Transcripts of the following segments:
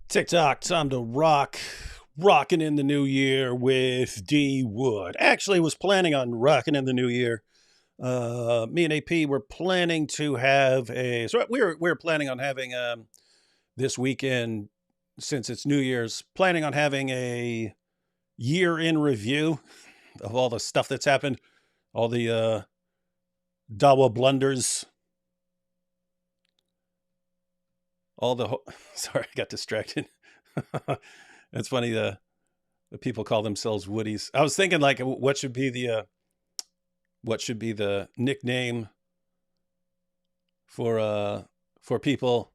TikTok, time to rock. Rocking in the new year with D Wood. Actually, was planning on rocking in the new year. Me and AP were planning to have a. So we were planning on having this weekend, since it's New Year's, planning on having a year in review of all the stuff that's happened, all the Dawa blunders, all the. Sorry, I got distracted. It's funny. The people call themselves Woodies. I was thinking, like, what should be the nickname for people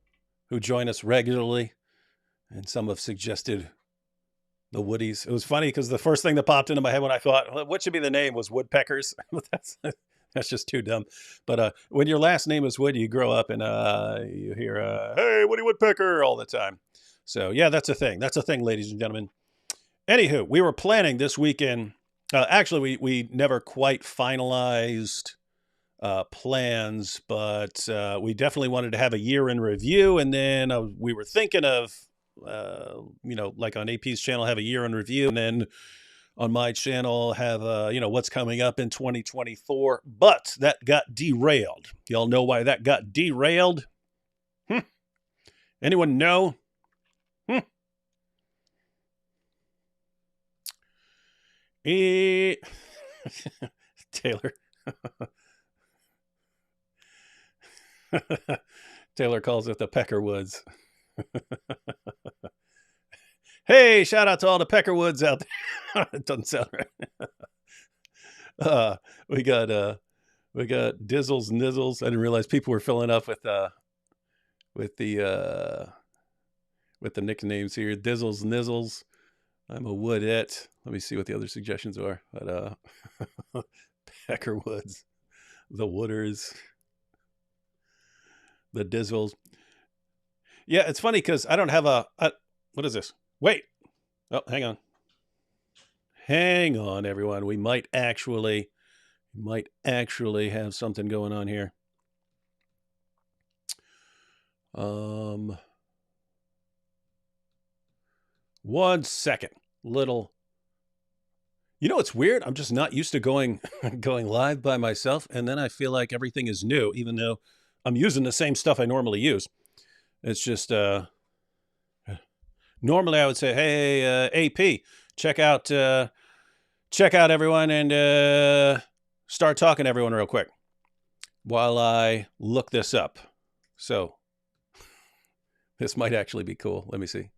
who join us regularly, and some have suggested the Woodies. It was funny because the first thing that popped into my head when I thought, well, what should be the name, was Woodpeckers. That's just too dumb. But when your last name is Wood, you grow up and you hear, "Hey, Woody Woodpecker," all the time. So yeah, that's a thing. That's a thing, ladies and gentlemen. Anywho, we were planning this weekend. Actually, we never quite finalized plans, but we definitely wanted to have a year in review. And then we were thinking of, like on AP's channel, have a year in review. And then on my channel, have, what's coming up in 2024. But that got derailed. Y'all know why that got derailed? Anyone know? Taylor. Taylor calls it the Peckerwoods. Hey, shout out to all the Peckerwoods out there. It doesn't sound right. We got Dizzles Nizzles. I didn't realize people were filling up with the nicknames here. Dizzles Nizzles. I'm a Woodette. Let me see what the other suggestions are. But Peckerwoods, the Wooders, the Dizzles. Yeah, it's funny because I don't have what is this? Wait. Oh, hang on. Hang on, everyone. We might actually have something going on here. 1 second. It's weird. I'm just not used to going live by myself, and then I feel like everything is new, even though I'm using the same stuff I normally use. It's just normally I would say, "Hey, AP, check out everyone and start talking to everyone real quick while I look this up." So this might actually be cool. Let me see.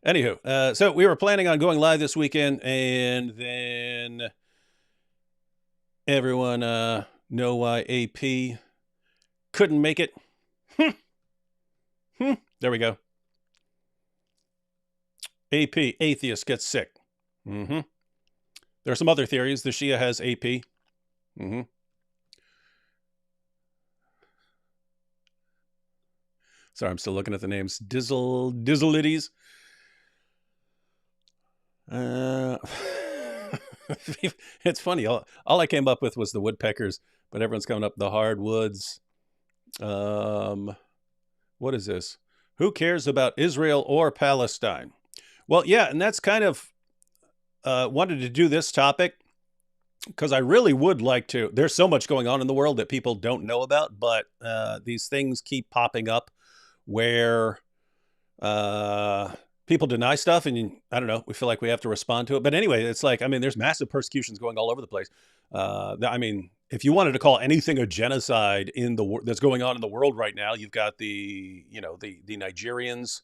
Anywho, so we were planning on going live this weekend, and then everyone know why AP couldn't make it. There we go. AP, atheist, gets sick. There are some other theories. The Shia has AP. Sorry, I'm still looking at the names. Dizzleities. It's funny. All I came up with was the woodpeckers, but everyone's coming up the hardwoods. What is this? Who cares about Israel or Palestine? Well, yeah, and that's kind of wanted to do this topic because I really would like to. There's so much going on in the world that people don't know about, but these things keep popping up where people deny stuff, and I don't know, we feel like we have to respond to it. But anyway, it's like, there's massive persecutions going all over the place. If you wanted to call anything a genocide that's going on in the world right now, you've got the Nigerians,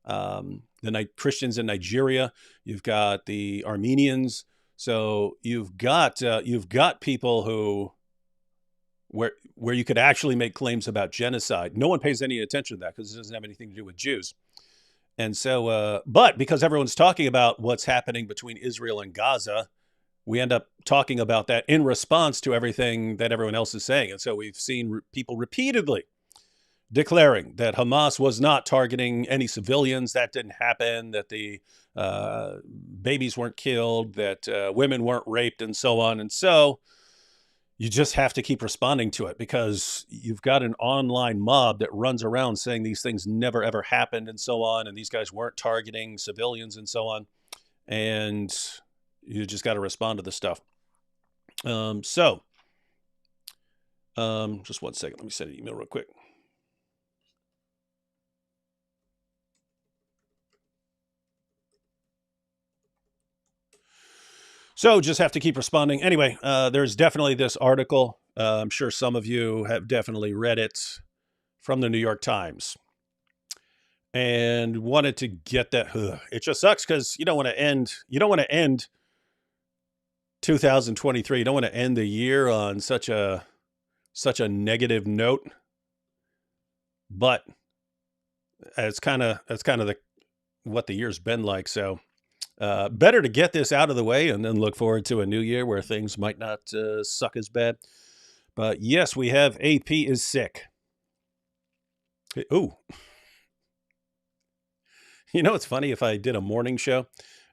the Christians in Nigeria. You've got the Armenians. So you've got people who where you could actually make claims about genocide. No one pays any attention to that because it doesn't have anything to do with Jews. And so, but because everyone's talking about what's happening between Israel and Gaza, we end up talking about that in response to everything that everyone else is saying. And so we've seen people repeatedly declaring that Hamas was not targeting any civilians. That didn't happen, that the babies weren't killed, that women weren't raped, and so on. And so, you just have to keep responding to it because you've got an online mob that runs around saying these things never ever happened and so on, and these guys weren't targeting civilians and so on, and you just got to respond to the stuff. Just one second. Let me send an email real quick. So just have to keep responding. Anyway, there's definitely this article. I'm sure some of you have definitely read it from the New York Times and wanted to get that. It just sucks because you don't want to end 2023. You don't want to end the year on such a negative note, but it's kind of what the year's been like. So better to get this out of the way and then look forward to a new year where things might not suck as bad. But yes, we have AP is sick. Ooh. You know, it's funny if I did a morning show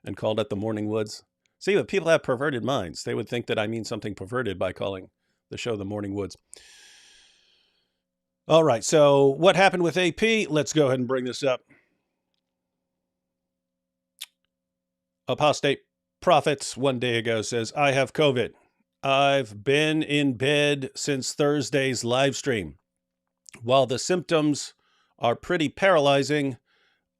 and called it the Morning Woods. See, but people have perverted minds. They would think that I mean something perverted by calling the show the Morning Woods. All right, so what happened with AP? Let's go ahead and bring this up. Apostate Prophets 1 day ago says, I have COVID. I've been in bed since Thursday's live stream. While the symptoms are pretty paralyzing,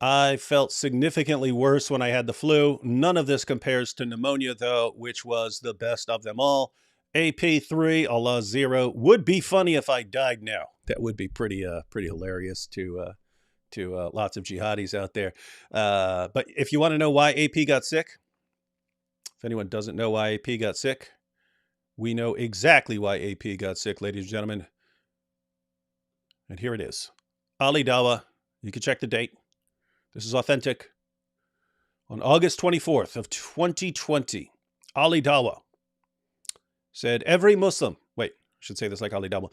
I felt significantly worse when I had the flu. None of this compares to pneumonia, though, which was the best of them all. AP3, Allah 0. Would be funny if I died now. That would be pretty hilarious to lots of jihadis out there. But if you want to know why AP got sick, if anyone doesn't know why AP got sick, we know exactly why AP got sick, ladies and gentlemen. And here it is. Ali Dawa, you can check the date. This is authentic. On August 24th of 2020, Ali Dawa said, every Muslim, wait, I should say this like Ali Dawa.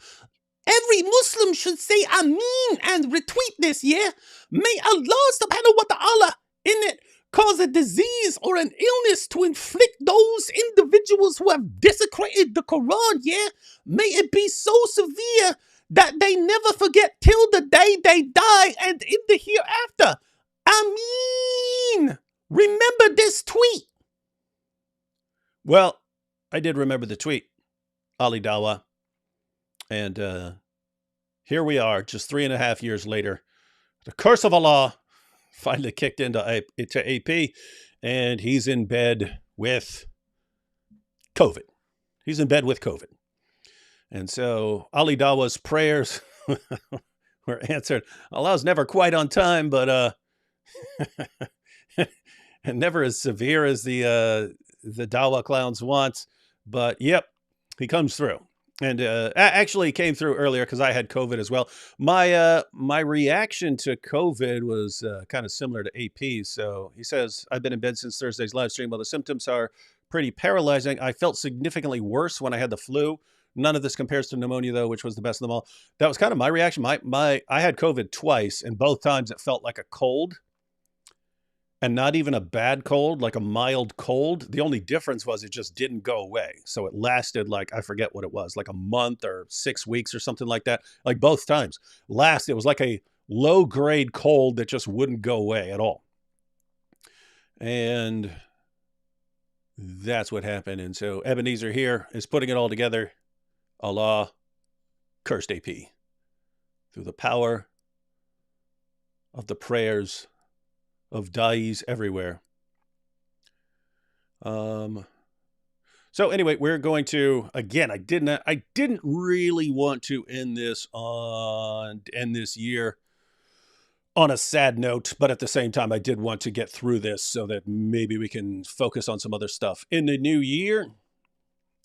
Every Muslim should say Ameen and retweet this, yeah? May Allah subhanahu wa ta'ala in it cause a disease or an illness to inflict those individuals who have desecrated the Quran, yeah? May it be so severe that they never forget till the day they die and in the hereafter. Ameen! Remember this tweet. Well, I did remember the tweet, Ali Dawa. And here we are, just 3.5 years later. The curse of Allah finally kicked into AP, and he's in bed with COVID. He's in bed with COVID. And so Ali Dawa's prayers were answered. Allah's never quite on time, but and never as severe as the Dawa clowns want. But yep, he comes through. And actually came through earlier because I had COVID as well. My reaction to COVID was kind of similar to AP's. So he says, I've been in bed since Thursday's live stream. While the symptoms are pretty paralyzing, I felt significantly worse when I had the flu. None of this compares to pneumonia, though, which was the best of them all. That was kind of my reaction. I had COVID twice, and both times it felt like a cold. And not even a bad cold, like a mild cold. The only difference was it just didn't go away. So it lasted like, I forget what it was, like a month or 6 weeks or something like that. Like both times. It was like a low-grade cold that just wouldn't go away at all. And that's what happened. And so Ebenezer here is putting it all together. Allah cursed AP through the power of the prayers of dais everywhere. So anyway, we're going to, again, I didn't really want to end this year on a sad note, but at the same time, I did want to get through this so that maybe we can focus on some other stuff in the new year.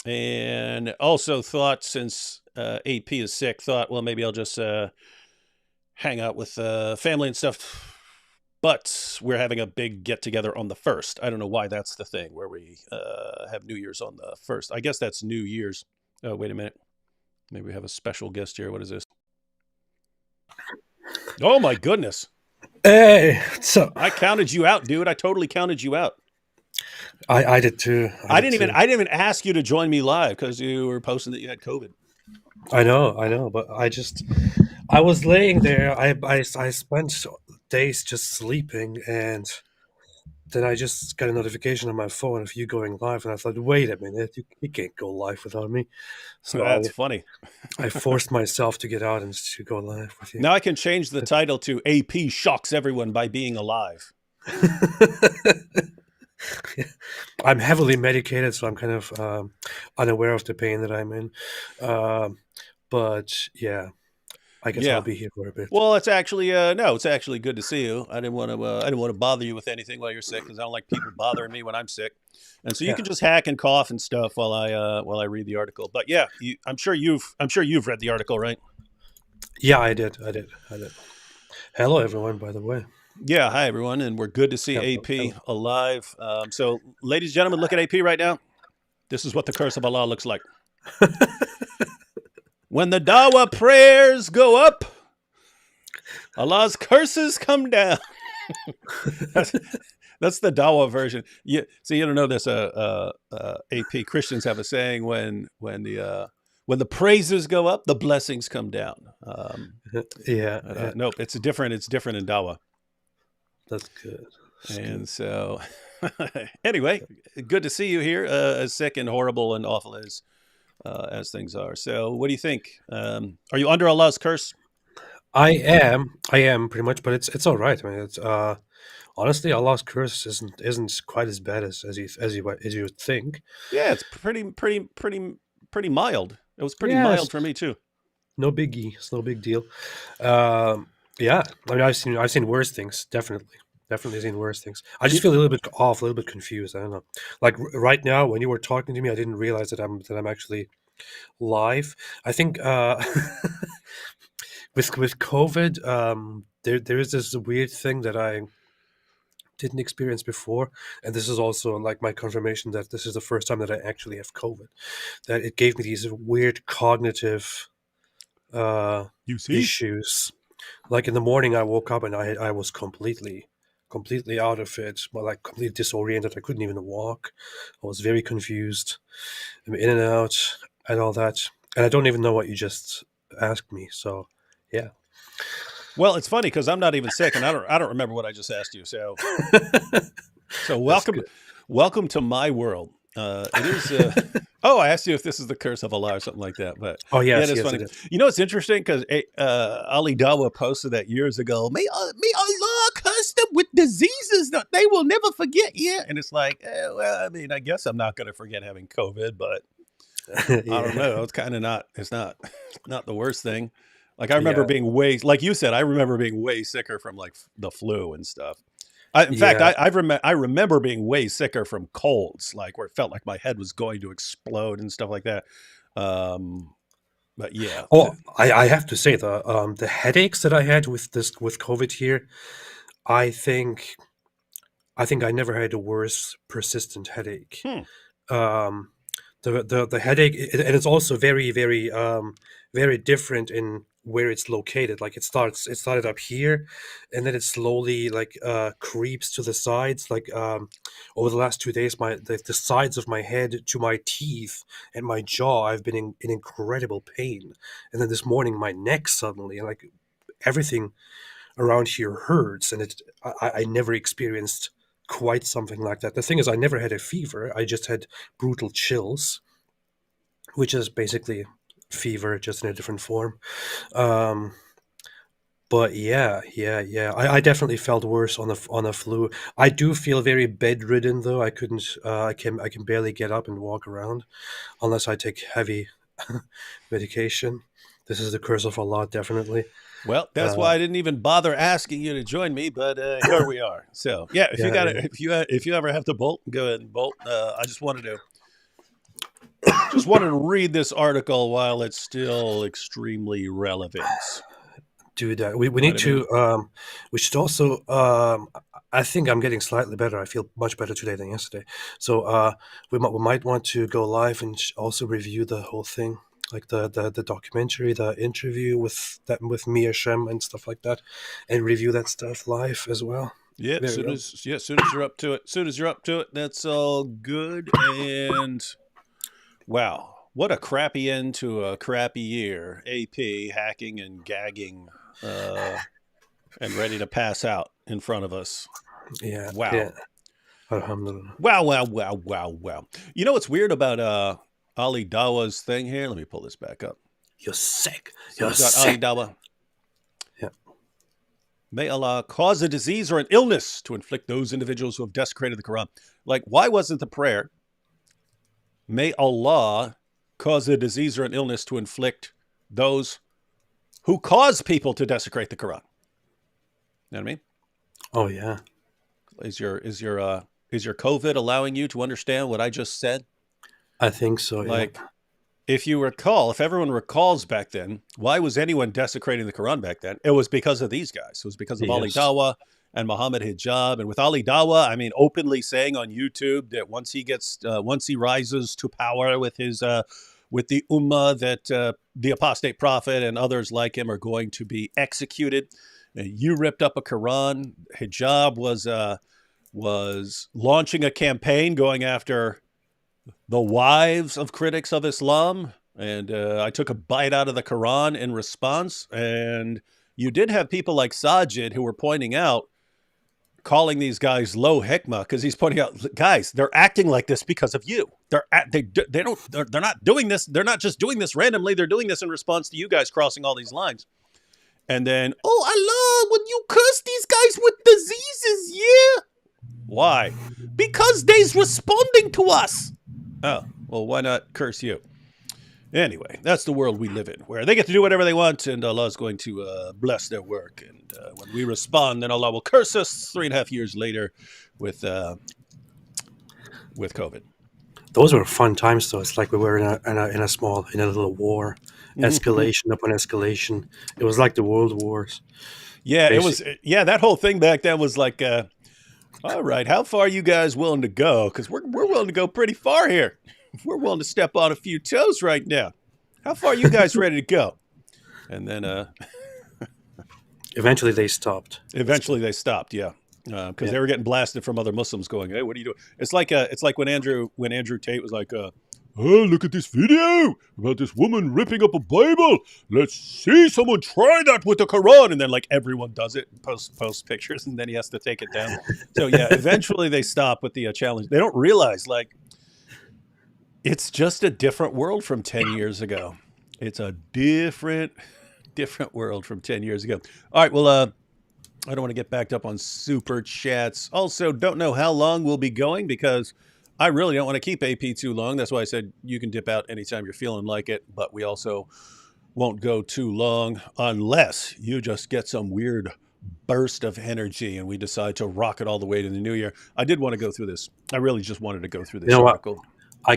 And also thought, since AP is sick, well, maybe I'll just hang out with family and stuff. But we're having a big get-together on the 1st. I don't know why that's the thing, where we have New Year's on the 1st. I guess that's New Year's. Oh, wait a minute. Maybe we have a special guest here. What is this? Oh, my goodness. Hey, what's up? I counted you out, dude. I totally counted you out. I did too. I I did didn't even too. I didn't even ask you to join me live because you were posting that you had COVID. I know, but I was laying there. I spent days just sleeping, and then I just got a notification on my phone of you going live, and I thought, wait a minute, you can't go live without me. So That's funny. I forced myself to get out and to go live with you. Now I can change the title to AP shocks everyone by being alive. I'm heavily medicated, so I'm kind of unaware of the pain that I'm in. Um, but yeah, I guess I'll Yeah. be here for a bit. Well, it's actually no, it's actually good to see you. I didn't want to bother you with anything while you're sick because I don't like people bothering me when I'm sick. And so you Yeah, can just hack and cough and stuff while I read the article. But yeah, I'm sure you've read the article, right? yeah, I did. Hello, everyone. By the way, Yeah. Hi everyone, and we're good to see hello, AP hello. alive. So, ladies and gentlemen, look at AP right now. This is what the curse of Allah looks like. When the Dawa prayers go up, Allah's curses come down. that's, that's the Dawa version. You don't know this. AP Christians have a saying when the praises go up, the blessings come down. Yeah, yeah, Nope, it's different. It's different in Dawa. that's good. That's good. And so, anyway, good to see you here. As sick and horrible and awful as things are. So, what do you think? Are you under Allah's curse? I am pretty much, but it's all right. I mean, it's honestly, Allah's curse isn't quite as bad as you would think. Yeah, it's pretty mild. It was pretty mild Yes, for me too. no biggie. It's no big deal. Um, yeah, I mean, I've seen worse things. Definitely seen worse things. I just You, feel a little bit off, a little bit confused. I don't know. Like right now, when you were talking to me, I didn't realize that I'm actually live. I think with COVID, there is this weird thing that I didn't experience before, and this is also like my confirmation that this is the first time that I actually have COVID. That it gave me these weird cognitive you see? issues. Like in the morning, I woke up and I was completely out of it, well, like completely disoriented. I couldn't even walk. I was very confused. I'm in and out and all that, and I don't even know what you just asked me. So yeah. Well, it's funny because I'm not even sick, and I don't remember what I just asked you. So That's welcome, good. welcome to my world. It is. Oh, I asked you if this is the curse of Allah or something like that. But Oh yeah, yes, that's yes funny. it is. You know, it's interesting because Ali Dawa posted that years ago. May Allah curse them with diseases that they will never forget. Yeah, and it's like, well, I mean, I guess I'm not going to forget having COVID, but I don't Yeah, know. It's kind of not. It's not not the worst thing. Like I remember yeah, being like you said, I remember being way sicker from like the flu and stuff. In fact, yeah. I remember being way sicker from colds, like where it felt like my head was going to explode and stuff like that. Um, but yeah, Oh, I have to say the headaches that I had with COVID here, I think I never had a worse persistent headache. hmm. Um, the headache, and it's also very different in where it's located. Like it started up here, and then it slowly like creeps to the sides. Like over the last 2 days, the sides of my head to my teeth and my jaw, I've been in incredible pain. And then this morning, my neck suddenly, like everything around here hurts, and I never experienced quite something like that. The thing is, I never had a fever. I just had brutal chills, which is basically fever just in a different form. Um, but yeah. I definitely felt worse on the flu. I do feel very bedridden though. I couldn't. I can barely get up and walk around unless I take heavy medication. This is the curse of Allah, definitely. Well, that's why Uh, I didn't even bother asking you to join me, but here we are. So yeah, if you yeah, got yeah. it, if you ever have to bolt, go ahead and bolt. I just wanted to read this article while it's still extremely relevant. Do that. We Might need have been. to. We should also. I think I'm getting slightly better. I feel much better today than yesterday. So we might want to go live and also review the whole thing, like the documentary, the interview with Mia Shem and stuff like that, and review that stuff live as well. Yeah, There we go. as soon as you're up to it, that's all good. And wow, what a crappy end to a crappy year. AP hacking and gagging, uh, and ready to pass out in front of us. Yeah, Wow. yeah. Alhamdulillah. Wow, wow, wow, wow, wow. You know what's weird about Ali Dawa's thing here? Let me pull this back up. You're sick. So You're we've got Ali sick. Dawa. Yeah. May Allah cause a disease or an illness to inflict those individuals who have desecrated the Quran. Like, why wasn't the prayer, may Allah cause a disease or an illness to inflict those who cause people to desecrate the Quran? You know what I mean? Oh yeah. Is your COVID allowing you to understand what I just said? I think so. Yeah. Like, if you recall, if everyone recalls back then, why was anyone desecrating the Quran back then? It was because of these guys. It was because of Ali Yes. Dawa and Muhammad Hijab. And with Ali Dawa, I mean, openly saying on YouTube that once he rises to power with with the Ummah, that the apostate prophet and others like him are going to be executed. You ripped up a Quran. Hijab was launching a campaign going after the wives of critics of Islam, and I took a bite out of the Quran in response. And you did have people like Sajid who were pointing out, calling these guys low hikmah, because he's pointing out, guys, they're acting like this because of you. They're not doing this. They're not just doing this randomly. They're doing this in response to you guys crossing all these lines. And then, oh Allah, when you curse these guys with diseases, yeah. Why? Because they's responding to us. Oh, well, why not curse you? Anyway, that's the world we live in, where they get to do whatever they want, and Allah's going to bless their work. And when we respond, then Allah will curse us 3.5 years later with COVID. Those were fun times, though. It's like we were in a little war, escalation upon escalation. It was like the world wars, Yeah, it was. basically. Yeah, that whole thing back then was like, all right, how far are you guys willing to go? Because we're willing to go pretty far here. We're willing to step on a few toes right now. How far are you guys ready to go? And then Eventually, they stopped. eventually they stopped. Yeah, because Yeah. they were getting blasted from other Muslims going, "Hey, what are you doing?" It's like when Andrew Tate was like, "Oh, look at this video about this woman ripping up a Bible. Let's see someone try that with the Quran." And then like everyone does it, post pictures, and then he has to take it down. So yeah, eventually they stop with the challenge. They don't realize like it's just a different world from 10 years ago. It's a different world from 10 years ago. All right, well, I don't want to get backed up on super chats. Also, don't know how long we'll be going because I really don't want to keep AP too long. That's why I said you can dip out anytime you're feeling like it, but we also won't go too long unless you just get some weird burst of energy and we decide to rock it all the way to the new year. I did want to go through this. I really just wanted to go through You this know what? article. I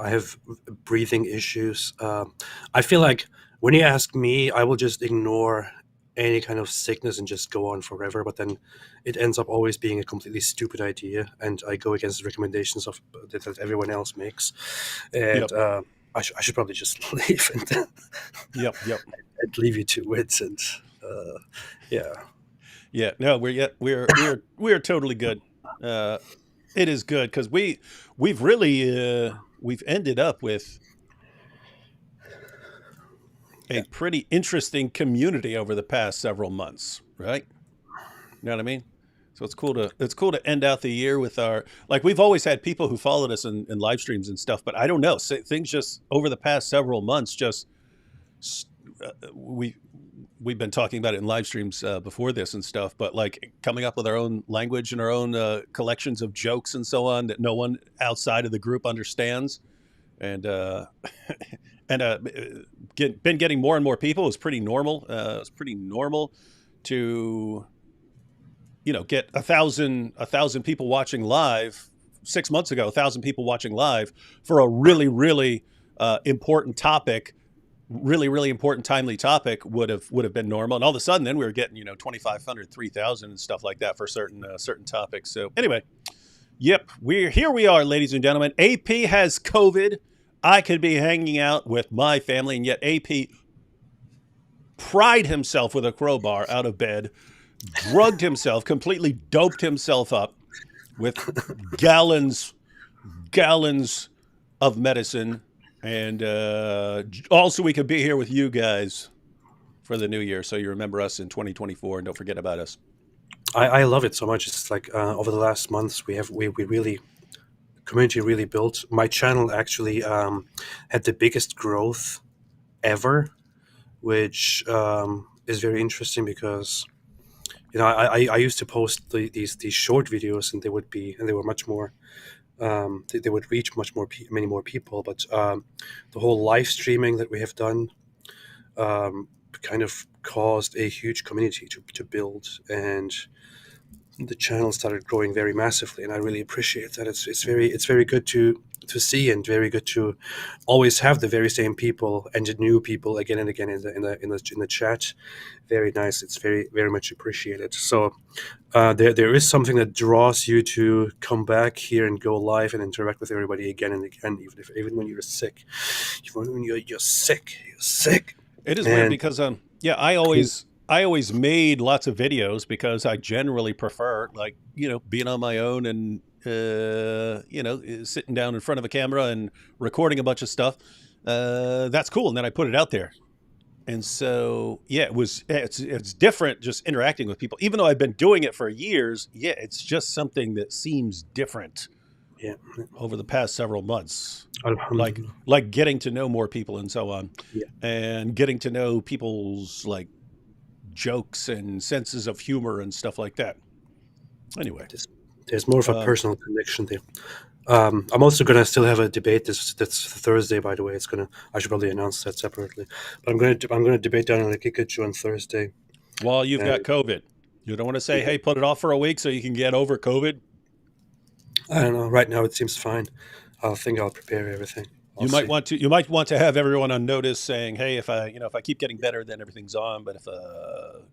have breathing issues. I feel like when you ask me, I will just ignore any kind of sickness and just go on forever. But then it ends up always being a completely stupid idea, and I go against the recommendations of that everyone else makes. And Yep. I should probably just leave Yep. Yep. and leave you to it. And yeah, Yeah. No, we're totally good. It is good because we've really we've ended up with a yeah, pretty interesting community over the past several months, right? You know what I mean? So it's cool to end out the year with our, like, we've always had people who followed us in live streams and stuff, but I don't know, things just over the past several months just we've been talking about it in live streams before this and stuff, but like coming up with our own language and our own collections of jokes and so on that no one outside of the group understands, and and been getting more and more people. It was pretty normal. It's pretty normal to get a thousand people watching live 6 months ago. 1,000 people watching live for a really important topic, really important timely topic would have been normal. And all of a sudden then we were getting 2,500 3,000 and stuff like that for certain topics. So anyway, yep, we are, ladies and gentlemen. AP has COVID. I could be hanging out with my family, and yet AP pried himself with a crowbar out of bed drugged himself, completely doped himself up with gallons, gallons of medicine, and also we could be here with you guys for the new year, so you remember us in 2024, and don't forget about us. I love it so much. It's like over the last months we really community really built. My channel actually had the biggest growth ever, which is very interesting because I used to post these short videos and they were much more they would reach many more people, but the whole live streaming that we have done kind of caused a huge community to build, and the channel started growing very massively, and I really appreciate that. It's very good to see, and very good to always have the very same people and the new people again and again in the chat. Very nice. It's very much appreciated. So there is something that draws you to come back here and go live and interact with everybody again and again, even when you're sick. Even when you're sick. It is weird And because yeah, I always made lots of videos because I generally prefer, like, being on my own and sitting down in front of a camera and recording a bunch of stuff. That's cool, and then I put it out there. And so, yeah, it's different just interacting with people. Even though I've been doing it for years, yeah, it's just something that seems different yeah, over the past several months. Like Alhamdulillah. like getting to know more people and so on, Yeah, and getting to know people's like jokes and senses of humor and stuff like that. Anyway, there's, there's more of a um, personal connection there. I'm also gonna still have a debate that's Thursday, by the way. I should probably announce that separately, but I'm gonna debate down in the Kikuchu on Thursday. while you've And got COVID, you don't want to say, yeah, "Hey, put it off for a week so you can get over COVID." I don't know. Right now, it seems fine. I think I'll prepare everything. I'll see. You might want to have everyone on notice, saying, "Hey, if I keep getting better, then everything's on." But if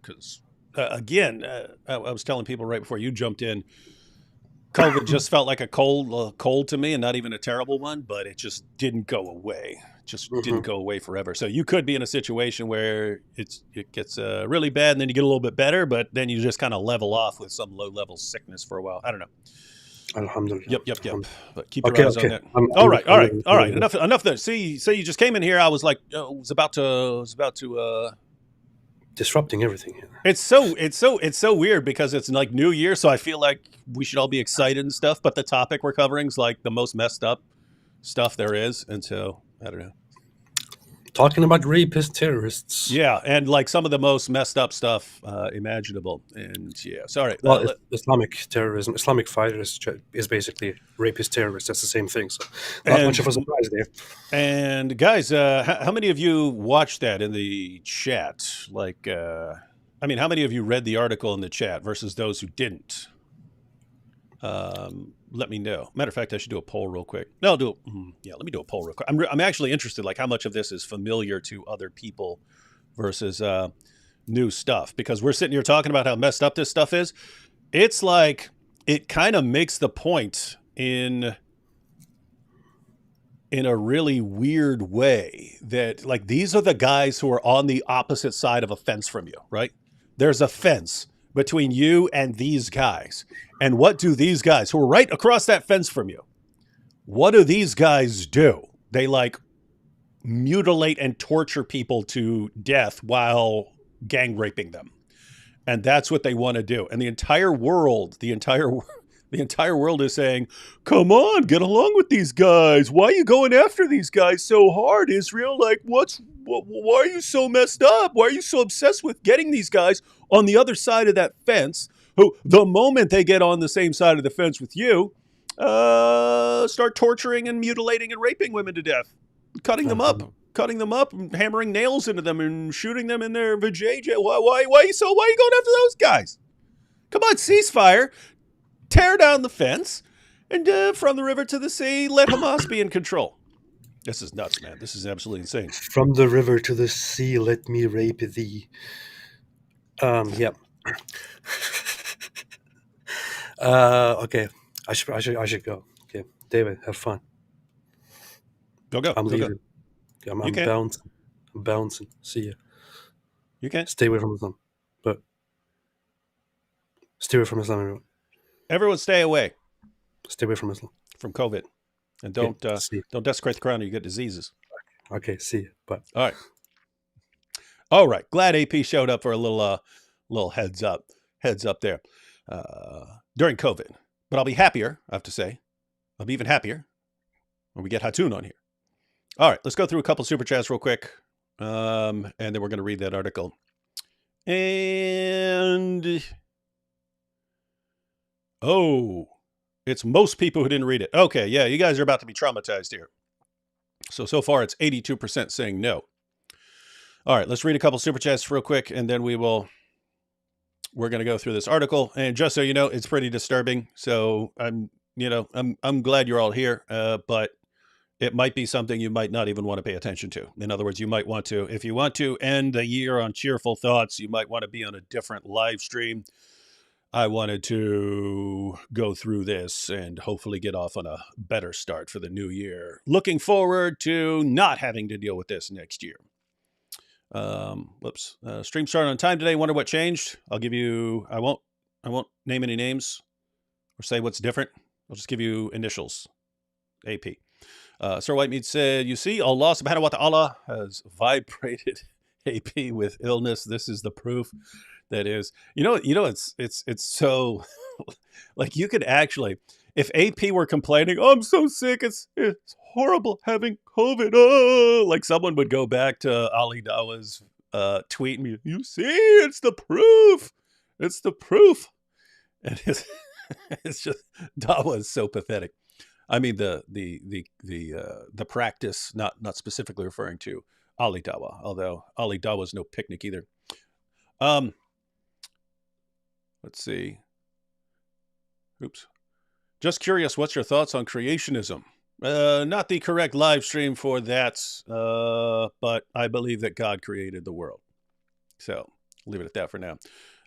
because again, I was telling people right before you jumped in, COVID just felt like a cold to me, and not even a terrible one, but it just didn't go away. Just didn't Hmm. go away forever. So you could be in a situation where it gets really bad, and then you get a little bit better, but then you just kind of level off with some low level sickness for a while. I don't know. Alhamdulillah. Yep, yep, yep. Alhamdulillah. But keep your Okay, eyes on okay. that. I'm All I'm right, all I'm right, leaving. all I'm right. leaving. Enough there. See, you just came in here. I was like, was about to. Disrupting everything here. It's so weird because it's like New Year, so I feel like we should all be excited and stuff. But the topic we're covering is like the most messed up stuff there is, and so I don't know. Talking about rapist terrorists. Yeah, and like some of the most messed up stuff imaginable. And yeah, sorry. Well, Islamic terrorism, Islamic fighters is basically rapist terrorists. That's the same thing. So, not much of a and surprise there. and guys, how many of you watched that in the chat? Like, I mean, how many of you read the article in the chat versus those who didn't? Let me know. Matter of fact, I should do a poll real quick. No, I'll do it. Yeah, let me do a poll real quick. I'm actually interested, like how much of this is familiar to other people versus new stuff, because we're sitting here talking about how messed up this stuff is. It's like it kind of makes the point in a really weird way that like these are the guys who are on the opposite side of a fence from you, right? There's a fence between you and these guys. And what do these guys who are right across that fence from you? What do these guys do? They like mutilate and torture people to death while gang raping them. And that's what they want to do. And the entire world is saying, "Come on, get along with these guys. Why are you going after these guys so hard, Israel? Like, why are you so messed up? Why are you so obsessed with getting these guys on the other side of that fence? Who, the moment they get on the same side of the fence with you, start torturing and mutilating and raping women to death, cutting them up." Alhamdulillah. Cutting them up, and hammering nails into them, and shooting them in their vajayjay. Why are you going after those guys? Come on, ceasefire, tear down the fence, and from the river to the sea, let Hamas be in control. This is nuts, man. This is absolutely insane. From the river to the sea, let me rape thee. Yeah. Okay. I should go. Okay, David, have fun. Go, go, I'm go, go. leaving. You I'm can. bouncing. I'm bouncing. See ya. You can. Stay away from the sun. But Stay away from Islam, everyone. Everyone stay away Stay away from Islam. from COVID, and Okay, see. don't desecrate the Quran or you get diseases. Okay, see. Bye. All right. All right. Glad AP showed up for a little heads up there during COVID. But I'll be happier, I have to say. I'll be even happier when we get Hatun on here. All right, let's go through a couple super chats real quick, and then we're going to read that article. And oh, it's most people who didn't read it. Okay, yeah, you guys are about to be traumatized here. So far it's 82% saying no. All right, let's read a couple super chats real quick, and then we're going to go through this article. And just so you know, it's pretty disturbing. So I'm glad you're all here, but it might be something you might not even want to pay attention to. In other words, you might want to, if you want to end the year on cheerful thoughts, you might want to be on a different live stream. I wanted to go through this and hopefully get off on a better start for the new year. Looking forward to not having to deal with this next year. Stream started on time today. Wonder what changed. I'll give you, I won't name any names or say what's different. I'll just give you initials. AP. Sir Whitemeat said, you see, Allah subhanahu wa ta'ala has vibrated AP with illness. This is the proof that is, it's so like you could actually, if AP were complaining, oh, I'm so sick, it's horrible having COVID. Oh, like someone would go back to Ali Dawa's tweet and be, you see, it's the proof. It's the proof. And it's just, Dawa is so pathetic. I mean the practice, not specifically referring to Ali Dawa, although Ali Dawa is no picnic either. Let's see. Oops. Just curious, what's your thoughts on creationism? Not the correct live stream for that, but I believe that God created the world. So leave it at that for now.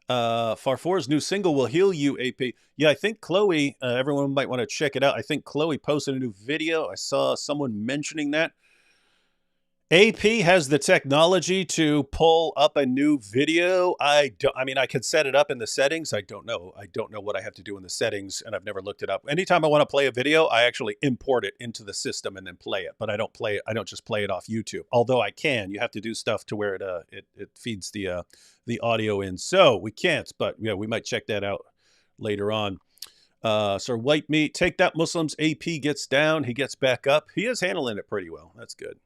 Farfour's new single will heal you, AP. Yeah, I think Chloe, everyone might want to check it out. I think Chloe posted a new video. I saw someone mentioning that. AP has the technology to pull up a new video. I mean, I could set it up in the settings. I don't know what I have to do in the settings, and I've never looked it up. Anytime I want to play a video, I actually import it into the system and then play it. But I don't just play it off YouTube. Although I can. You have to do stuff to where it feeds the audio in. So we can't, but yeah, we might check that out later on. Sir White Meat, take that, Muslims. AP gets down, he gets back up. He is handling it pretty well. That's good.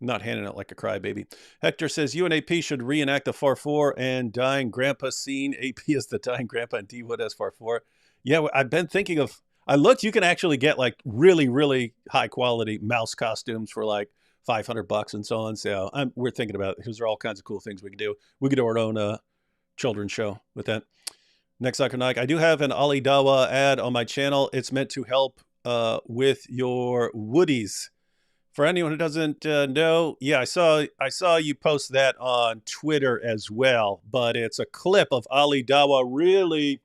Not handing it like a crybaby. Hector says, you and AP should reenact the Farfour and dying grandpa scene. AP is the dying grandpa and D-Wood as Farfour. Yeah, I've been thinking of, I looked, you can actually get like really, really high quality mouse costumes for like $500 and so on. So we're thinking about, these are all kinds of cool things we can do. We could do our own children's show with that. Next, Dr. Nike, I do have an Ali Dawa ad on my channel. It's meant to help with your woodies. For anyone who doesn't know, yeah, I saw you post that on Twitter as well. But it's a clip of Ali Dawa really,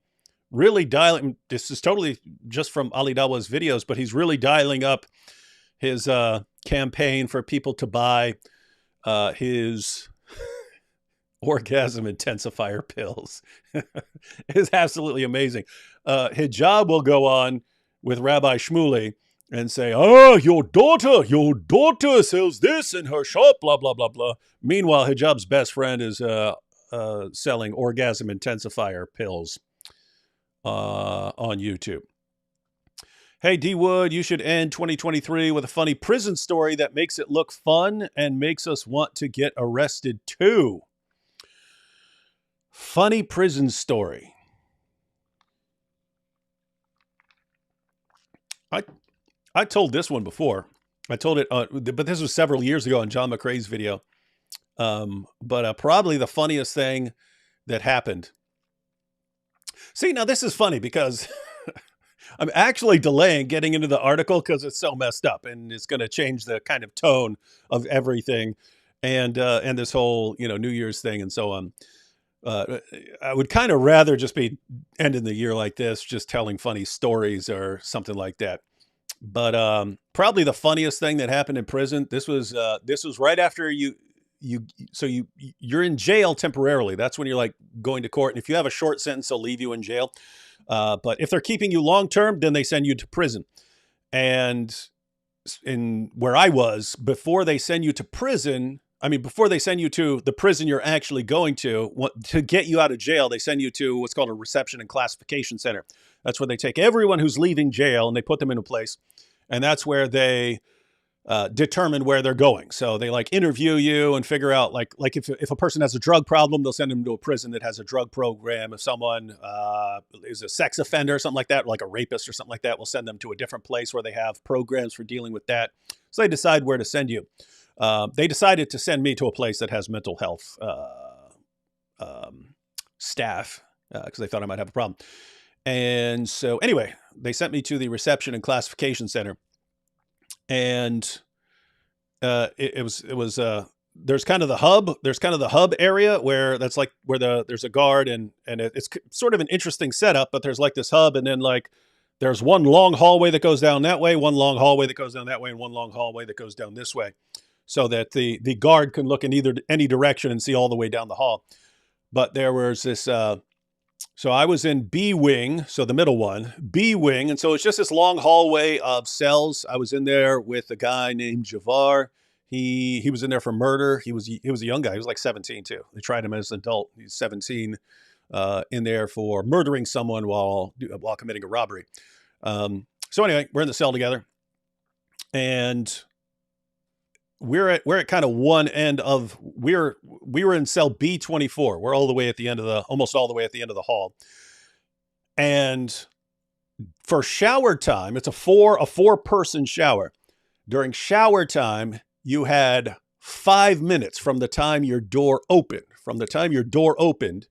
really dialing. This is totally just from Ali Dawa's videos, but he's really dialing up his campaign for people to buy his orgasm intensifier pills. It's absolutely amazing. Hijab will go on with Rabbi Shmuley and say, oh, your daughter sells this in her shop, blah, blah, blah, blah. Meanwhile, Hijab's best friend is selling orgasm intensifier pills on YouTube. Hey, D-Wood, you should end 2023 with a funny prison story that makes it look fun and makes us want to get arrested too. Funny prison story. I told this one before. I told it, but this was several years ago on John McCrae's video. But probably the funniest thing that happened. See, now this is funny because I'm actually delaying getting into the article because it's so messed up and it's going to change the kind of tone of everything, and this whole New Year's thing and so on. I would kind of rather just be ending the year like this, just telling funny stories or something like that. But probably the funniest thing that happened in prison. This was right after you're in jail temporarily. That's when you're like going to court, and if you have a short sentence, they'll leave you in jail. But if they're keeping you long term, then they send you to prison. And in where I was, before they send you to prison, I mean, before they send you to the prison you're actually going to get you out of jail, they send you to what's called a reception and classification center. That's where they take everyone who's leaving jail and they put them in a place. And that's where they determine where they're going. So they like interview you and figure out like if a person has a drug problem, they'll send them to a prison that has a drug program. If someone is a sex offender or something like that, like a rapist or something like that, we'll send them to a different place where they have programs for dealing with that. So they decide where to send you. They decided to send me to a place that has mental health staff because they thought I might have a problem. And so anyway, they sent me to the reception and classification center. And it was there's kind of the hub area where that's like where there's a guard and it's sort of an interesting setup, but there's like this hub, and then like there's one long hallway that goes down that way, one long hallway that goes down that way, and one long hallway that goes down this way, so that the guard can look in any direction and see all the way down the hall. But there was this so I was in B wing, so the middle one, B wing. And so it's just this long hallway of cells. I was in there with a guy named Javar. He was in there for murder. He was a young guy. He was like 17 too. They tried him as an adult. He's 17 in there for murdering someone while committing a robbery. So anyway, we're in the cell together. And we're at kind of one end of we were in cell B24. We're all the way at the end of almost all the way at the end of the hall. And for shower time, it's a four person shower. During shower time, you had 5 minutes from the time your door opened. From the time your door opened,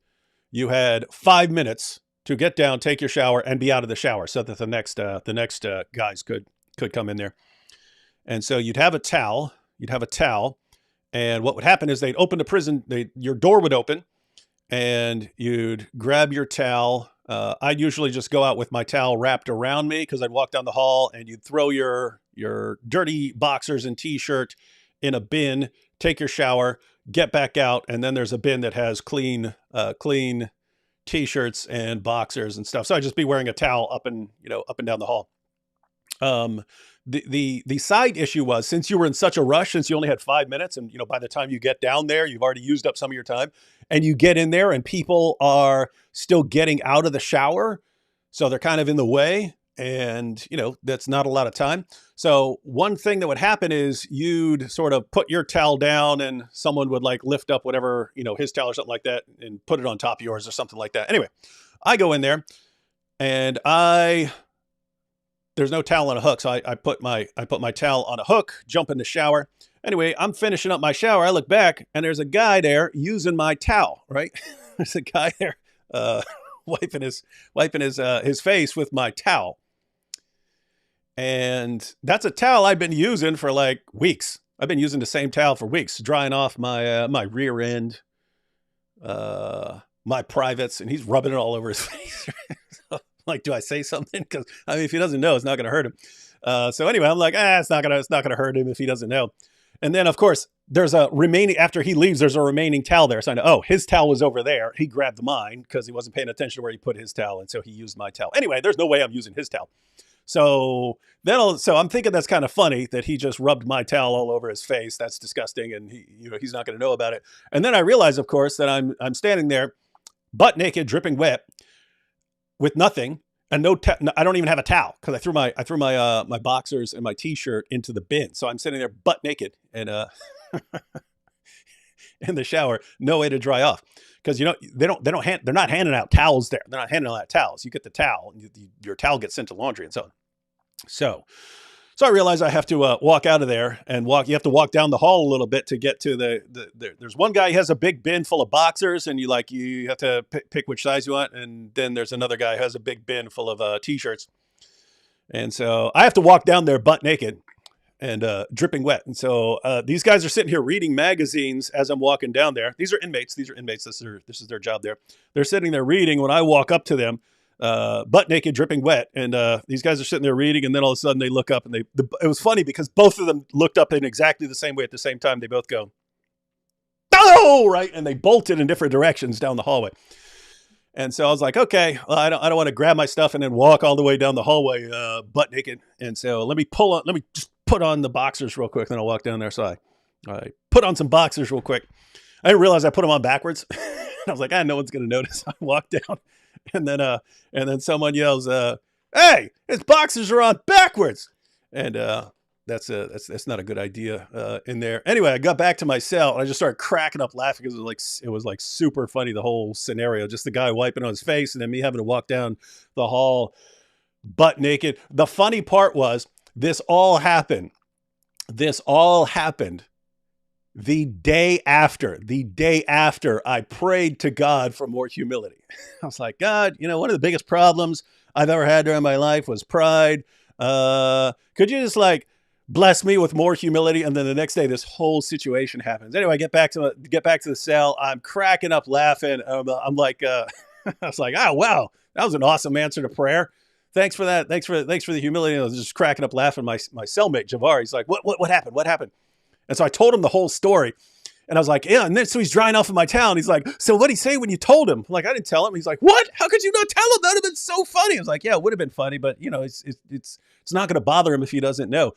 you had 5 minutes to get down, take your shower, and be out of the shower, so that the next guys could come in there. And so you'd have a towel. And what would happen is they'd open the prison, your door would open, and you'd grab your towel. I'd usually just go out with my towel wrapped around me because I'd walk down the hall, and you'd throw your dirty boxers and t-shirt in a bin, take your shower, get back out, and then there's a bin that has clean t-shirts and boxers and stuff. So I'd just be wearing a towel up and down the hall. The side issue was, since you were in such a rush, since you only had 5 minutes, and by the time you get down there, you've already used up some of your time, and you get in there and people are still getting out of the shower, so they're kind of in the way, and that's not a lot of time. So one thing that would happen is you'd sort of put your towel down, and someone would like lift up whatever his towel or something like that and put it on top of yours or something like that. Anyway, I go in there and there's no towel on a hook. So I put my towel on a hook, jump in the shower. Anyway, I'm finishing up my shower. I look back and there's a guy there using my towel, right? There's a guy there wiping his face with my towel. And that's a towel I've been using for like weeks. I've been using the same towel for weeks, drying off my my rear end, my privates, and he's rubbing it all over his face. Like, do I say something? Because if he doesn't know, it's not going to hurt him. So anyway, I'm like, it's not gonna hurt him if he doesn't know. And then of course there's a remaining, after he leaves, there's a remaining towel there. So I know, his towel was over there. He grabbed mine because he wasn't paying attention to where he put his towel, and so he used my towel. Anyway, there's no way I'm using his towel. So I'm thinking that's kind of funny that he just rubbed my towel all over his face. That's disgusting, and he's not going to know about it. And then I realize, of course, that I'm standing there, butt naked, dripping wet, with nothing, and I don't even have a towel because I threw my boxers and my t-shirt into the bin. So I'm sitting there butt naked and in the shower, no way to dry off, because they're not handing out towels there. They're not handing out towels. You get the towel, and your towel gets sent to laundry and so on. So I realize I have to walk out of there and walk. You have to walk down the hall a little bit to get to there's one guy who has a big bin full of boxers, and you have to pick which size you want. And then there's another guy who has a big bin full of t-shirts. And so I have to walk down there butt naked and dripping wet. And so these guys are sitting here reading magazines as I'm walking down there. These are inmates. This is their job there. They're sitting there reading when I walk up to them, butt naked, dripping wet. And these guys are sitting there reading, and then all of a sudden they look up, and it was funny because both of them looked up in exactly the same way at the same time. They both go, oh, right, and they bolted in different directions down the hallway. And so I was like, okay, well, I don't want to grab my stuff and then walk all the way down the hallway butt naked. And so let me just put on the boxers real quick, then I'll walk down there. So I put on some boxers real quick. I didn't realize I put them on backwards. I was like, no one's gonna notice. I walk down, and then someone yells, "Hey, his boxers are on backwards!" And that's not a good idea in there. Anyway, I got back to my cell and I just started cracking up laughing because it was like super funny, the whole scenario. Just the guy wiping on his face and then me having to walk down the hall butt naked. The funny part was this all happened. This all happened the day after I prayed to God for more humility. I was like, God, one of the biggest problems I've ever had during my life was pride. Could you just like bless me with more humility? And then the next day, this whole situation happens. Anyway, I get back to the cell. I'm cracking up laughing. I'm like, I was like, oh wow, that was an awesome answer to prayer. Thanks for that. Thanks for the humility. I was just cracking up laughing. My cellmate Javar, he's like, what happened? What happened? And so I told him the whole story. And I was like, yeah. And then so he's drying off in my towel. He's like, so what'd he say when you told him? I'm like, I didn't tell him. He's like, what? How could you not tell him? That would have been so funny. I was like, yeah, it would have been funny, but it's not going to bother him if he doesn't know.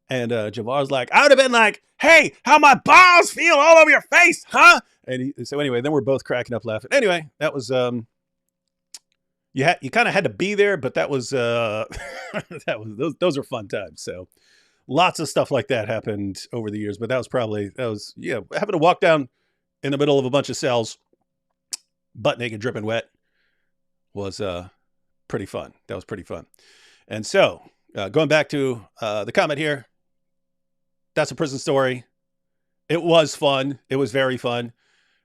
And Javar's like, I would have been like, hey, how my balls feel all over your face, huh? And so anyway, then we're both cracking up laughing. Anyway, that was you kind of had to be there, but that was those are fun times. So lots of stuff like that happened over the years, but that was having to walk down in the middle of a bunch of cells, butt naked, dripping wet, was pretty fun. That was pretty fun. And so going back to the comment here, that's a prison story. It was fun. It was very fun,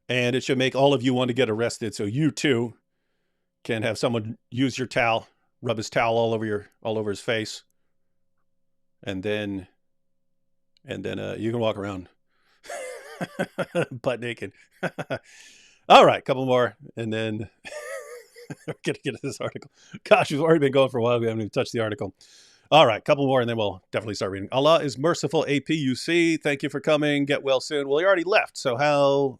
and it should make all of you want to get arrested. So you too can have someone use your towel, rub his towel all over his face. And then you can walk around butt naked. All right, couple more, and then we're gonna get to this article. Gosh, we've already been going for a while. We haven't even touched the article. All right, couple more, and then we'll definitely start reading. Allah is merciful. APUC, thank you for coming. Get well soon. Well, he already left, so how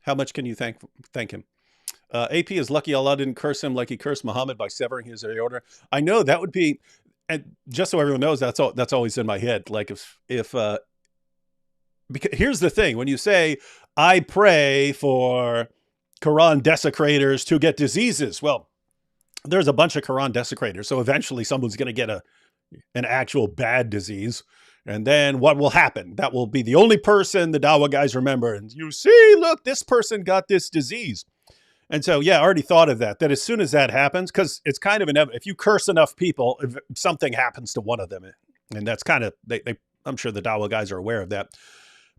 much can you thank him? AP is lucky Allah didn't curse him like he cursed Muhammad by severing his aorta. I know that would be, and just so everyone knows, that's always in my head. Like because here's the thing: when you say I pray for Quran desecrators to get diseases, well, there's a bunch of Quran desecrators, so eventually someone's going to get an actual bad disease. And then what will happen? That will be the only person the Dawa guys remember. And you see, look, this person got this disease. And so, yeah, I already thought of that as soon as that happens, because it's kind of inevitable. If you curse enough people, if something happens to one of them. And that's kind of, I'm sure the Dawa guys are aware of that.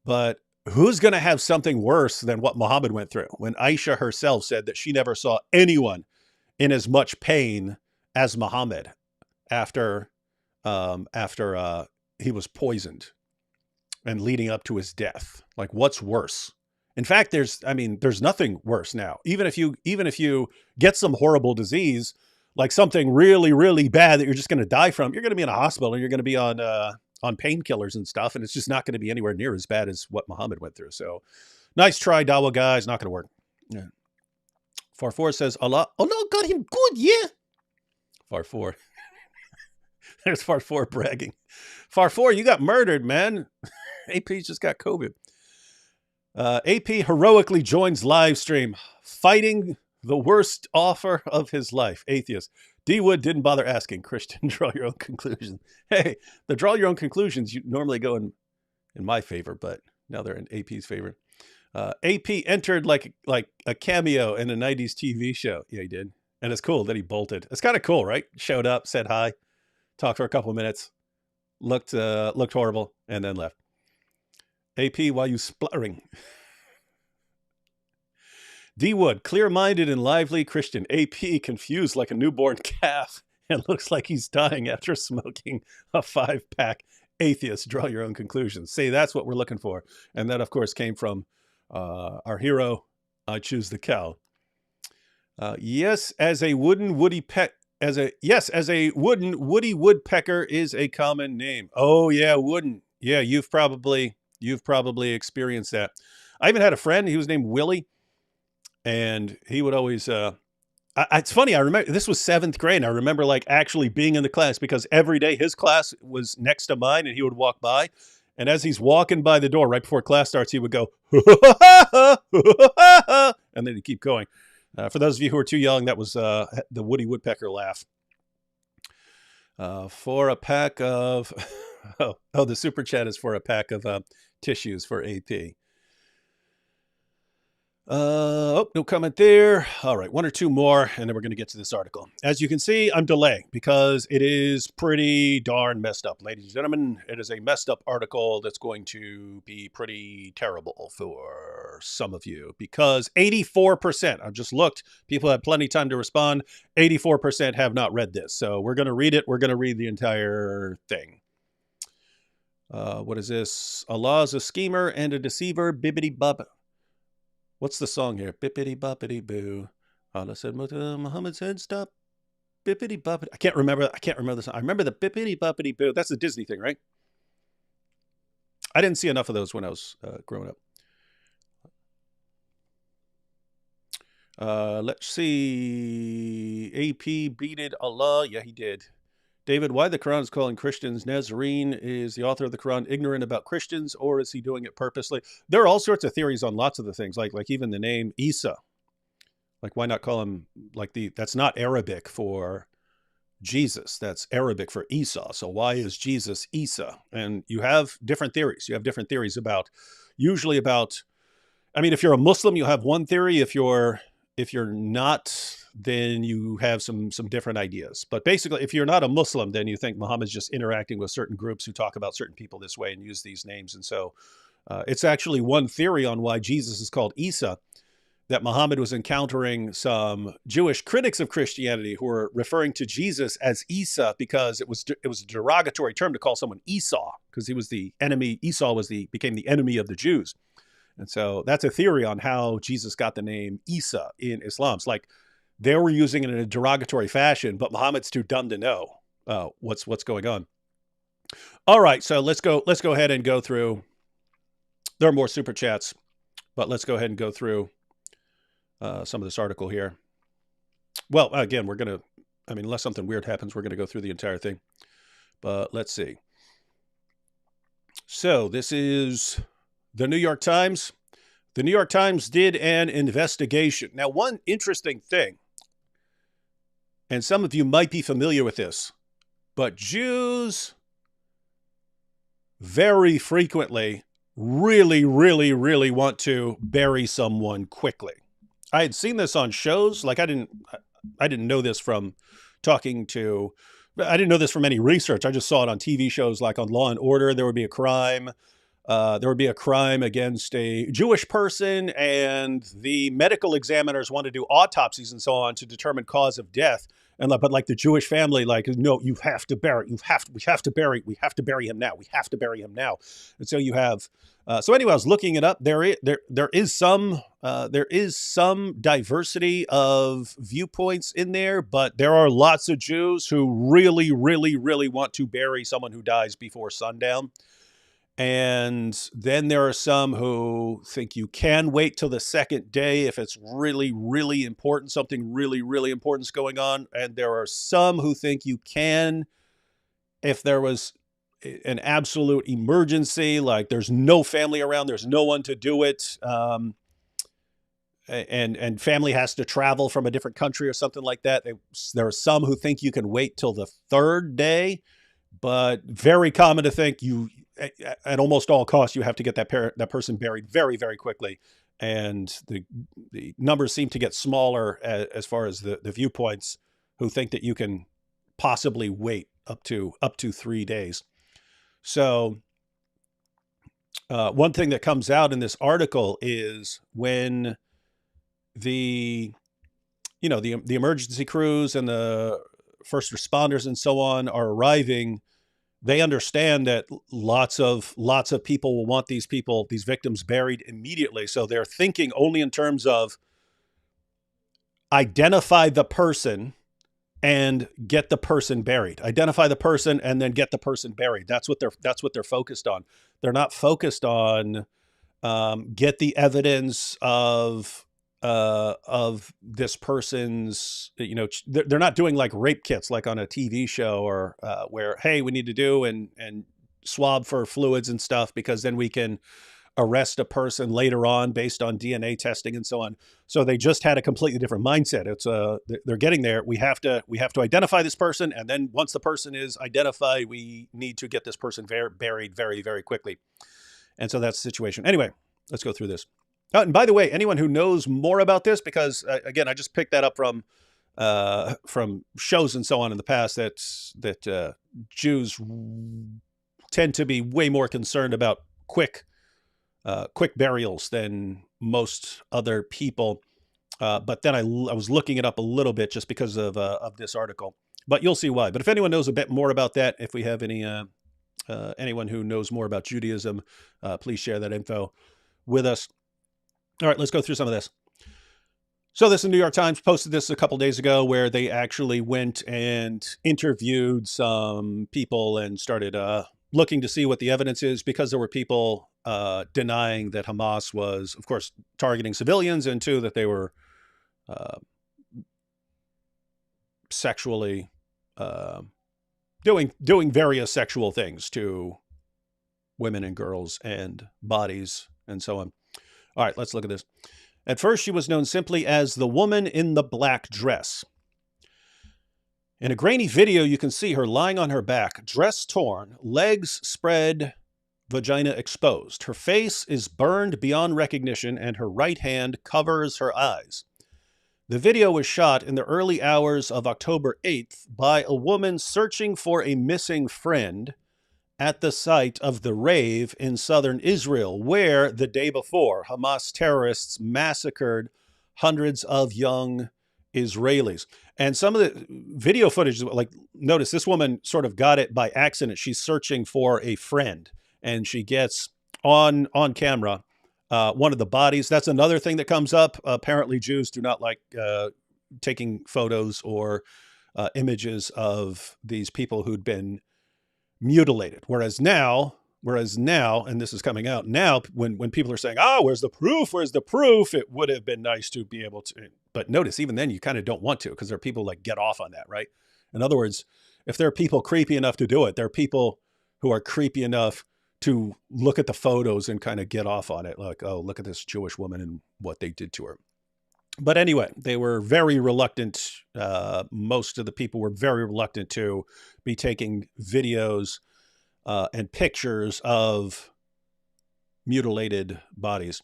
But who's going to have something worse than what Muhammad went through? When Aisha herself said that she never saw anyone in as much pain as Muhammad after he was poisoned and leading up to his death. Like, what's worse? In fact, there's nothing worse now. Even if you get some horrible disease, like something really, really bad that you're just going to die from, you're going to be in a hospital and you're going to be on painkillers and stuff. And it's just not going to be anywhere near as bad as what Muhammad went through. So nice try, Dawa guys. Not going to work. Yeah. Farfour says, Allah got him good, yeah. Farfour. There's Farfour bragging. Farfour, you got murdered, man. AP's just got COVID. AP heroically joins live stream, fighting the worst offer of his life. Atheist. D Wood didn't bother asking. Christian, draw your own conclusions. Hey, the draw your own conclusions you normally go in my favor, but now they're in AP's favor. AP entered like a cameo in a 90s TV show. Yeah, he did. And it's cool that he bolted. It's kind of cool, right? Showed up, said hi, talked for a couple of minutes, looked horrible, and then left. AP, why you spluttering? D Wood, clear-minded and lively Christian. AP, confused like a newborn calf and looks like he's dying after smoking a 5-pack. Atheist, draw your own conclusions. See, that's what we're looking for. And that, of course, came from our hero, I Choose the Cow. Yes, as a wooden woody woodpecker is a common name. Oh yeah, wooden. Yeah, you've probably experienced that. I even had a friend. He was named Willie, and he would always. It's funny. I remember this was seventh grade. And I remember like actually being in the class because every day his class was next to mine, and he would walk by, and as he's walking by the door right before class starts, he would go, and then he'd keep going. For those of you who are too young, that was the Woody Woodpecker laugh. For a pack of the super chat is for a pack of tissues for AP. No comment there. All right, one or two more, and then we're going to get to this article. As you can see, I'm delaying because it is pretty darn messed up. Ladies and gentlemen, it is a messed up article that's going to be pretty terrible for some of you because 84%, I've just looked, people had plenty of time to respond. 84% have not read this. So we're going to read it. We're going to read the entire thing. What is this? Allah is a schemer and a deceiver. Bibbity bub. What's the song here? Bippity boppity boo. Allah said, Muhammad said, stop. Bippity boppity. I can't remember the song. I remember the bippity boppity boo. That's the Disney thing, right? I didn't see enough of those when I was growing up. Let's see. AP beated Allah. Yeah, he did. David, why the Quran is calling Christians Nazarene? Is the author of the Quran ignorant about Christians, or is he doing it purposely? There are all sorts of theories on lots of the things, like even the name Isa. Like, why not call him that's not Arabic for Jesus. That's Arabic for Esau. So why is Jesus Isa? And you have different theories. You have different theories usually about, I mean, if you're a Muslim, you have one theory. If you're not, then you have some different ideas. But basically, if you're not a Muslim, then you think Muhammad's just interacting with certain groups who talk about certain people this way and use these names. And so it's actually one theory on why Jesus is called Isa, that Muhammad was encountering some Jewish critics of Christianity who were referring to Jesus as Isa because it was a derogatory term to call someone Esau, because he was the enemy. Esau became the enemy of the Jews. And so that's a theory on how Jesus got the name Isa in Islam. It's like they were using it in a derogatory fashion, but Muhammad's too dumb to know what's going on. All right, so let's go ahead and go through. There are more super chats, but let's go ahead and go through some of this article here. Well, again, unless something weird happens, we're going to go through the entire thing. But let's see. So this is the New York Times. The New York Times did an investigation. Now, one interesting thing, and some of you might be familiar with this, but Jews very frequently really, really, really want to bury someone quickly. I had seen this on shows. Like I didn't know this from I didn't know this from any research. I just saw it on TV shows, like on Law and Order. There would be a crime. There would be a crime against a Jewish person, and the medical examiners want to do autopsies and so on to determine cause of death. But like the Jewish family, like, no, we have to bury him now. We have to bury him now. And so you have. So anyway, I was looking it up. There is some diversity of viewpoints in there, but there are lots of Jews who really, really, really want to bury someone who dies before sundown. And then there are some who think you can wait till the second day if it's really, really important, something really, really important is going on. And there are some who think you can if there was an absolute emergency, like there's no family around, there's no one to do it, and family has to travel from a different country or something like that. There are some who think you can wait till the third day, but very common to think at almost all costs, you have to get that person buried very, very quickly. And the numbers seem to get smaller as far as the viewpoints who think that you can possibly wait up to 3 days. So one thing that comes out in this article is when the emergency crews and the first responders and so on are arriving, they understand that lots of people will want these victims buried immediately. So they're thinking only in terms of identify the person and get the person buried. Identify the person and then get the person buried. That's what they're focused on. They're not focused on get the evidence of this person's, they're not doing like rape kits like on a TV show, or where, hey, we need to do and swab for fluids and stuff because then we can arrest a person later on based on DNA testing and so on. So they just had a completely different mindset. It's they're getting there. We have to identify this person, and then once the person is identified, we need to get this person buried very, very quickly. And so that's the situation. Anyway, let's go through this. And by the way, anyone who knows more about this, because again, I just picked that up from shows and so on in the past, that Jews tend to be way more concerned about quick burials than most other people. But then I was looking it up a little bit just because of this article. But you'll see why. But if anyone knows a bit more about that, if we have anyone who knows more about Judaism, please share that info with us. All right, let's go through some of this. So this, the New York Times posted this a couple days ago, where they actually went and interviewed some people and started looking to see what the evidence is, because there were people denying that Hamas was, of course, targeting civilians, and two, that they were sexually doing various sexual things to women and girls and bodies and so on. All right, let's look at this. At first, she was known simply as the woman in the black dress. In a grainy video, you can see her lying on her back, dress torn, legs spread, vagina exposed. Her face is burned beyond recognition, and her right hand covers her eyes. The video was shot in the early hours of October 8th by a woman searching for a missing friend at the site of the rave in southern Israel, where the day before Hamas terrorists massacred hundreds of young Israelis. And some of the video footage, like, notice this woman sort of got it by accident. She's searching for a friend, and she gets on camera one of the bodies. That's another thing that comes up. Apparently, Jews do not like taking photos or images of these people who'd been mutilated. Whereas now, and this is coming out now, when people are saying, where's the proof? Where's the proof? It would have been nice to be able to, but notice, even then you kind of don't want to, because there are people like get off on that, right? In other words, if there are people creepy enough to do it, there are people who are creepy enough to look at the photos and kind of get off on it. Like, oh, look at this Jewish woman and what they did to her. But anyway, they were very reluctant. Most of the people were very reluctant to be taking videos and pictures of mutilated bodies.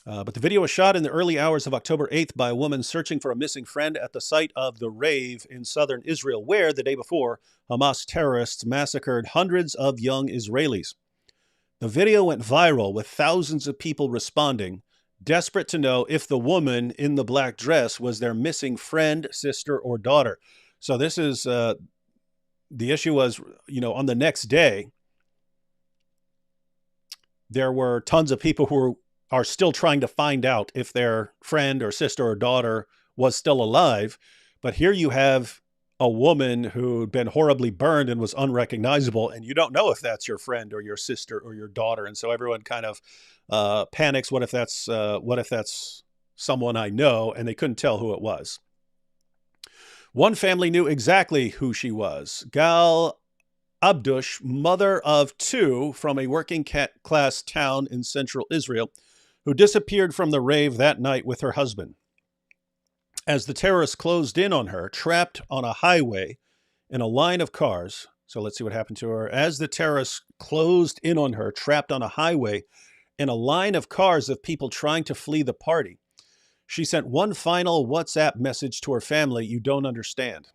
But the video was shot in the early hours of October 8th by a woman searching for a missing friend at the site of the rave in southern Israel, where the day before, Hamas terrorists massacred hundreds of young Israelis. The video went viral, with thousands of people responding, desperate to know if the woman in the black dress was their missing friend, sister, or daughter. So this is, the issue was, on the next day, there were tons of people who are still trying to find out if their friend or sister or daughter was still alive. But here you have a woman who'd been horribly burned and was unrecognizable, and you don't know if that's your friend or your sister or your daughter. And so everyone kind of panics. What if that's someone I know? And they couldn't tell who it was. One family knew exactly who she was. Gal Abdush, mother of two from a working class town in central Israel, who disappeared from the rave that night with her husband. As the terrorists closed in on her, trapped on a highway in a line of cars. So let's see what happened to her. As the terrorists closed in on her, trapped on a highway in a line of cars of people trying to flee the party, she sent one final WhatsApp message to her family: "You don't understand."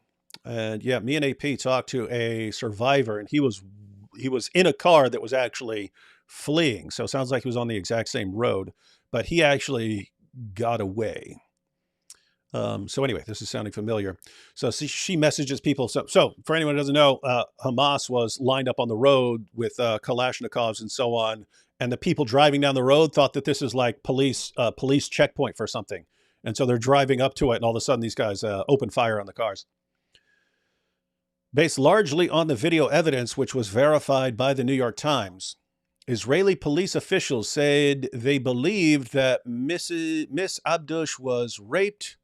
And yeah, me and AP talked to a survivor, and he was in a car that was actually fleeing. So it sounds like he was on the exact same road, but he actually got away. So anyway, this is sounding familiar. So she messages people. So for anyone who doesn't know, Hamas was lined up on the road with Kalashnikovs and so on. And the people driving down the road thought that this is like police checkpoint for something. And so they're driving up to it, and all of a sudden these guys open fire on the cars. Based largely on the video evidence, which was verified by the New York Times, Israeli police officials said they believed that Miss Abdush was raped,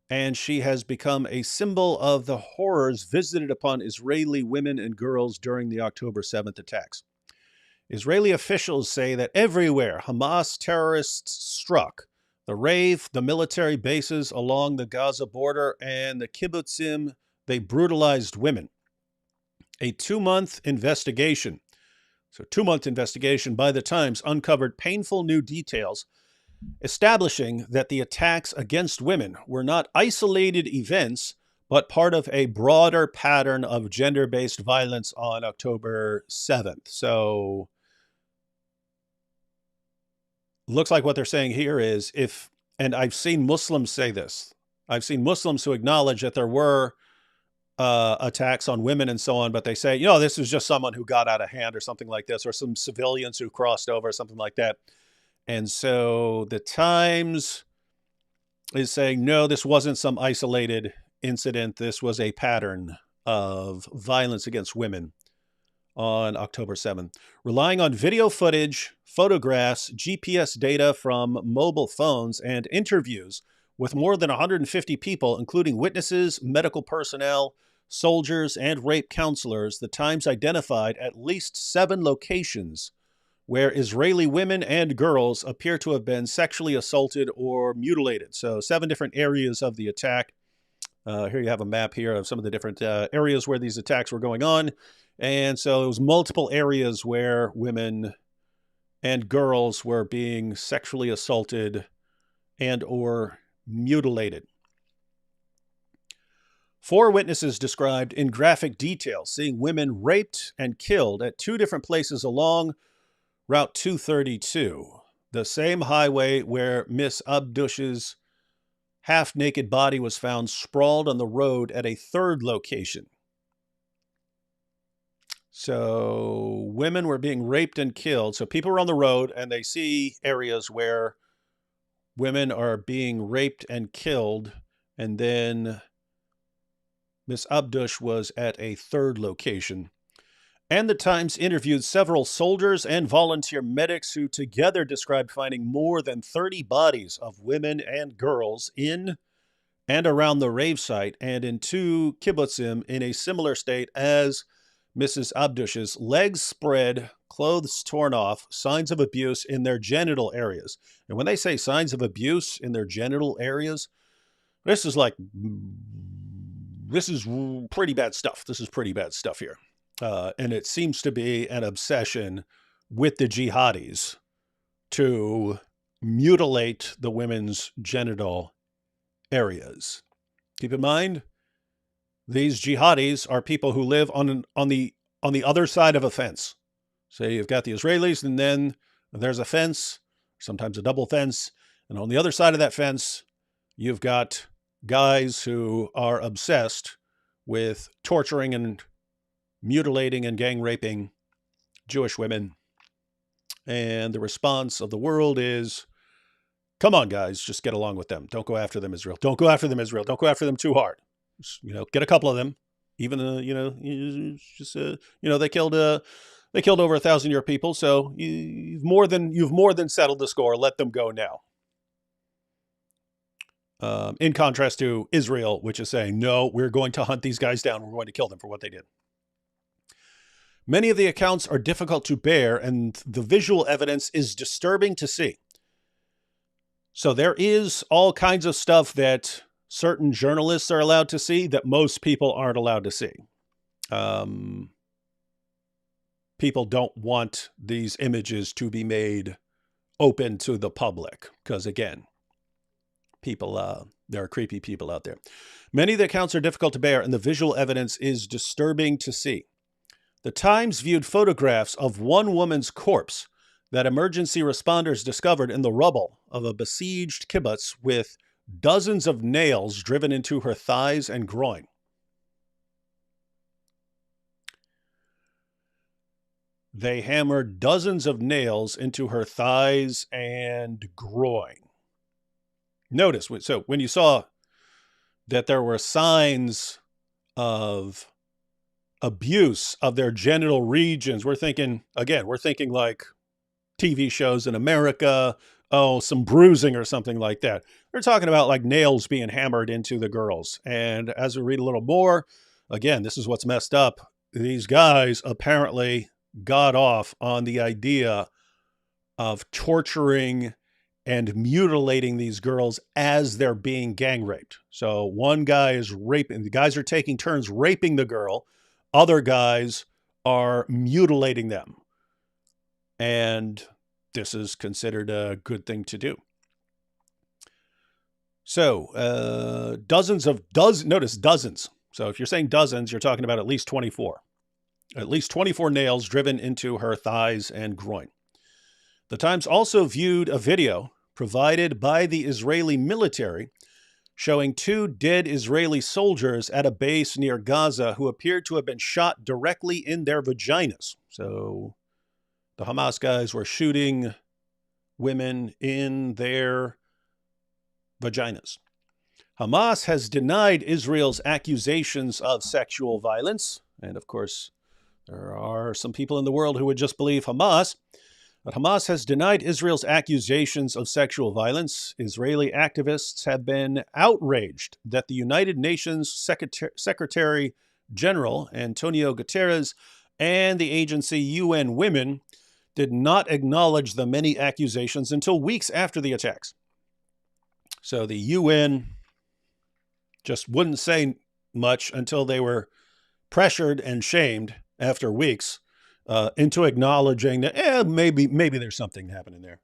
and she has become a symbol of the horrors visited upon Israeli women and girls during the October 7th attacks. Israeli officials say that everywhere Hamas terrorists struck, the Rave, the military bases along the Gaza border, and the kibbutzim, they brutalized women. A 2-month investigation by the Times uncovered painful new details, establishing that the attacks against women were not isolated events, but part of a broader pattern of gender-based violence on October 7th. So, looks like what they're saying here is and I've seen Muslims say this, I've seen Muslims who acknowledge that there were attacks on women and so on, but they say, this is just someone who got out of hand or something like this, or some civilians who crossed over, or something like that. And so the Times is saying, no, this wasn't some isolated incident. This was a pattern of violence against women on October 7th. Relying on video footage, photographs, GPS data from mobile phones, and interviews with more than 150 people, including witnesses, medical personnel, soldiers, and rape counselors, the Times identified at least 7 locations where Israeli women and girls appear to have been sexually assaulted or mutilated. So 7 different areas of the attack. Here you have a map here of some of the different areas where these attacks were going on. And so it was multiple areas where women and girls were being sexually assaulted and or mutilated. 4 witnesses described in graphic detail seeing women raped and killed at 2 different places along Route 232, the same highway where Miss Abdush's half-naked body was found sprawled on the road at a 3rd location. So women were being raped and killed. So people were on the road and they see areas where women are being raped and killed, and then Miss Abdush was at a 3rd location. And the Times interviewed several soldiers and volunteer medics who together described finding more than 30 bodies of women and girls in and around the rave site and in 2 kibbutzim in a similar state as Mrs. Abdush's, legs spread, clothes torn off, signs of abuse in their genital areas. And when they say signs of abuse in their genital areas, this is pretty bad stuff. This is pretty bad stuff here. And it seems to be an obsession with the jihadis to mutilate the women's genital areas. Keep in mind, these jihadis are people who live on the other side of a fence. So you've got the Israelis, and then there's a fence, sometimes a double fence, and on the other side of that fence, you've got guys who are obsessed with torturing and mutilating and gang raping Jewish women. And the response of the world is, come on, guys, just get along with them. Don't go after them, Israel. Don't go after them, Israel. Don't go after them too hard. Get a couple of them. Even, they killed over 1,000 of your people. So you've more than settled the score. Let them go now. In contrast to Israel, which is saying, no, we're going to hunt these guys down. We're going to kill them for what they did. Many of the accounts are difficult to bear, and the visual evidence is disturbing to see. So there is all kinds of stuff that certain journalists are allowed to see that most people aren't allowed to see. People don't want these images to be made open to the public because, again, there are creepy people out there. Many of the accounts are difficult to bear, and the visual evidence is disturbing to see. The Times viewed photographs of one woman's corpse that emergency responders discovered in the rubble of a besieged kibbutz with dozens of nails driven into her thighs and groin. They hammered dozens of nails into her thighs and groin. Notice, so when you saw that there were signs of abuse of their genital regions. We're thinking, again, we're thinking like TV shows in America, oh, some bruising or something like that. They're talking about like nails being hammered into the girls. And as we read a little more, again, this is what's messed up. These guys apparently got off on the idea of torturing and mutilating these girls as they're being gang raped. So one guy is raping, the guys are taking turns raping the girl, other guys are mutilating them. And this is considered a good thing to do. So notice dozens. So if you're saying dozens, you're talking about at least 24. At least 24 nails driven into her thighs and groin. The Times also viewed a video provided by the Israeli military showing 2 dead Israeli soldiers at a base near Gaza who appeared to have been shot directly in their vaginas. So the Hamas guys were shooting women in their vaginas. Hamas has denied Israel's accusations of sexual violence. And of course, there are some people in the world who would just believe Hamas. But Hamas has denied Israel's accusations of sexual violence. Israeli activists have been outraged that the United Nations Secretary General Antonio Guterres and the agency UN Women did not acknowledge the many accusations until weeks after the attacks. So the UN just wouldn't say much until they were pressured and shamed after weeks into acknowledging that maybe there's something happening there.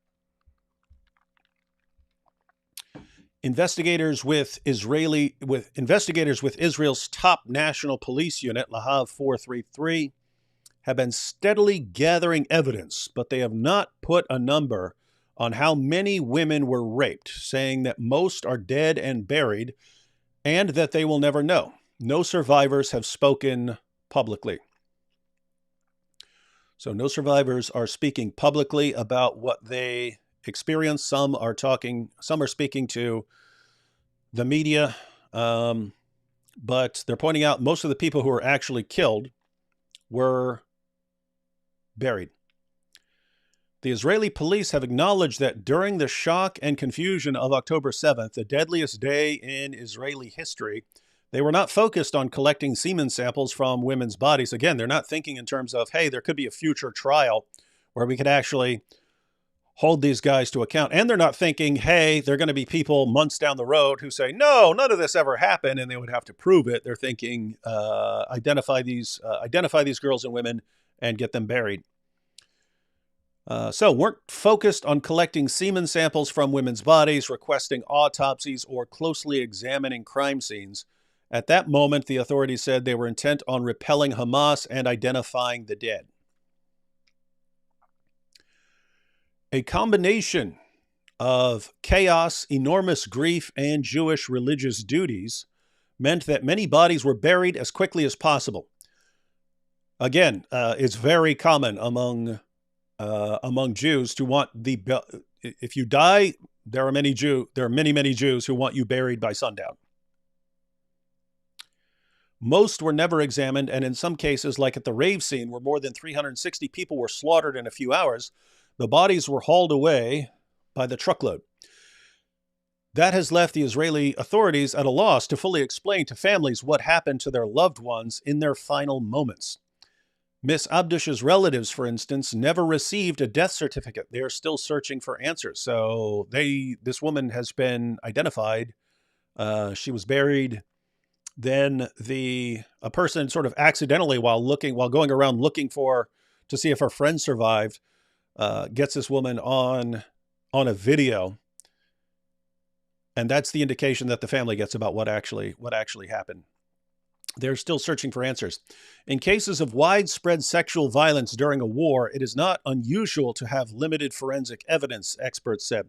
Investigators with Israel's top national police unit, Lahav 433, have been steadily gathering evidence, but they have not put a number on how many women were raped, saying that most are dead and buried, and that they will never know. No survivors have spoken publicly. So no survivors are speaking publicly about what they experienced. Some are speaking to the media, but they're pointing out most of the people who were actually killed were buried. The Israeli police have acknowledged that during the shock and confusion of October 7th, the deadliest day in Israeli history, they were not focused on collecting semen samples from women's bodies. Again, they're not thinking in terms of, hey, there could be a future trial where we could actually hold these guys to account. And they're not thinking, hey, there are going to be people months down the road who say, no, none of this ever happened, and they would have to prove it. They're thinking, identify these girls and women and get them buried. So weren't focused on collecting semen samples from women's bodies, requesting autopsies, or closely examining crime scenes. At that moment, the authorities said they were intent on repelling Hamas and identifying the dead. A combination of chaos, enormous grief, and Jewish religious duties meant that many bodies were buried as quickly as possible. Again, it's very common among Jews to want if you die, there are many Jews who want you buried by sundown. Most were never examined, and in some cases, like at the rave scene, where more than 360 people were slaughtered in a few hours, the bodies were hauled away by the truckload. That has left the Israeli authorities at a loss to fully explain to families what happened to their loved ones in their final moments. Miss Abdush's relatives, for instance, never received a death certificate. They are still searching for answers. So this woman has been identified. She was buried. Then a person sort of accidentally, while going around looking to see if her friend survived, gets this woman on a video, and that's the indication that the family gets about what actually happened. They're still searching for answers. In cases of widespread sexual violence during a war, it is not unusual to have limited forensic evidence, experts said.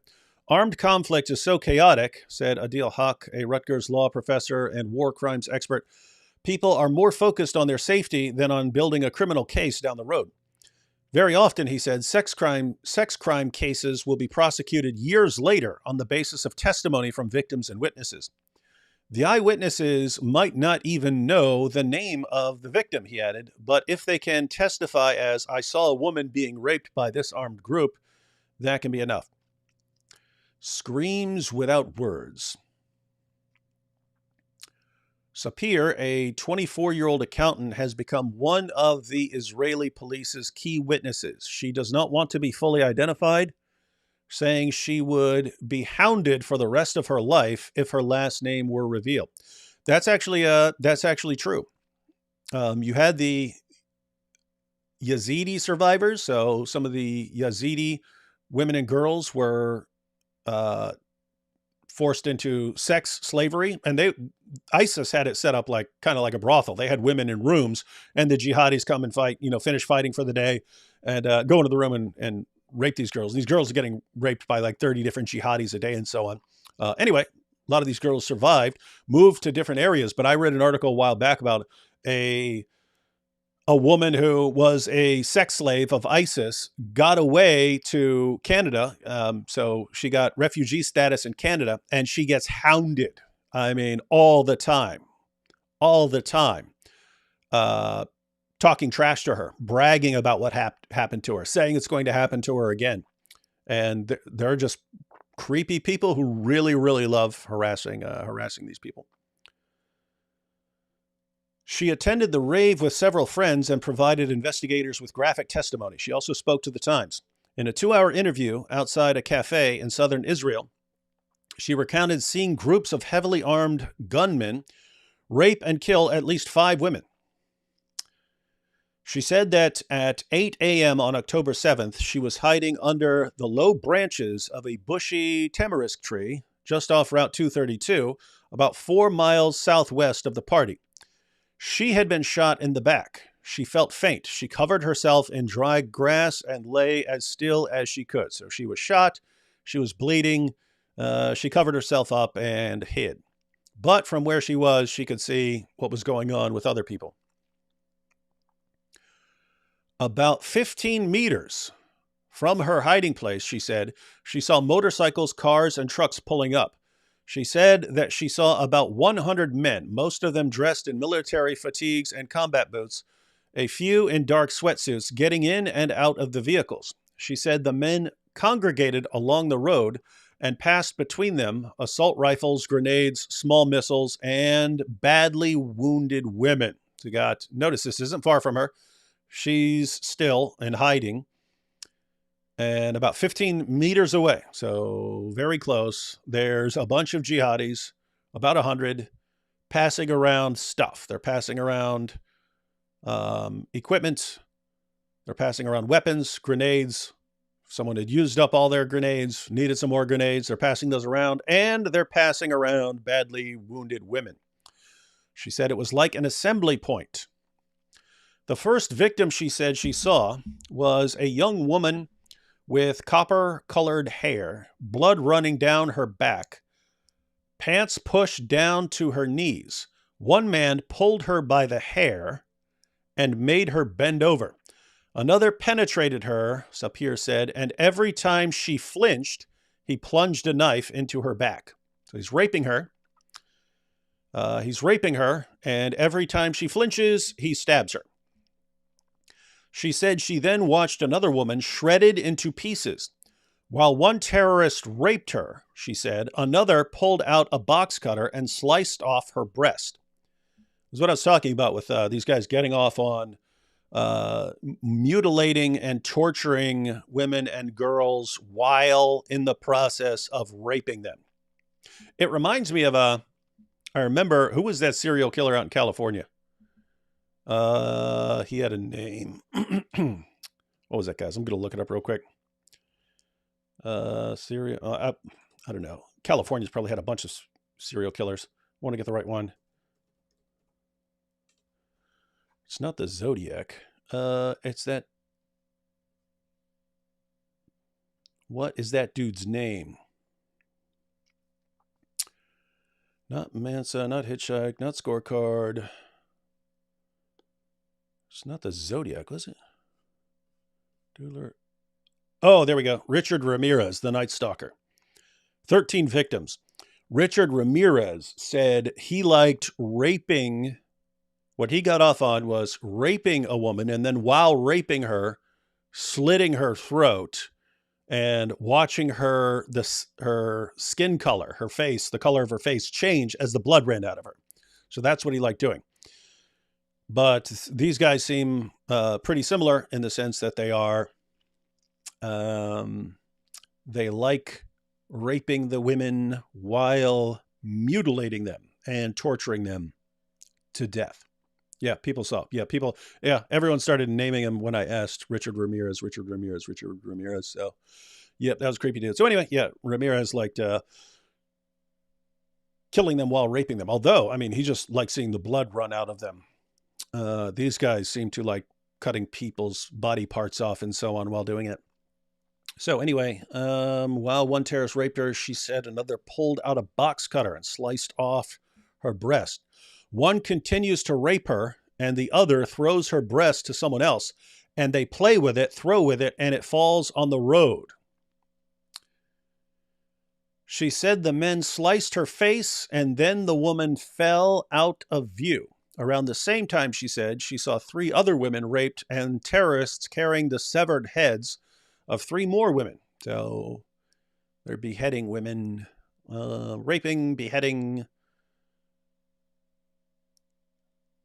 Armed conflict is so chaotic, said Adil Haq, a Rutgers law professor and war crimes expert. People are more focused on their safety than on building a criminal case down the road. Very often, he said, sex crime cases will be prosecuted years later on the basis of testimony from victims and witnesses. The eyewitnesses might not even know the name of the victim, he added, but if they can testify as, I saw a woman being raped by this armed group, that can be enough. Screams without words. Sapir, a 24-year-old accountant, has become one of the Israeli police's key witnesses. She does not want to be fully identified, saying she would be hounded for the rest of her life if her last name were revealed. That's actually true. You had the Yazidi survivors, so some of the Yazidi women and girls were uh, forced into sex slavery, and ISIS had it set up like kind of like a brothel. They had women in rooms, and the jihadis come and fight, finish fighting for the day, and go into the room and rape these girls. These girls are getting raped by like 30 different jihadis a day, and so on. Anyway, a lot of these girls survived, moved to different areas. But I read an article a while back about a woman who was a sex slave of ISIS got away to Canada. So she got refugee status in Canada, and she gets hounded. I mean, all the time, uh, talking trash to her, bragging about what happened to her, saying it's going to happen to her again. And they're just creepy people who really, really love harassing these people. She attended the rave with several friends and provided investigators with graphic testimony. She also spoke to the Times. In a 2-hour interview outside a cafe in southern Israel, she recounted seeing groups of heavily armed gunmen rape and kill at least 5 women. She said that at 8 a.m. on October 7th, she was hiding under the low branches of a bushy tamarisk tree just off Route 232, about 4 miles southwest of the party. She had been shot in the back. She felt faint. She covered herself in dry grass and lay as still as she could. So she was shot. She was bleeding. She covered herself up and hid. But from where she was, she could see what was going on with other people. About 15 meters from her hiding place, she said, she saw motorcycles, cars, and trucks pulling up. She said that she saw about 100 men, most of them dressed in military fatigues and combat boots, a few in dark sweatsuits, getting in and out of the vehicles. She said the men congregated along the road and passed between them assault rifles, grenades, small missiles, and badly wounded women. So notice this isn't far from her. She's still in hiding. And about 15 meters away, so very close, there's a bunch of jihadis, about 100, passing around stuff. They're passing around equipment. They're passing around weapons, grenades. Someone had used up all their grenades, needed some more grenades. They're passing those around, and they're passing around badly wounded women. She said it was like an assembly point. The first victim she said she saw was a young woman with copper-colored hair, blood running down her back, pants pushed down to her knees. One man pulled her by the hair and made her bend over. Another penetrated her, Sapir said, and every time she flinched, he plunged a knife into her back. So he's raping her. And every time she flinches, he stabs her. She said she then watched another woman shredded into pieces. While one terrorist raped her, she said, another pulled out a box cutter and sliced off her breast. This is what I was talking about with these guys getting off on mutilating and torturing women and girls while in the process of raping them. It reminds me of I remember, who was that serial killer out in California? He had a name. What was that, guys? I'm going to look it up real quick. I don't know. California's probably had a bunch of serial killers. I want to get the right one. It's not the Zodiac. It's that. What is that dude's name? Not Mansa, not Hitchhike, not Scorecard. It's not the Zodiac, was it? Doodler. Oh, there we go. Richard Ramirez, the Night Stalker. 13 victims. Richard Ramirez said he liked raping. What he got off on was raping a woman and then while raping her, slitting her throat and watching her skin color, her face, the color of her face change as the blood ran out of her. So that's what he liked doing. But these guys seem pretty similar in the sense that they like raping the women while mutilating them and torturing them to death. Yeah, people saw. Yeah, people. Yeah, everyone started naming him when I asked Richard Ramirez, Richard Ramirez, Richard Ramirez. So, yeah, that was a creepy dude. So anyway, yeah, Ramirez liked killing them while raping them. Although, I mean, he just liked seeing the blood run out of them. These guys seem to like cutting people's body parts off and so on while doing it. So anyway, while one terrorist raped her, she said another pulled out a box cutter and sliced off her breast. One continues to rape her, and the other throws her breast to someone else, and they play with it, throw with it, and it falls on the road. She said the men sliced her face, and then the woman fell out of view. Around the same time, she said, she saw 3 other women raped and terrorists carrying the severed heads of 3 more women. So they're beheading women, raping, beheading.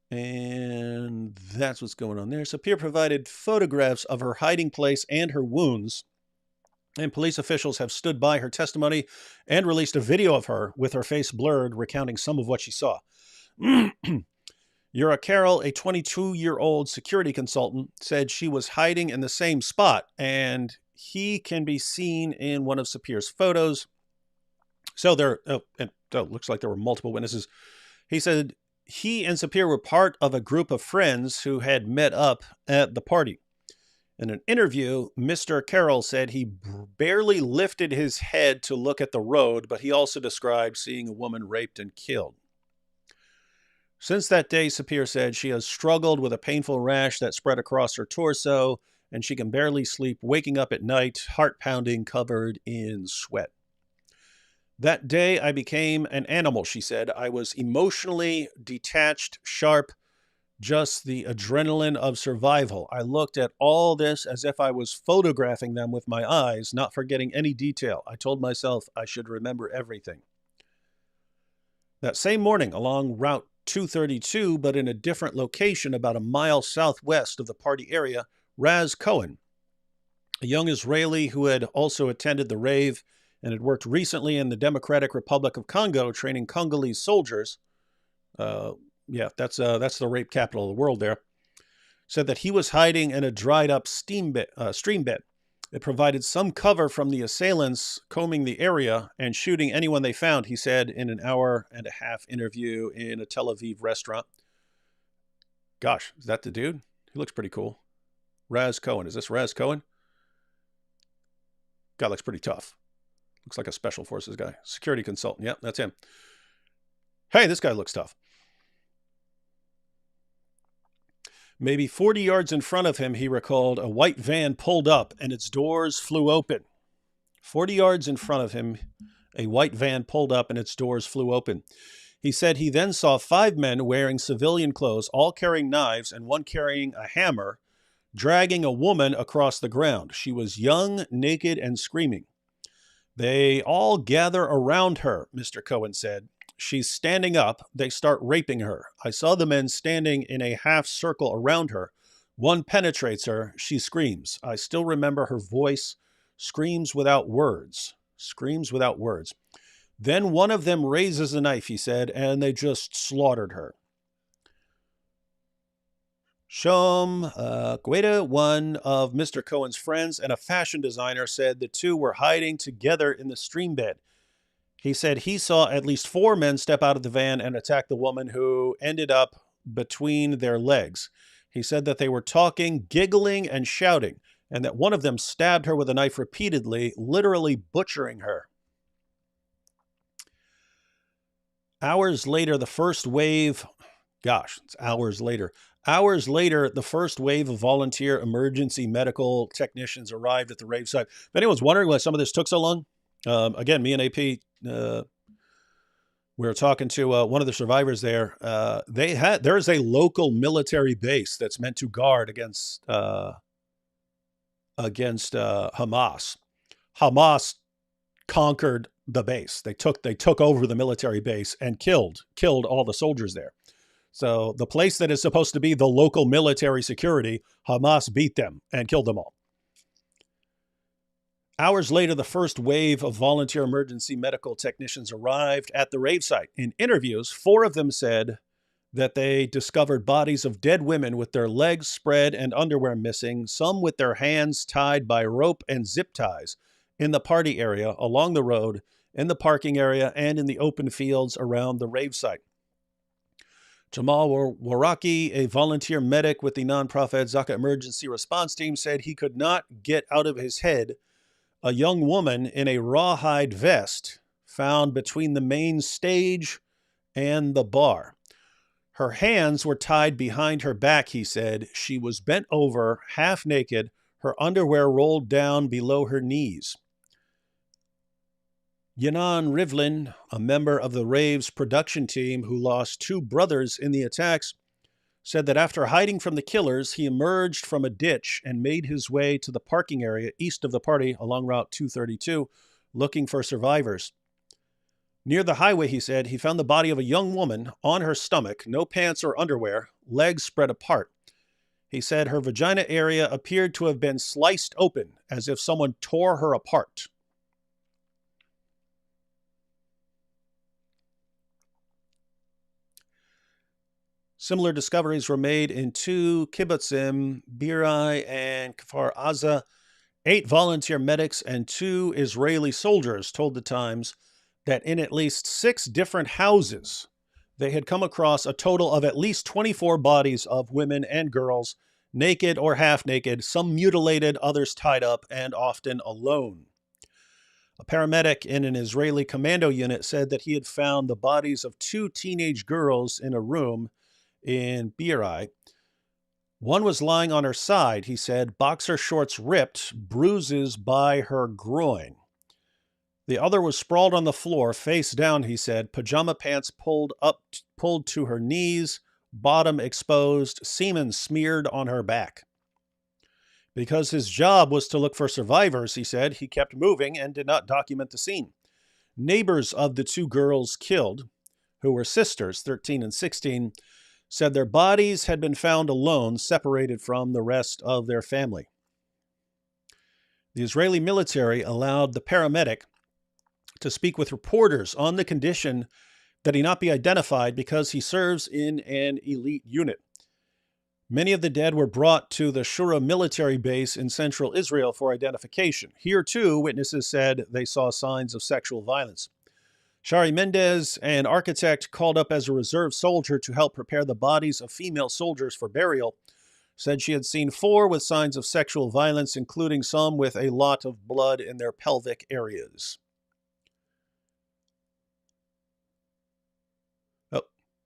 And that's what's going on there. Sapir provided photographs of her hiding place and her wounds. And police officials have stood by her testimony and released a video of her with her face blurred, recounting some of what she saw. Yura Carroll, a 22-year-old security consultant, said she was hiding in the same spot, and he can be seen in one of Sapir's photos. So looks like there were multiple witnesses. He said he and Sapir were part of a group of friends who had met up at the party. In an interview, Mr. Carroll said he barely lifted his head to look at the road, but he also described seeing a woman raped and killed. Since that day, Sapir said she has struggled with a painful rash that spread across her torso, and she can barely sleep, waking up at night, heart pounding, covered in sweat. That day, I became an animal, she said. I was emotionally detached, sharp, just the adrenaline of survival. I looked at all this as if I was photographing them with my eyes, not forgetting any detail. I told myself I should remember everything. That same morning, along Route 232, but in a different location about a mile southwest of the party area, Raz Cohen, a young Israeli who had also attended the rave and had worked recently in the Democratic Republic of Congo training Congolese soldiers, that's the rape capital of the world there, said that he was hiding in a dried-up stream bed. It provided some cover from the assailants combing the area and shooting anyone they found, he said in an hour-and-a-half interview in a Tel Aviv restaurant. Gosh, is that the dude? He looks pretty cool. Raz Cohen. Is this Raz Cohen? Guy looks pretty tough. Looks like a special forces guy. Security consultant. Yep, that's him. Hey, this guy looks tough. Maybe 40 yards in front of him, he recalled, a white van pulled up and its doors flew open. 40 yards in front of him, a white van pulled up and its doors flew open. He said he then saw 5 men wearing civilian clothes, all carrying knives and one carrying a hammer, dragging a woman across the ground. She was young, naked, and screaming. They all gather around her, Mr. Cohen said. She's standing up. They start raping her. I saw the men standing in a half circle around her. One penetrates her. She screams. I still remember her voice. Screams without words. Screams without words. Then one of them raises a knife, he said, and they just slaughtered her. Shom Gueda, one of Mr. Cohen's friends and a fashion designer, said the two were hiding together in the stream bed. He said he saw at least 4 men step out of the van and attack the woman, who ended up between their legs. He said that they were talking, giggling, and shouting, and that one of them stabbed her with a knife repeatedly, literally butchering her. Hours later, the first wave of volunteer emergency medical technicians arrived at the rave site. If anyone's wondering why some of this took so long, again, me and AP We were talking to one of the survivors there. There is a local military base that's meant to guard against Hamas. Hamas conquered the base. They took over the military base and killed all the soldiers there. So the place that is supposed to be the local military security, Hamas beat them and killed them all. Hours later, the first wave of volunteer emergency medical technicians arrived at the rave site. In interviews, 4 of them said that they discovered bodies of dead women with their legs spread and underwear missing, some with their hands tied by rope and zip ties in the party area, along the road, in the parking area, and in the open fields around the rave site. Jamal Waraki, a volunteer medic with the nonprofit Zaka Emergency Response Team, said he could not get out of his head a young woman in a rawhide vest found between the main stage and the bar. Her hands were tied behind her back, he said. She was bent over, half naked, her underwear rolled down below her knees. Yanan Rivlin, a member of the rave's production team who lost 2 brothers in the attacks, said that after hiding from the killers, he emerged from a ditch and made his way to the parking area east of the party along Route 232, looking for survivors. Near the highway, he said, he found the body of a young woman on her stomach, no pants or underwear, legs spread apart. He said her vagina area appeared to have been sliced open, as if someone tore her apart. Similar discoveries were made in 2 kibbutzim, Birai and Kfar Aza. 8 volunteer medics and 2 Israeli soldiers told the Times that in at least 6 different houses, they had come across a total of at least 24 bodies of women and girls, naked or half naked, some mutilated, others tied up, and often alone. A paramedic in an Israeli commando unit said that he had found the bodies of 2 teenage girls in a room in Birai. One was lying on her side, he said, boxer shorts ripped, bruises by her groin. The other was sprawled on the floor, face down, he said, pajama pants pulled to her knees, bottom exposed, semen smeared on her back. Because his job was to look for survivors, he said, he kept moving and did not document the scene. Neighbors of the 2 girls killed, who were sisters, 13 and 16, said their bodies had been found alone, separated from the rest of their family. The Israeli military allowed the paramedic to speak with reporters on the condition that he not be identified because he serves in an elite unit. Many of the dead were brought to the Shura military base in central Israel for identification. Here, too, witnesses said they saw signs of sexual violence. Shari Mendez, an architect called up as a reserve soldier to help prepare the bodies of female soldiers for burial, said she had seen 4 with signs of sexual violence, including some with a lot of blood in their pelvic areas.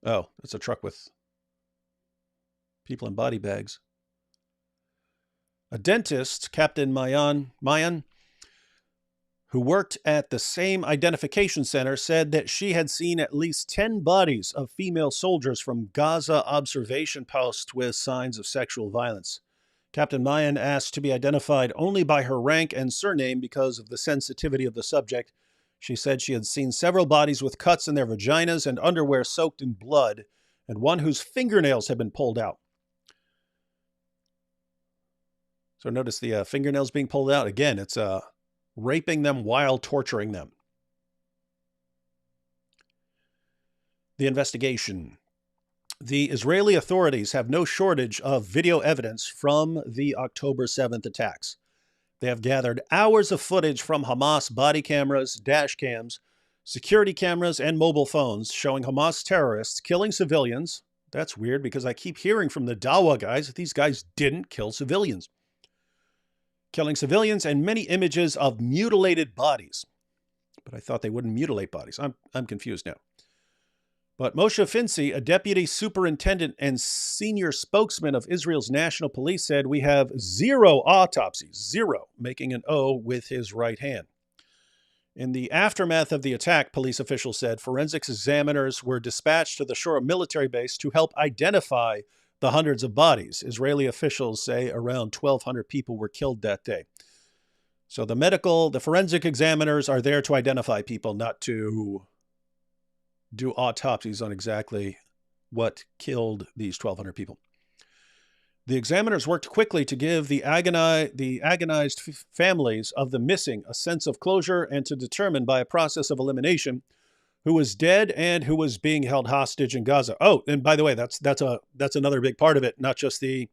Oh, that's a truck with people in body bags. A dentist, Captain Mayan, who worked at the same identification center, said that she had seen at least 10 bodies of female soldiers from Gaza observation posts with signs of sexual violence. Captain Mayan asked to be identified only by her rank and surname because of the sensitivity of the subject. She said she had seen several bodies with cuts in their vaginas and underwear soaked in blood, and one whose fingernails had been pulled out. So notice the fingernails being pulled out. Again, it's raping them while torturing them. The investigation. The Israeli authorities have no shortage of video evidence from the October 7th attacks. They have gathered hours of footage from Hamas body cameras, dash cams, security cameras, and mobile phones showing Hamas terrorists killing civilians. That's weird because I keep hearing from the Dawa guys that these guys didn't kill civilians. Killing civilians and many images of mutilated bodies. But I thought they wouldn't mutilate bodies. I'm confused now. But Moshe Finzi, a deputy superintendent and senior spokesman of Israel's National Police, said we have 0 autopsies, 0, making an O with his right hand. In the aftermath of the attack, police officials said forensics examiners were dispatched to the Shura military base to help identify the hundreds of bodies. Israeli officials say around 1,200 people were killed that day. So the forensic examiners are there to identify people, not to do autopsies on exactly what killed these 1,200 people. The examiners worked quickly to give the agonized families of the missing a sense of closure and to determine by a process of elimination who was dead and who was being held hostage in Gaza. Oh, and by the way, that's another big part of it, not just the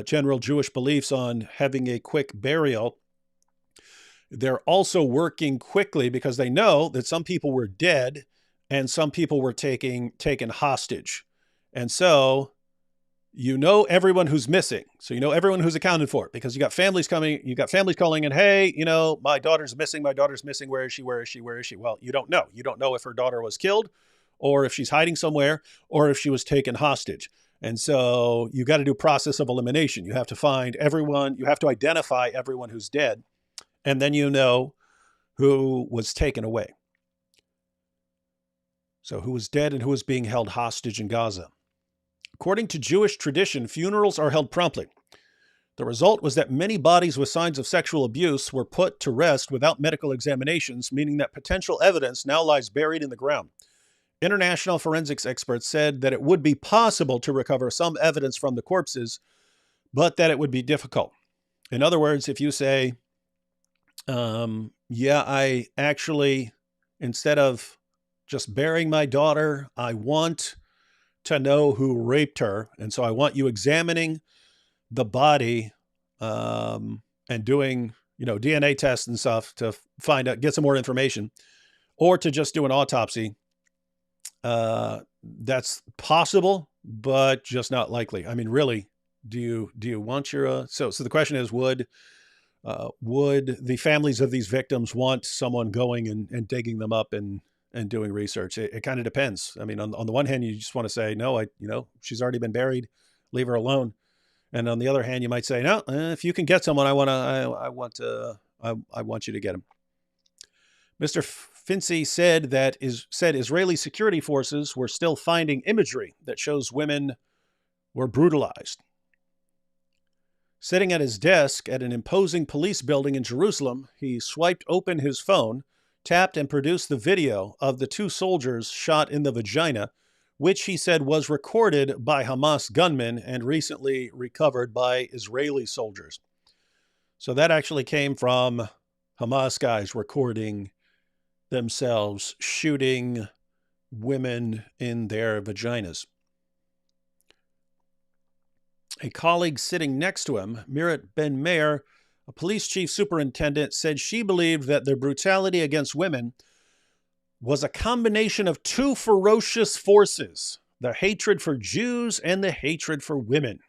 general Jewish beliefs on having a quick burial. They're also working quickly because they know that some people were dead and some people were taken hostage. And so you know everyone who's missing. So you know everyone who's accounted for because you got families coming, you got families calling in, hey, my daughter's missing. Where is she? Well, you don't know. You don't know if her daughter was killed or if she's hiding somewhere or if she was taken hostage. And so you got to do process of elimination. You have to find everyone, you have to identify everyone who's dead, and then you know who was taken away. So who was dead and who was being held hostage in Gaza. According to Jewish tradition, funerals are held promptly. The result was that many bodies with signs of sexual abuse were put to rest without medical examinations, meaning that potential evidence now lies buried in the ground. International forensics experts said that it would be possible to recover some evidence from the corpses, but that it would be difficult. In other words, if you say, I actually, instead of just burying my daughter, I want to know who raped her. And so I want you examining the body and doing, DNA tests and stuff to find out, get some more information, or to just do an autopsy. That's possible, but just not likely. I mean, really, do you want your, so the question is, would the families of these victims want someone going and digging them up and doing research? It kind of depends. I mean, on the one hand, you just want to say, no, she's already been buried, leave her alone. And on the other hand, you might say, no, if you can get someone, I want you to get him. Mr. Finzi said Israeli security forces were still finding imagery that shows women were brutalized. Sitting at his desk at an imposing police building in Jerusalem, he swiped open his phone, tapped and produced the video of the two soldiers shot in the vagina, which he said was recorded by Hamas gunmen and recently recovered by Israeli soldiers. So that actually came from Hamas guys recording themselves shooting women in their vaginas. A colleague sitting next to him, Mirat Ben Meir, a police chief superintendent, said she believed that the brutality against women was a combination of two ferocious forces, the hatred for Jews and the hatred for women.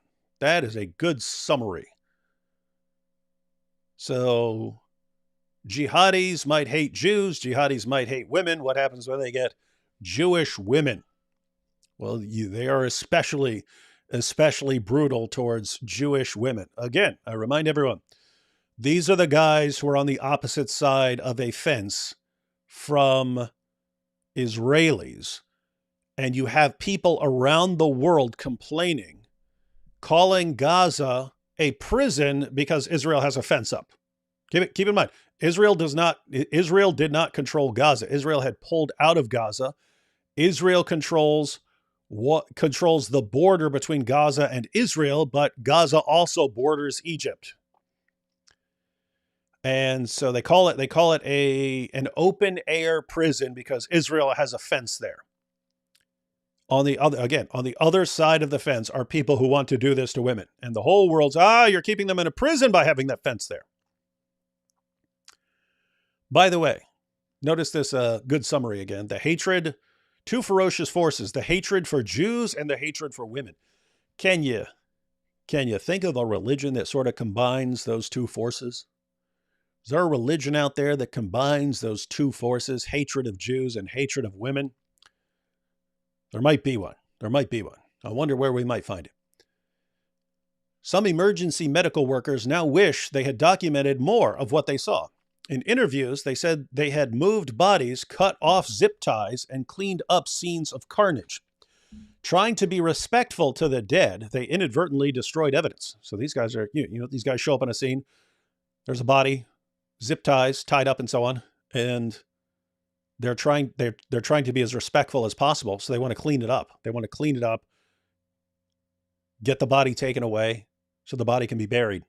That is a good summary. So jihadis might hate Jews, jihadis might hate women. What happens when they get Jewish women? Well, they are especially brutal towards Jewish women. Again, I remind everyone, these are the guys who are on the opposite side of a fence from Israelis. And you have people around the world complaining, calling Gaza a prison because Israel has a fence up. Keep in mind, Israel did not control Gaza. Israel had pulled out of Gaza. Israel controls the border between Gaza and Israel, but Gaza also borders Egypt. And so they call it an open air prison because Israel has a fence there. On the other side of the fence are people who want to do this to women. And the whole world's, you're keeping them in a prison by having that fence there. By the way, notice this good summary again. The hatred, two ferocious forces, the hatred for Jews and the hatred for women. Can you think of a religion that sort of combines those two forces? Is there a religion out there that combines those two forces, hatred of Jews and hatred of women? There might be one. I wonder where we might find it. Some emergency medical workers now wish they had documented more of what they saw. In interviews, they said they had moved bodies, cut off zip ties, and cleaned up scenes of carnage. Trying to be respectful to the dead, they inadvertently destroyed evidence. So these guys are, these guys show up on a scene. There's a body, zip ties, tied up, and so on, and they're trying to be as respectful as possible. So they want to clean it up. They want to clean it up, get the body taken away, so the body can be buried.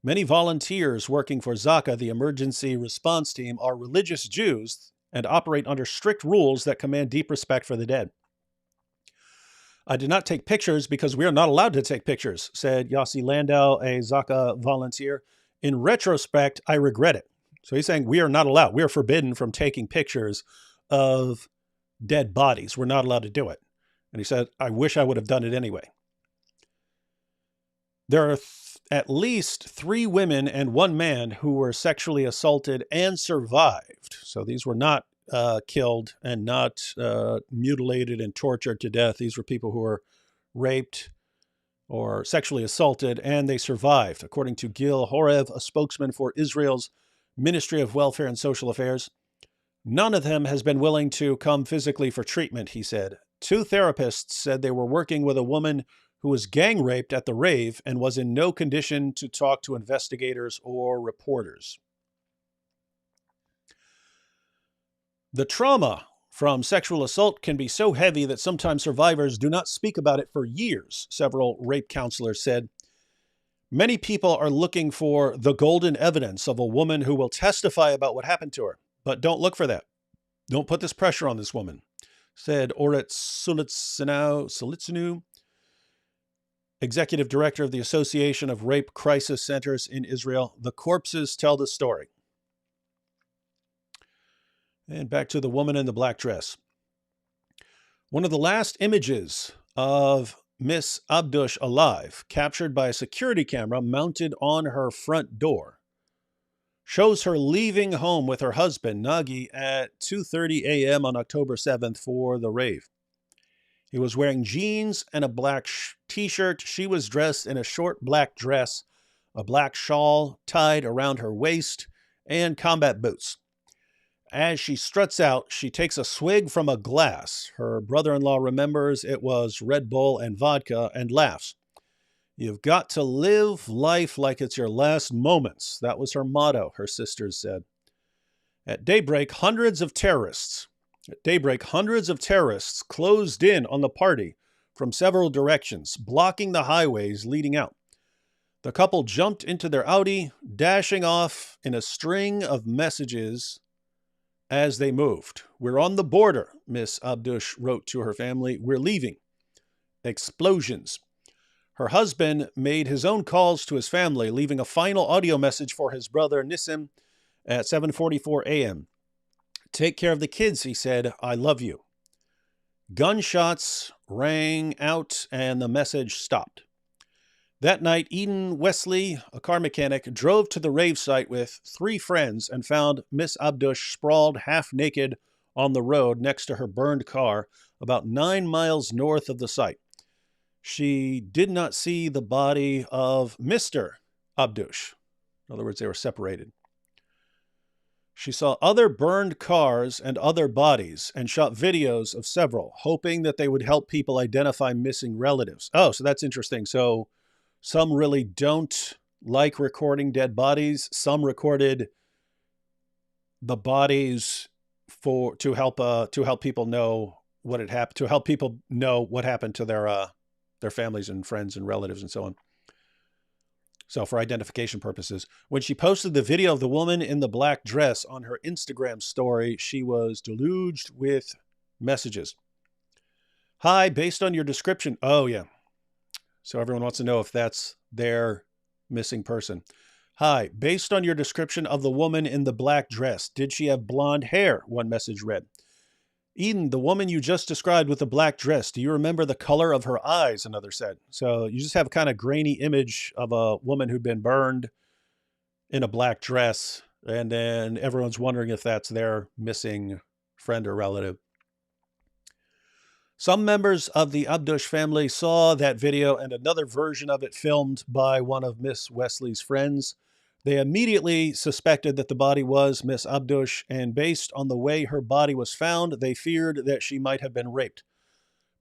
Many volunteers working for Zaka, the emergency response team, are religious Jews and operate under strict rules that command deep respect for the dead. I did not take pictures because we are not allowed to take pictures, said Yossi Landau, a Zaka volunteer. In retrospect, I regret it. So he's saying we are not allowed. We are forbidden from taking pictures of dead bodies. We're not allowed to do it. And he said, I wish I would have done it anyway. There are at least 3 women and 1 man who were sexually assaulted and survived. So these were not killed and not mutilated and tortured to death. These were people who were raped or sexually assaulted, and they survived, according to Gil Horev, a spokesman for Israel's Ministry of Welfare and Social Affairs. None of them has been willing to come physically for treatment, he said. 2 therapists said they were working with a woman who was gang raped at the rave and was in no condition to talk to investigators or reporters. The trauma from sexual assault can be so heavy that sometimes survivors do not speak about it for years, several rape counselors said. Many people are looking for the golden evidence of a woman who will testify about what happened to her, but don't look for that. Don't put this pressure on this woman, said Oret Solitzinu, executive director of the Association of Rape Crisis Centers in Israel. The corpses tell the story. And back to the woman in the black dress. One of the last images of Miss Abdush alive, captured by a security camera mounted on her front door, shows her leaving home with her husband, Nagy, at 2:30 a.m. on October 7th for the rave. He was wearing jeans and a black t-shirt. She was dressed in a short black dress, a black shawl tied around her waist, and combat boots. As she struts out, she takes a swig from a glass. Her brother-in-law remembers it was Red Bull and vodka and laughs. You've got to live life like it's your last moments. That was her motto, her sisters said. At daybreak, hundreds of terrorists closed in on the party from several directions, blocking the highways leading out. The couple jumped into their Audi, dashing off in a string of messages as they moved. We're on the border, Miss Abdush wrote to her family. We're leaving. Explosions. Her husband made his own calls to his family, leaving a final audio message for his brother Nissim at 7:44 a.m. Take care of the kids, he said. I love you. Gunshots rang out and the message stopped. That night, Eden Wesley, a car mechanic, drove to the rave site with 3 friends and found Miss Abdush sprawled half naked on the road next to her burned car about 9 miles north of the site. She did not see the body of Mr. Abdush. In other words, they were separated. She saw other burned cars and other bodies and shot videos of several, hoping that they would help people identify missing relatives. Oh, so that's interesting. So some really don't like recording dead bodies. Some recorded the bodies to help people know what had happened, to help people know what happened to their families and friends and relatives and so on. So for identification purposes. When she posted the video of the woman in the black dress on her Instagram story, she was deluged with messages. Hi, based on your description. Oh, yeah. So everyone wants to know if that's their missing person. Hi, based on your description of the woman in the black dress, did she have blonde hair? One message read. Eden, the woman you just described with the black dress, do you remember the color of her eyes? Another said. So you just have a kind of grainy image of a woman who'd been burned in a black dress, and then everyone's wondering if that's their missing friend or relative. Some members of the Abdush family saw that video and another version of it filmed by one of Miss Wesley's friends. They immediately suspected that the body was Miss Abdush, and based on the way her body was found, they feared that she might have been raped.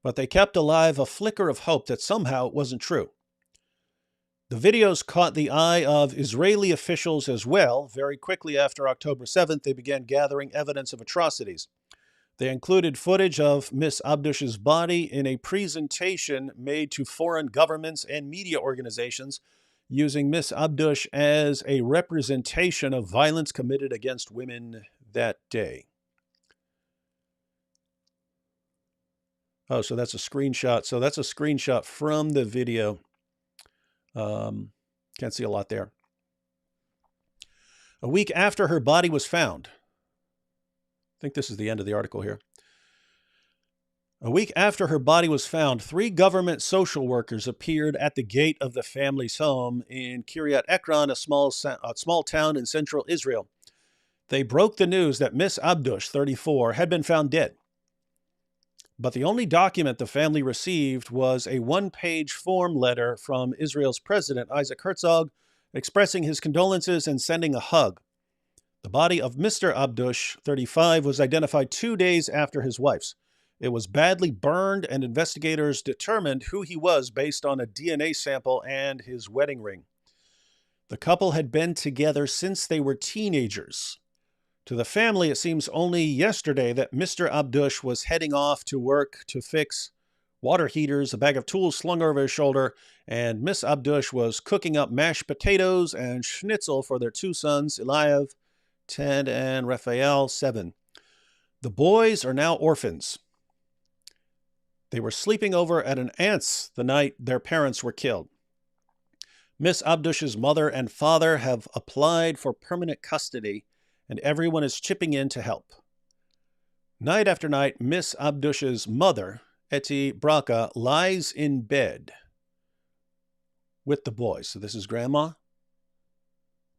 But they kept alive a flicker of hope that somehow it wasn't true. The videos caught the eye of Israeli officials as well. Very quickly after October 7th, they began gathering evidence of atrocities. They included footage of Miss Abdush's body in a presentation made to foreign governments and media organizations, using Miss Abdush as a representation of violence committed against women that day. Oh, so that's a screenshot. So that's a screenshot from the video. Can't see a lot there. A week after her body was found, I think this is the end of the article here. A week after her body was found, 3 government social workers appeared at the gate of the family's home in Kiryat Ekron, a small town in central Israel. They broke the news that Miss Abdush, 34, had been found dead. But the only document the family received was a 1-page form letter from Israel's president, Isaac Herzog, expressing his condolences and sending a hug. The body of Mr. Abdush, 35, was identified 2 days after his wife's. It was badly burned, and investigators determined who he was based on a DNA sample and his wedding ring. The couple had been together since they were teenagers. To the family, it seems only yesterday that Mr. Abdush was heading off to work to fix water heaters, a bag of tools slung over his shoulder, and Miss Abdush was cooking up mashed potatoes and schnitzel for their 2 sons, Eliav, 10, and Raphael, 7. The boys are now orphans. They were sleeping over at an aunt's the night their parents were killed. Miss Abdush's mother and father have applied for permanent custody, and everyone is chipping in to help. Night after night, Miss Abdush's mother, Eti Braka, lies in bed with the boys. So this is Grandma.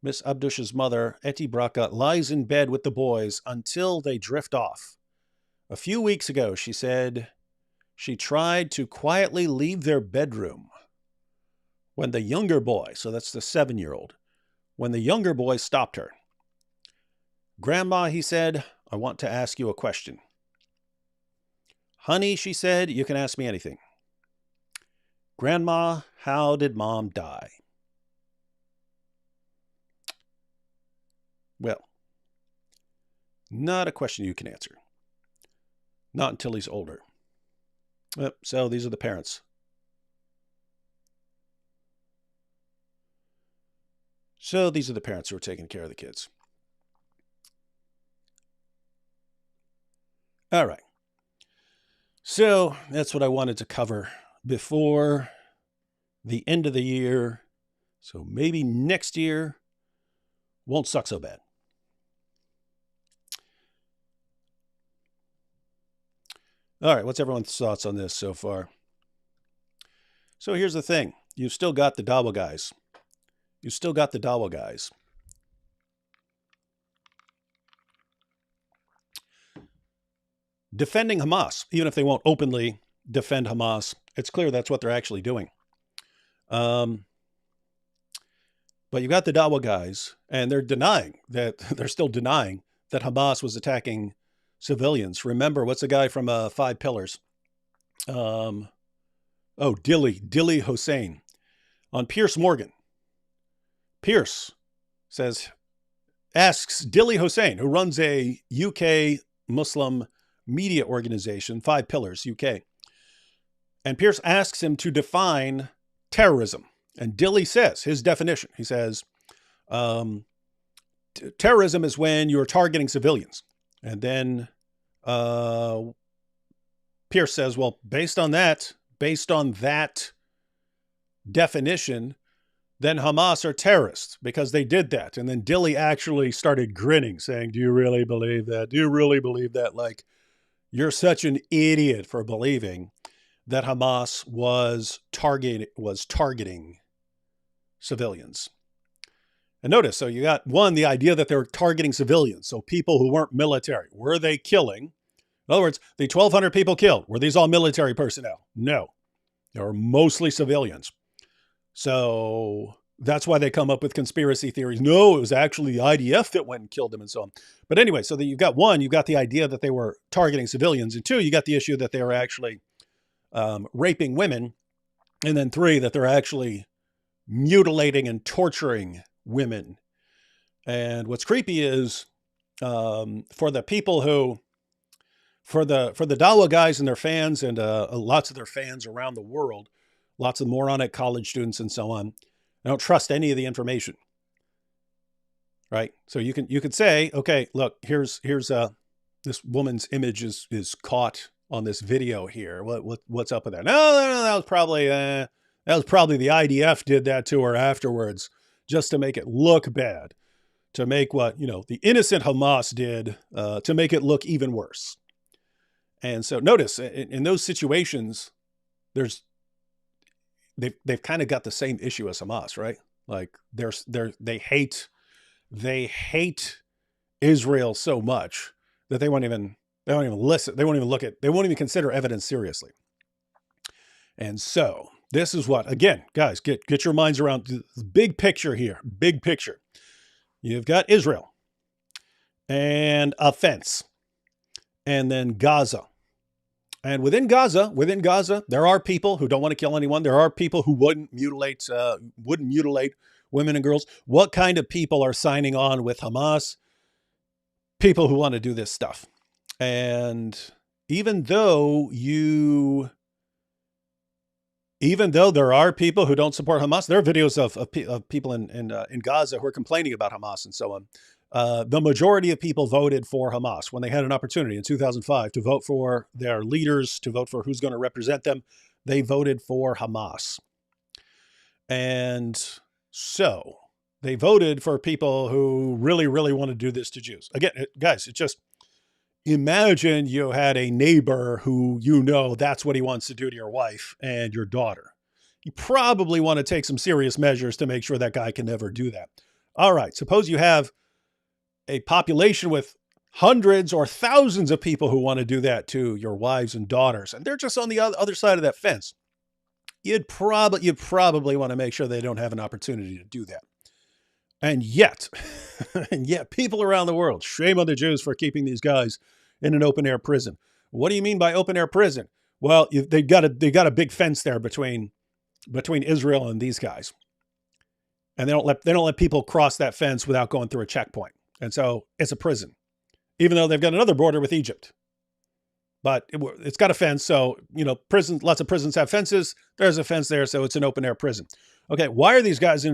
Miss Abdush's mother, Eti Braka, lies in bed with the boys until they drift off. A few weeks ago, she said she tried to quietly leave their bedroom when the younger boy, so that's the 7-year-old, when the younger boy stopped her. Grandma, he said, I want to ask you a question. Honey, she said, you can ask me anything. Grandma, how did Mom die? Well, not a question you can answer. Not until he's older. So these are the parents. So these are the parents who are taking care of the kids. All right. So that's what I wanted to cover before the end of the year. So maybe next year won't suck so bad. All right, what's everyone's thoughts on this so far? So here's the thing. You've still got the Dawa guys. You've still got the Dawa guys. Defending Hamas, even if they won't openly defend Hamas, it's clear that's what they're actually doing. But you've got the Dawa guys, and they're still denying that Hamas was attacking civilians. Remember, what's the guy from 5 Pillars? Dilly Hussein on Piers Morgan. Piers asks Dilly Hussein, who runs a UK Muslim media organization, 5 Pillars UK. And Piers asks him to define terrorism. And Dilly says, his definition, he says, terrorism is when you're targeting civilians. And then Pierce says, well, based on that definition, then Hamas are terrorists because they did that. And then Dilly actually started grinning, saying, do you really believe that? Do you really believe that? Like, you're such an idiot for believing that Hamas was targeting civilians. And notice, so you got the idea that they were targeting civilians. So people who weren't military. Were they killing? In other words, the 1,200 people killed, were these all military personnel? No. They were mostly civilians. So That's why they come up with conspiracy theories. No, it was actually the IDF that went and killed them and so on. But anyway, so that you've got one, you've got the idea that they were targeting civilians, and two, you got the issue that they were actually raping women, and then three, that they're actually mutilating and torturing women. And what's creepy is for the people who, for the Dawa guys and their fans, and lots of their fans around the world, lots of moronic college students and so on, I don't trust any of the information. Right? So you can say, okay, look, here's this woman's image is caught on this video here. What's up with that? No, that was probably the IDF did that to her afterwards, just to make it look bad, to make what the innocent Hamas did, to make it look even worse. And so notice in those situations, they've kind of got the same issue as Hamas, right? Like they hate Israel so much that they won't even listen. They won't even they won't even consider evidence seriously. And so this is what, again, guys, get your minds around the big picture here. Big picture. You've got Israel and a fence, and then Gaza. And within Gaza, there are people who don't want to kill anyone. There are people who wouldn't mutilate women and girls. What kind of people are signing on with Hamas? People who want to do this stuff. And even though there are people who don't support Hamas, there are videos of people in Gaza who are complaining about Hamas and so on. The majority of people voted for Hamas when they had an opportunity in 2005 to vote for their leaders, to vote for who's going to represent them. They voted for Hamas. And so they voted for people who really, really want to do this to Jews. Again, guys, it's just, imagine you had a neighbor who that's what he wants to do to your wife and your daughter. You probably want to take some serious measures to make sure that guy can never do that. All right, suppose you have a population with hundreds or thousands of people who want to do that to your wives and daughters, and they're just on the other side of that fence. You'd probably want to make sure they don't have an opportunity to do that. And yet, people around the world, shame on the Jews for keeping these guys in an open air prison. What do you mean by open air prison? Well, they got a big fence there between Israel and these guys, and they don't let people cross that fence without going through a checkpoint. And so it's a prison, even though they've got another border with Egypt. But it's got a fence. So, lots of prisons have fences. There's a fence there. So it's an open air prison. Okay. Why are these guys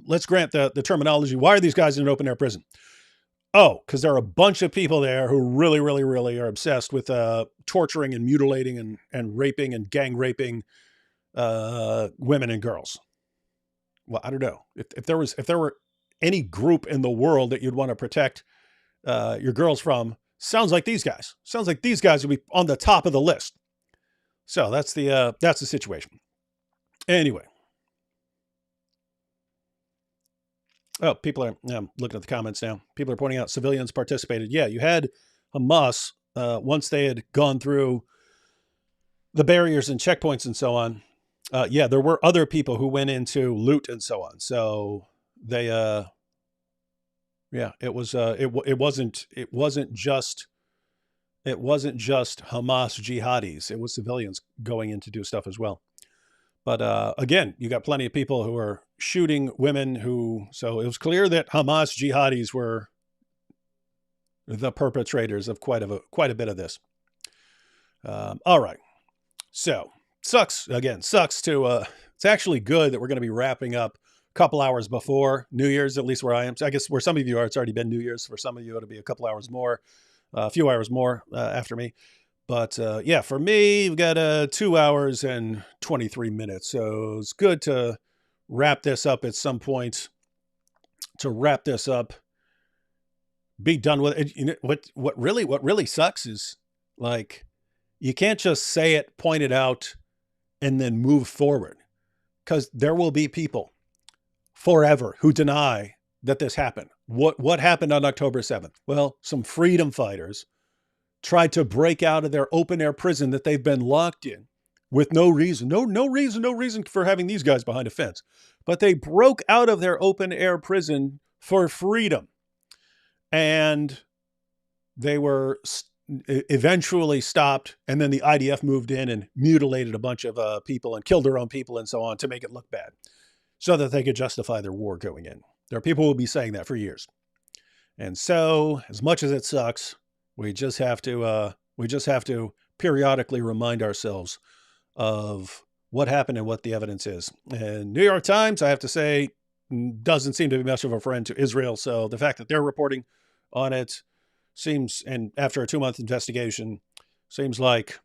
let's grant the terminology. Why are these guys in an open air prison? Oh, because there are a bunch of people there who really, really, really are obsessed with torturing and mutilating and raping and gang raping women and girls. Well, I don't know. If there were any group in the world that you'd want to protect your girls from, sounds like these guys. Sounds like these guys would be on the top of the list. So that's the situation. Anyway. Oh, I'm looking at the comments now. People are pointing out civilians participated. Yeah, you had Hamas, once they had gone through the barriers and checkpoints and so on. There were other people who went in to loot and so on. So they, it wasn't just Hamas jihadis. It was civilians going in to do stuff as well. But again, you got plenty of people who are shooting women so it was clear that Hamas jihadis were the perpetrators of quite a bit of this. All right. So sucks to, it's actually good that we're going to be wrapping up a couple hours before New Year's, at least where I am. So I guess where some of you are, it's already been New Year's. For some of you, it'll be a couple hours more, a few hours more after me. But for me, we've got 2 hours and 23 minutes. So it's good to wrap this up at some point, be done with it. What really sucks is, like, you can't just say it, point it out, and then move forward, because there will be people forever who deny that this happened. What happened on October 7th? Well, some freedom fighters tried to break out of their open air prison that they've been locked in with no reason, no reason for having these guys behind a fence. But they broke out of their open air prison for freedom. And they were eventually stopped. And then the IDF moved in and mutilated a bunch of people and killed their own people and so on to make it look bad so that they could justify their war going in. There are people who will be saying that for years. And so, as much as it sucks, we just have to periodically remind ourselves of what happened and what the evidence is. And New York Times, I have to say, doesn't seem to be much of a friend to Israel. So the fact that they're reporting on it seems, and after a 2-month investigation, seems like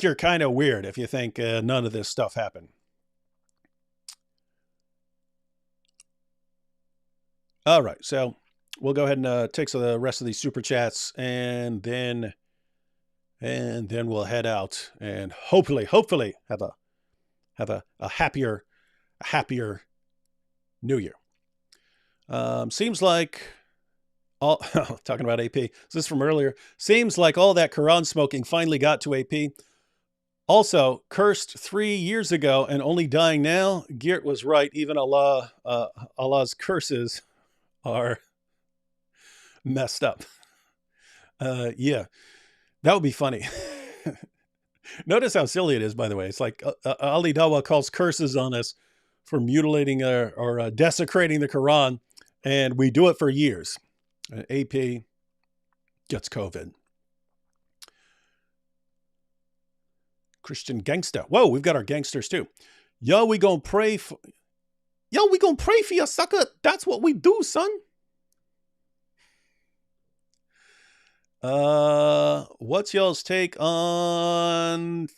you're kind of weird if you think none of this stuff happened. All right, so we'll go ahead and take the rest of these super chats, and then we'll head out and hopefully have a happier New Year. Seems like all talking about AP. This is from earlier. Seems like all that Quran smoking finally got to AP. Also, cursed 3 years ago and only dying now. Geert was right. Even Allah's curses are messed up. Yeah, that would be funny. Notice how silly it is, by the way. It's like Ali Dawah calls curses on us for mutilating or desecrating the Quran, and we do it for years. AP gets COVID. Christian gangster. Whoa, we've got our gangsters too. Yo, we gonna pray for you, sucker. That's what we do, son. What's y'all's take on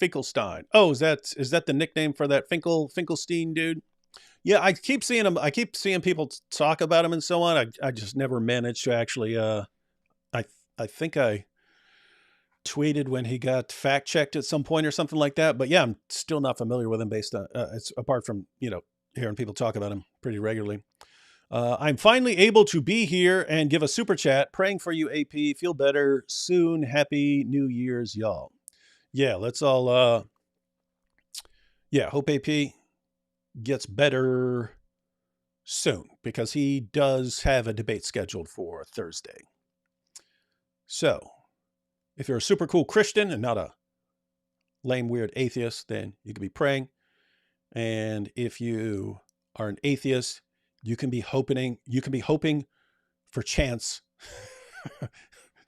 Finkelstein? Oh, is that the nickname for that Finkelstein dude? Yeah, I keep seeing him. I keep seeing people talk about him and so on. I just never managed to actually. I think I tweeted when he got fact checked at some point or something like that. But yeah, I'm still not familiar with him based on it's apart from hearing people talk about him pretty regularly. I'm finally able to be here and give a super chat. Praying for you, AP. Feel better soon. Happy New Year's, y'all. Yeah, let's all. Hope AP gets better soon because he does have a debate scheduled for Thursday. So, if you're a super cool Christian and not a lame, weird atheist, then you can be praying. And if you are an atheist, you can be hoping for chance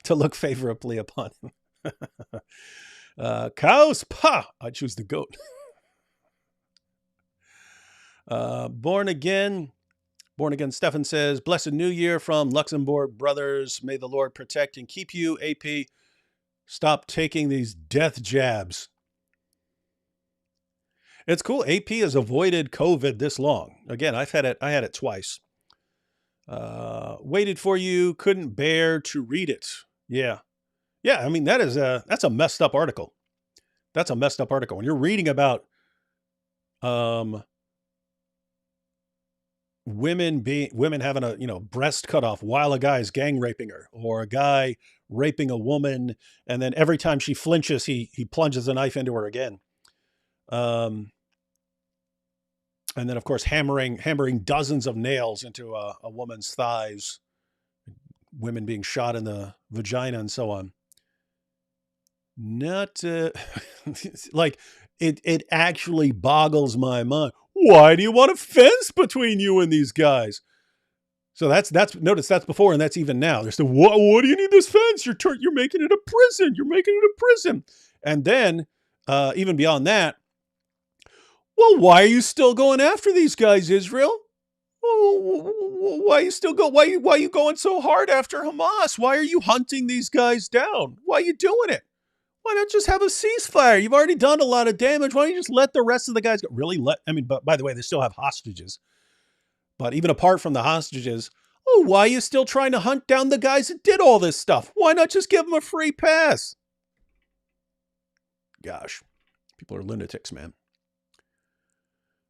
to look favorably upon him. Cows, pa! I choose the goat. Born again Stefan says, blessed New Year from Luxembourg brothers. May the Lord protect and keep you, AP. Stop taking these death jabs. It's cool. AP has avoided COVID this long. Again, I had it twice. Waited for you, couldn't bear to read it. Yeah. I mean, that's a messed up article. That's a messed up article. When you're reading about women having a breast cut off while a guy's gang raping her, or a guy raping a woman, and then every time she flinches, he plunges a knife into her again. And then, of course, hammering dozens of nails into a woman's thighs, women being shot in the vagina and so on. Not like it actually boggles my mind. Why do you want a fence between you and these guys? So that's notice that's before and that's even now. There's the what do you need this fence? You're making it a prison. You're making it a prison. And then even beyond that, well, why are you still going after these guys, Israel? Why are you going so hard after Hamas? Why are you hunting these guys down? Why are you doing it? Why not just have a ceasefire? You've already done a lot of damage. Why don't you just let the rest of the guys go? But by the way, they still have hostages. But even apart from the hostages, why are you still trying to hunt down the guys that did all this stuff? Why not just give them a free pass? Gosh, people are lunatics, man.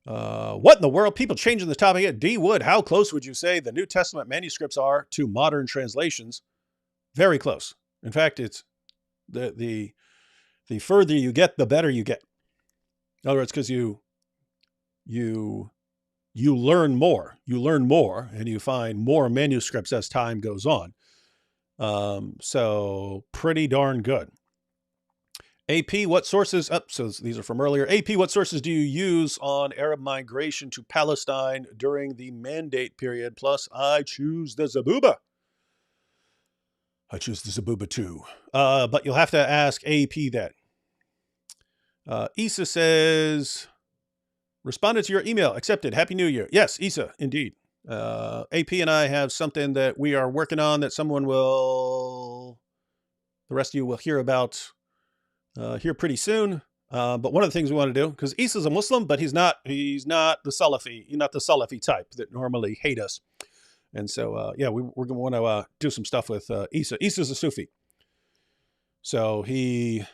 What in the world? People changing the topic yet. D. Wood, how close would you say the New Testament manuscripts are to modern translations? Very close. In fact, it's the The further you get, the better you get. In other words, because you you learn more, and you find more manuscripts as time goes on. So pretty darn good. AP, what sources? So these are from earlier. AP, what sources do you use on Arab migration to Palestine during the Mandate period? Plus, I choose the Zabuba. I choose the Zabuba too. But you'll have to ask AP that. Issa says, responded to your email. Accepted. Happy New Year. Yes, Issa, indeed. AP and I have something that we are working on that the rest of you will hear about here pretty soon. But one of the things we want to do, because Issa's a Muslim, but he's not the Salafi type that normally hate us. And so, we're going to want to do some stuff with Issa. Issa's a Sufi. So he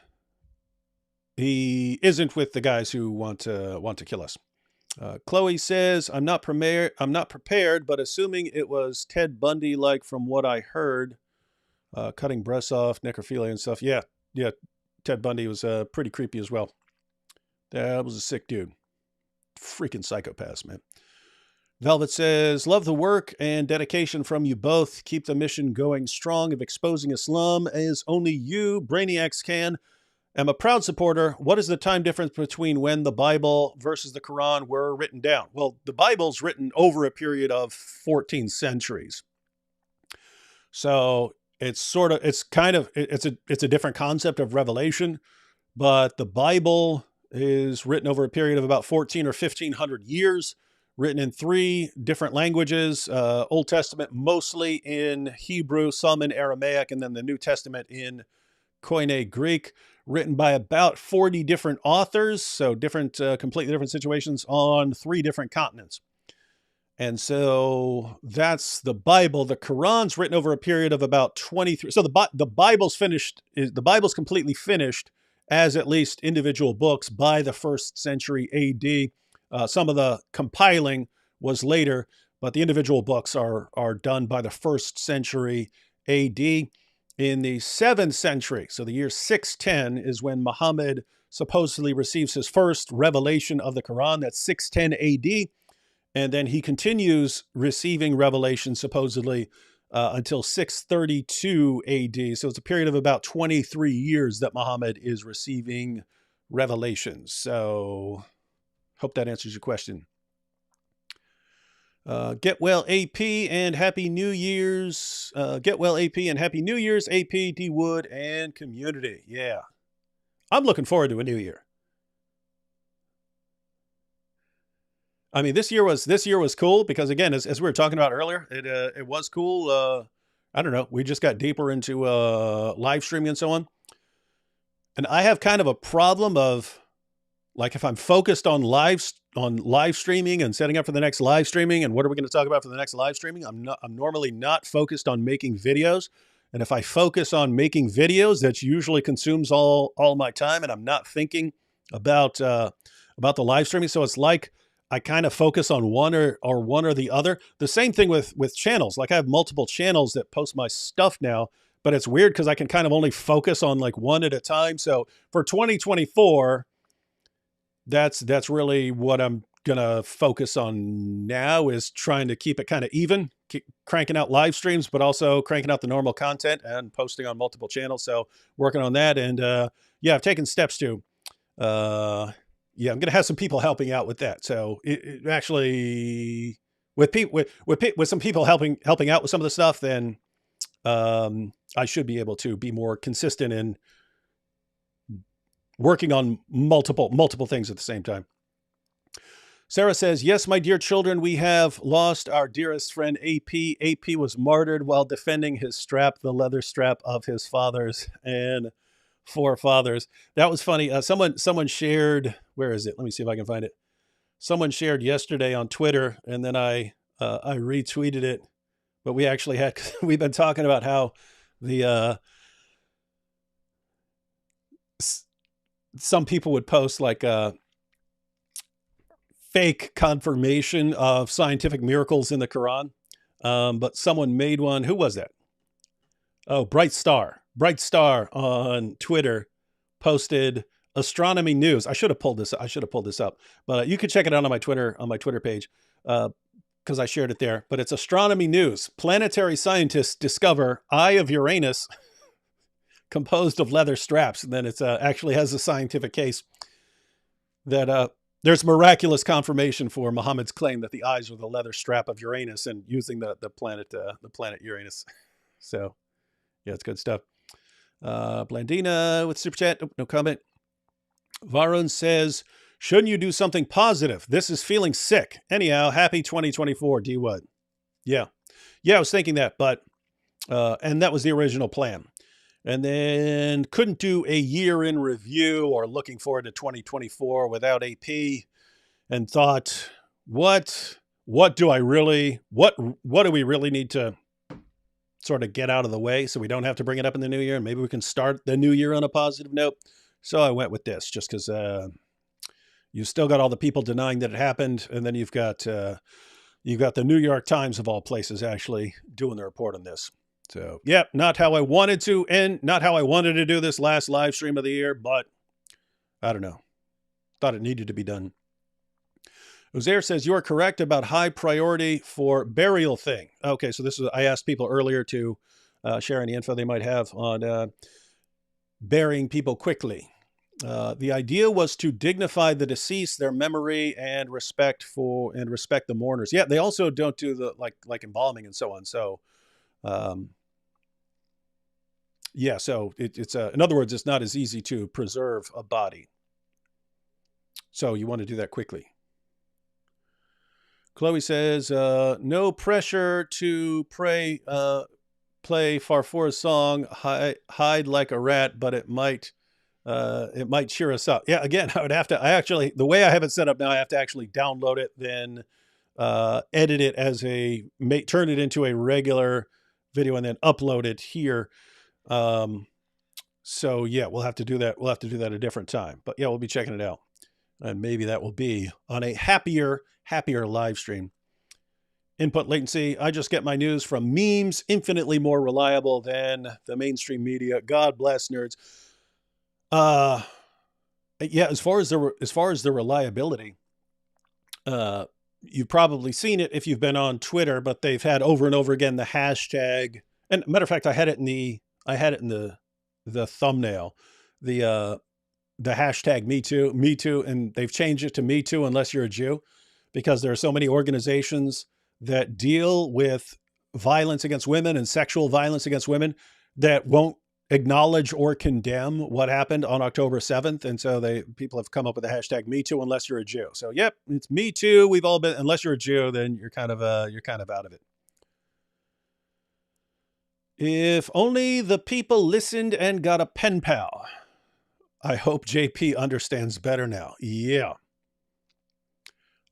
isn't with the guys who want to kill us. Chloe says, I'm not prepared, but assuming it was Ted Bundy, like from what I heard, cutting breasts off, necrophilia and stuff. Yeah. Ted Bundy was pretty creepy as well. That was a sick dude. Freaking psychopaths, man. Velvet says, love the work and dedication from you both. Keep the mission going strong of exposing Islam as only you, brainiacs, can. I'm a proud supporter. What is the time difference between when the Bible versus the Quran were written down? Well, the Bible's written over a period of 14 centuries. So it's a different concept of revelation, but the Bible is written over a period of about 14 or 1500 years, written in 3 different languages, Old Testament mostly in Hebrew, some in Aramaic, and then the New Testament in Koine Greek, written by about 40 different authors, so completely different situations on 3 different continents. And so that's the Bible. The Quran's written over a period of about 23. So the Bible's finished. The Bible's completely finished as at least individual books by the 1st century AD. Some of the compiling was later, but the individual books are done by the 1st century AD. In the 7th century, so the year 610, is when Muhammad supposedly receives his first revelation of the Quran. That's 610 AD. And then he continues receiving revelation supposedly until 632 AD. So it's a period of about 23 years that Muhammad is receiving revelations. So hope that answers your question. Get well, AP, and Happy New Year's. Get well, AP, and Happy New Year's, AP, D Wood, and community. Yeah. I'm looking forward to a new year. I mean, this year was cool because, again, as we were talking about earlier, it was cool. I don't know. We just got deeper into live streaming and so on. And I have kind of a problem of, like, if I'm focused on live streaming and setting up for the next live streaming and what are we going to talk about for the next live streaming, I'm normally not focused on making videos. And if I focus on making videos, that usually consumes all my time, and I'm not thinking about the live streaming. So it's like I kind of focus on one or the other. The same thing with channels. Like, I have multiple channels that post my stuff now, but it's weird because I can kind of only focus on like one at a time. So for 2024, that's really what I'm gonna focus on now, is trying to keep it kind of even, keep cranking out live streams, but also cranking out the normal content and posting on multiple channels. So working on that, and I've taken steps to. I'm going to have some people helping out with that. So it actually, with some people helping out with some of the stuff, then I should be able to be more consistent in working on multiple things at the same time. Sarah says, yes, my dear children, we have lost our dearest friend, AP. AP was martyred while defending his strap, the leather strap of his fathers and forefathers. That was funny. Someone shared, where is it? Let me see if I can find it. Someone shared yesterday on Twitter, and then I retweeted it. But we've been talking about how the some people would post like fake confirmation of scientific miracles in the Quran. But someone made one. Who was that? Oh, Bright Star on Twitter posted astronomy news. I should have pulled this. I should have pulled this up, but you can check it out on my Twitter page because I shared it there. But it's astronomy news. Planetary scientists discover eye of Uranus composed of leather straps. And then it actually has a scientific case that there's miraculous confirmation for Muhammad's claim that the eyes were the leather strap of Uranus, and using the planet Uranus. So yeah, it's good stuff. Blandina with super chat. Oh, no comment. Varun says, shouldn't you do something positive? This is feeling sick. Anyhow, happy 2024. D Wood. Yeah. Yeah, I was thinking that, but and that was the original plan. And then couldn't do a year in review or looking forward to 2024 without AP, and thought, what do we really need to sort of get out of the way so we don't have to bring it up in the new year, and maybe we can start the new year on a positive note. So I went with this just because you still got all the people denying that it happened, and then you've got the New York Times of all places actually doing the report on this. So yeah, not how I wanted to end, not how I wanted to do this last live stream of the year, but I don't know. Thought it needed to be done. Uzair says, you're correct about high priority for burial thing. Okay, so this is, I asked people earlier to share any info they might have on burying people quickly. The idea was to dignify the deceased, their memory, and respect the mourners. Yeah, they also don't do the like embalming and so on. So yeah, so it's in other words, it's not as easy to preserve a body. So you want to do that quickly. Chloe says, no pressure to play Farfour's song, hide like a rat, but it might cheer us up. Yeah, again, the way I have it set up now, I have to actually download it, then edit it turn it into a regular video, and then upload it here. So yeah, we'll have to do that. We'll have to do that a different time, but yeah, we'll be checking it out, and maybe that will be on a happier live stream. Input latency. I just get my news from memes, infinitely more reliable than the mainstream media. God bless nerds. Yeah, as far as the reliability, you've probably seen it if you've been on Twitter, but they've had over and over again the hashtag. And matter of fact, I had it in the thumbnail, the hashtag Me Too, and they've changed it to Me Too unless you're a Jew, because there are so many organizations that deal with violence against women and sexual violence against women that won't acknowledge or condemn what happened on October 7th. And so people have come up with the hashtag Me Too unless you're a Jew. So yep, it's Me Too. We've all been, unless you're a Jew, then you're kind of out of it. If only the people listened and got a pen pal. I hope JP understands better now. Yeah.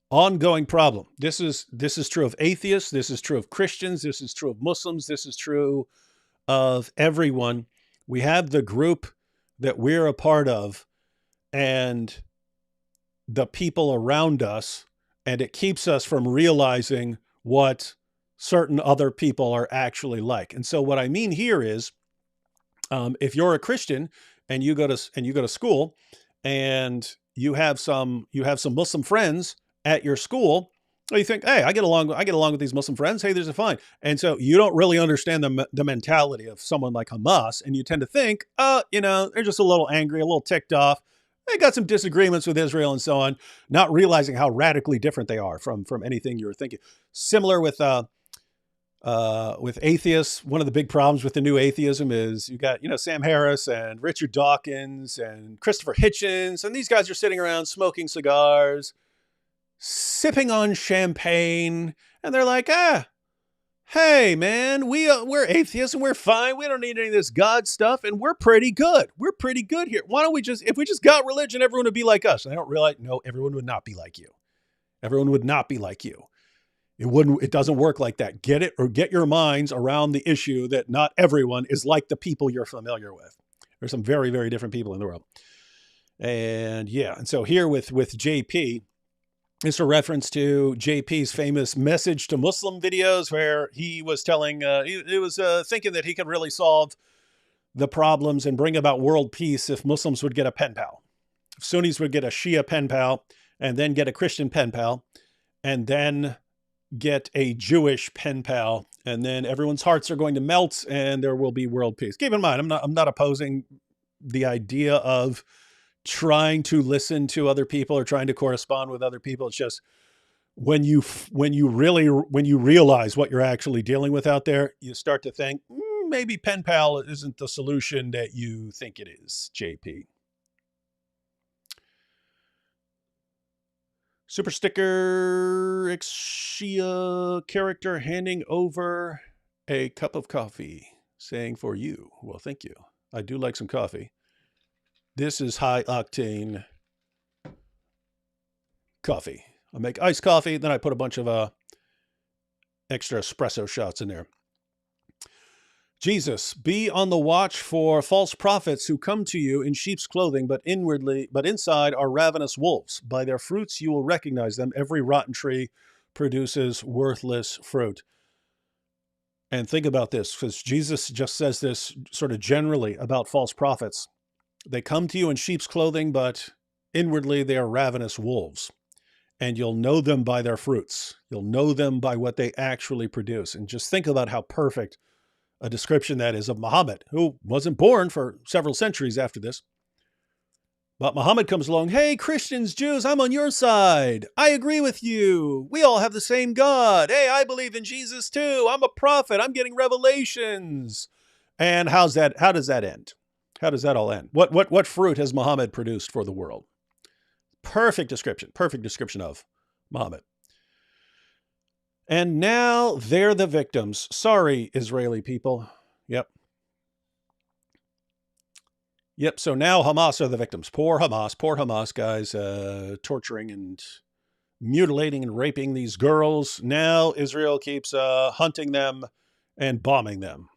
Ongoing problem. This is true of atheists. This is true of Christians. This is true of Muslims. This is true of everyone. We have the group that we're a part of and the people around us, and it keeps us from realizing what certain other people are actually like. And so what I mean here is, if you're a Christian and you go to school and you have some Muslim friends at your school, you think, hey, I get along with these Muslim friends. Hey, these are fine. And so you don't really understand the mentality of someone like Hamas. And you tend to think, they're just a little angry, a little ticked off. They got some disagreements with Israel and so on, not realizing how radically different they are from anything you were thinking. Similar with atheists. One of the big problems with the new atheism is you got, Sam Harris and Richard Dawkins and Christopher Hitchens. And these guys are sitting around smoking cigars, sipping on champagne, and they're like, hey man, we're atheists and we're fine. We don't need any of this God stuff, and we're pretty good. We're pretty good here. Why don't we if we just got religion, everyone would be like us? And I don't realize, no, everyone would not be like you. Everyone would not be like you. It doesn't work like that. Get it, or get your minds around the issue that not everyone is like the people you're familiar with. There's some very, very different people in the world. And yeah, and so here with JP, it's a reference to JP's famous message to Muslim videos, where he was telling, he was thinking that he could really solve the problems and bring about world peace if Muslims would get a pen pal. If Sunnis would get a Shia pen pal, and then get a Christian pen pal, and then get a Jewish pen pal, and then everyone's hearts are going to melt and there will be world peace. Keep in mind, I'm not opposing the idea of trying to listen to other people or trying to correspond with other people. It's just when you realize what you're actually dealing with out there, you start to think maybe pen pal isn't the solution that you think it is, JP. Super sticker Xia character handing over a cup of coffee, saying for you. Well, thank you. I do like some coffee. This is high octane coffee. I make iced coffee, then I put a bunch of extra espresso shots in there. Jesus, be on the watch for false prophets who come to you in sheep's clothing, but inside are ravenous wolves. By their fruits you will recognize them. Every rotten tree produces worthless fruit. And think about this, because Jesus just says this sort of generally about false prophets. They come to you in sheep's clothing, but inwardly they are ravenous wolves. And you'll know them by their fruits. You'll know them by what they actually produce. And just think about how perfect a description that is of Muhammad, who wasn't born for several centuries after this. But Muhammad comes along, hey, Christians, Jews, I'm on your side. I agree with you. We all have the same God. Hey, I believe in Jesus too. I'm a prophet. I'm getting revelations. And how does that end? How does that all end? What fruit has Muhammad produced for the world? Perfect description of Muhammad. And now they're the victims. Sorry, Israeli people. Yep. So now Hamas are the victims. Poor Hamas guys, torturing and mutilating and raping these girls. Now Israel keeps hunting them and bombing them.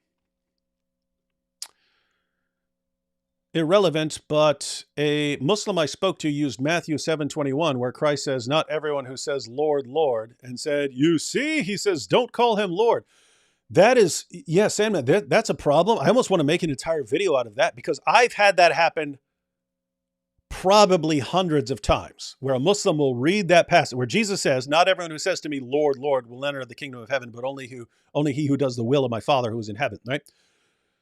Irrelevant, but a Muslim I spoke to used Matthew 7:21, where Christ says, not everyone who says, Lord, Lord, and said, you see, he says, don't call him Lord. That is, yeah, Sandman, that's a problem. I almost want to make an entire video out of that because I've had that happen probably hundreds of times, where a Muslim will read that passage where Jesus says, not everyone who says to me, Lord, Lord, will enter the kingdom of heaven, but only he who does the will of my Father who is in heaven, right?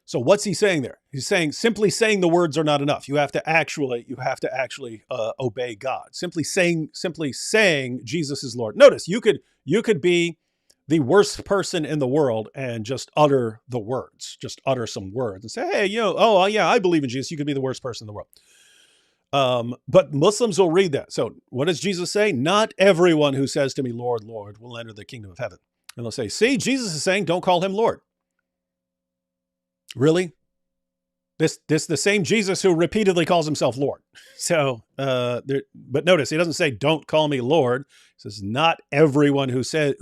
So what's he saying there? He's saying simply saying the words are not enough. You have to actually obey God. Simply saying Jesus is Lord. Notice you could be the worst person in the world and just utter the words, just utter some words and say, hey, oh yeah, I believe in Jesus. You could be the worst person in the world. But Muslims will read that. So what does Jesus say? Not everyone who says to me, Lord, Lord, will enter the kingdom of heaven. And they'll say, see, Jesus is saying, don't call him Lord. Really? This the same Jesus who repeatedly calls himself Lord. So, but notice he doesn't say, don't call me Lord. He says, not everyone who says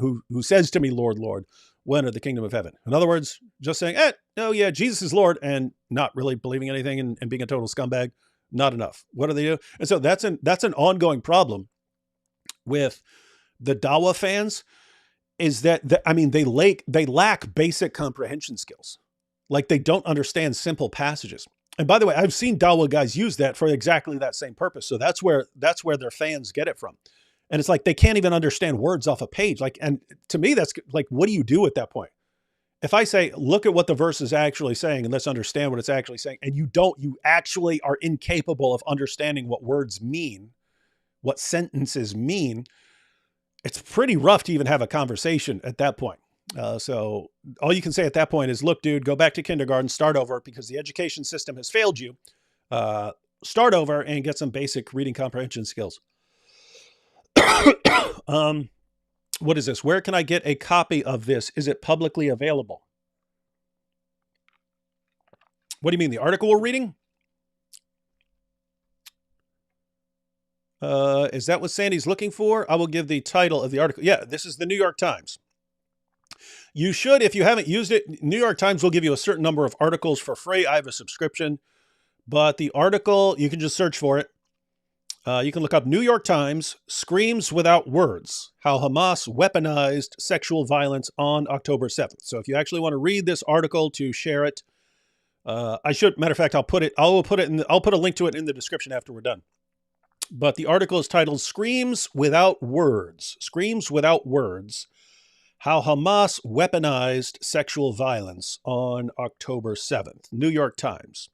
to me, Lord, Lord, will enter the kingdom of heaven. In other words, just saying, oh yeah, Jesus is Lord, and not really believing anything and being a total scumbag, not enough. What do they do? And so that's an ongoing problem with the Dawa fans, is that they lack basic comprehension skills. Like they don't understand simple passages. And by the way, I've seen Dawa guys use that for exactly that same purpose. So that's where their fans get it from. And it's like they can't even understand words off a page. Like, and to me, that's like, what do you do at that point? If I say, look at what the verse is actually saying and let's understand what it's actually saying, and you actually are incapable of understanding what words mean, what sentences mean, it's pretty rough to even have a conversation at that point. So all you can say at that point is, look, dude, go back to kindergarten, start over because the education system has failed you. Start over and get some basic reading comprehension skills. What is this? Where can I get a copy of this? Is it publicly available? What do you mean? The article we're reading? Is that what Sandy's looking for? I will give the title of the article. Yeah, this is the New York Times. You should, if you haven't used it, New York Times will give you a certain number of articles for free. I have a subscription, but the article, you can just search for it. You can look up New York Times, Screams Without Words, How Hamas Weaponized Sexual Violence on October 7th. So if you actually want to read this article to share it I should, matter of fact, I'll put a link to it in the description after we're done. But the article is titled Screams Without Words. Screams Without Words. How Hamas Weaponized Sexual Violence on October 7th. New York Times.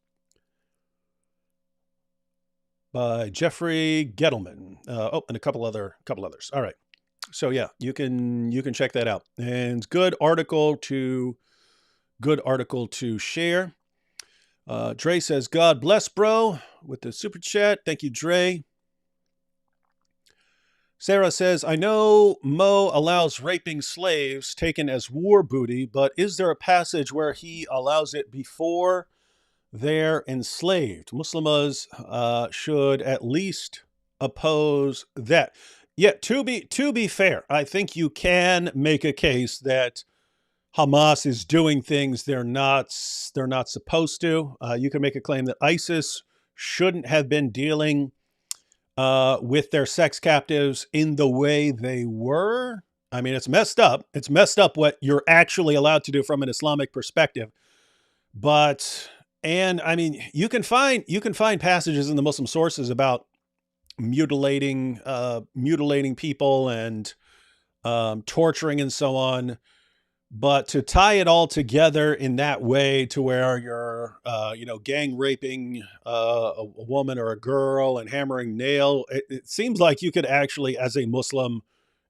By Jeffrey Gettleman. And a couple others. All right. So yeah, you can check that out. And good article to share. Dre says, God bless, bro, with the super chat. Thank you, Dre. Sarah says, I know Mo allows raping slaves taken as war booty, but is there a passage where he allows it before they're enslaved? Muslims should at least oppose that. Yeah, to be fair, I think you can make a case that Hamas is doing things they're not supposed to. You can make a claim that ISIS shouldn't have been dealing with their sex captives in the way they were. I mean, it's messed up. It's messed up what you're actually allowed to do from an Islamic perspective. But, and I mean, you can find passages in the Muslim sources about mutilating people and torturing and so on. But to tie it all together in that way, to where you're, gang raping a woman or a girl and hammering nail, it seems like you could actually, as a Muslim,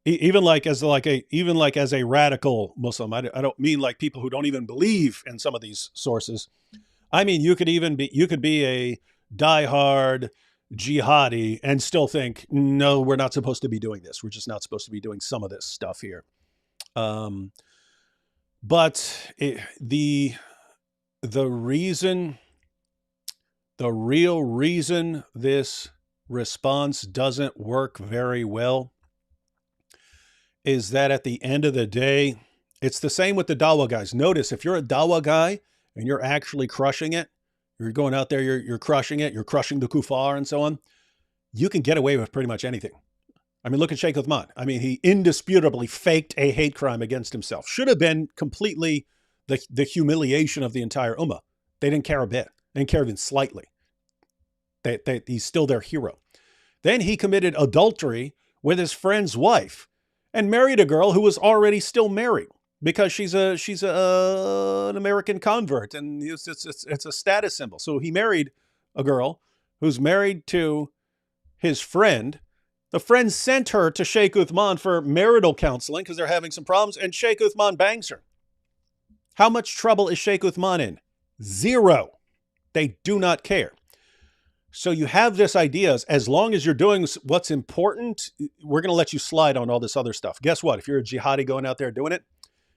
even as a radical Muslim, I don't mean like people who don't even believe in some of these sources. I mean, you could be a diehard jihadi and still think, no, we're not supposed to be doing this. We're just not supposed to be doing some of this stuff here. But the real reason this response doesn't work very well is that at the end of the day, it's the same with the Dawa guys. Notice, if you're a Dawa guy and you're actually crushing it, you're going out there, you're crushing it, you're crushing the kuffar and so on, you can get away with pretty much anything. I mean, look at Sheikh Uthman. I mean, he indisputably faked a hate crime against himself. Should have been completely the humiliation of the entire ummah. They didn't care a bit. They didn't care even slightly. He's still their hero. Then he committed adultery with his friend's wife and married a girl who was already still married because she's an American convert, and it's a status symbol. So he married a girl who's married to his friend. The friend sent her to Sheikh Uthman for marital counseling because they're having some problems, and Sheikh Uthman bangs her. How much trouble is Sheikh Uthman in? Zero. They do not care. So you have this idea, as long as you're doing what's important, we're going to let you slide on all this other stuff. Guess what? If you're a jihadi going out there doing it,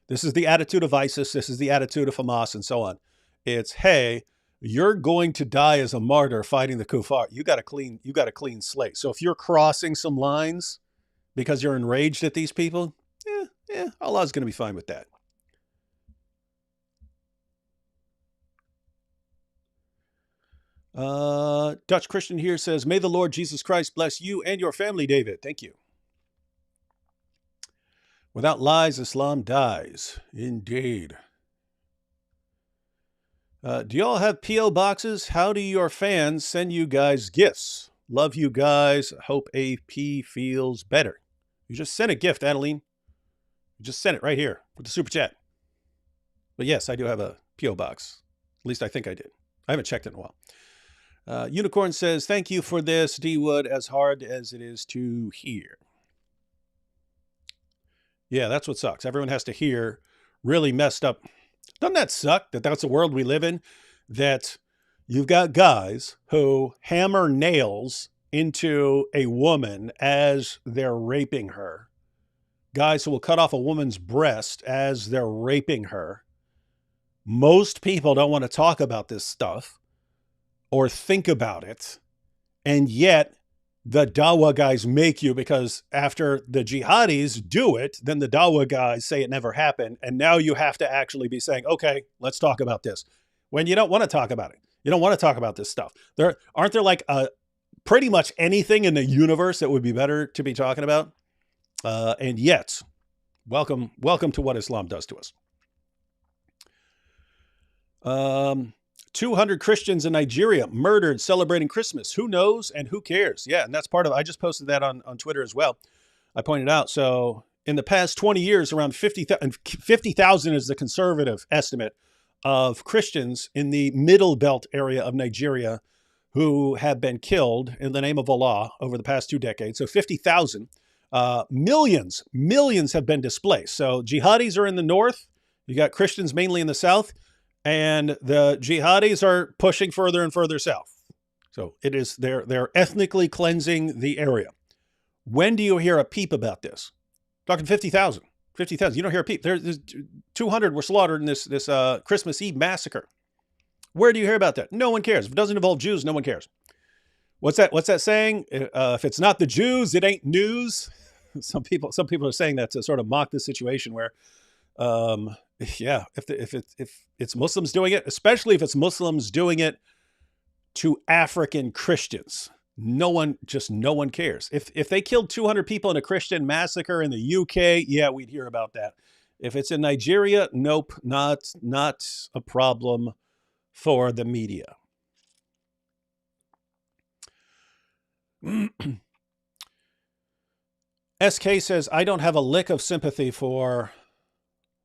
this is the attitude of ISIS, this is the attitude of Hamas, and so on. It's, hey, you're going to die as a martyr fighting the kuffar. You got a clean slate. So if you're crossing some lines because you're enraged at these people, Allah's going to be fine with that. Dutch Christian here says, may the Lord Jesus Christ bless you and your family, David. Thank you. Without lies, Islam dies. Indeed. Do y'all have P.O. boxes? How do your fans send you guys gifts? Love you guys. Hope AP feels better. You just sent a gift, Adeline. You just sent it right here with the super chat. But yes, I do have a P.O. box. At least I think I did. I haven't checked it in a while. Unicorn says, thank you for this, D Wood, as hard as it is to hear. Yeah, that's what sucks. Everyone has to hear really messed up. Doesn't that suck that that's the world we live in? That you've got guys who hammer nails into a woman as they're raping her. Guys who will cut off a woman's breast as they're raping her. Most people don't want to talk about this stuff or think about it. And yet the Dawa guys make you, because after the jihadis do it, then the Dawa guys say it never happened. And now you have to actually be saying, okay, let's talk about this. When you don't want to talk about it. You don't want to talk about this stuff. Aren't there like pretty much anything in the universe that would be better to be talking about? And yet, welcome to what Islam does to us. 200 Christians in Nigeria murdered celebrating Christmas. Who knows and who cares? Yeah, and that's part of, I just posted that on Twitter as well. I pointed out. So in the past 20 years, around 50,000 is the conservative estimate of Christians in the middle belt area of Nigeria who have been killed in the name of Allah over the past 2 decades. So 50,000. Millions have been displaced. So jihadis are in the north. You got Christians mainly in the south. And the jihadis are pushing further and further south. So it is they're ethnically cleansing the area. When do you hear a peep about this? Talking 50,000. 50,000. You don't hear a peep. There's 200 were slaughtered in this Christmas Eve massacre. Where do you hear about that? No one cares. If it doesn't involve Jews, no one cares. What's that saying? If it's not the Jews, it ain't news. Some people are saying that to sort of mock the situation where, yeah, if it's Muslims doing it, especially if it's Muslims doing it to African Christians, no one cares. If they killed 200 people in a Christian massacre in the UK, yeah, we'd hear about that. If it's in Nigeria, nope, not a problem for the media. SK says, I don't have a lick of sympathy for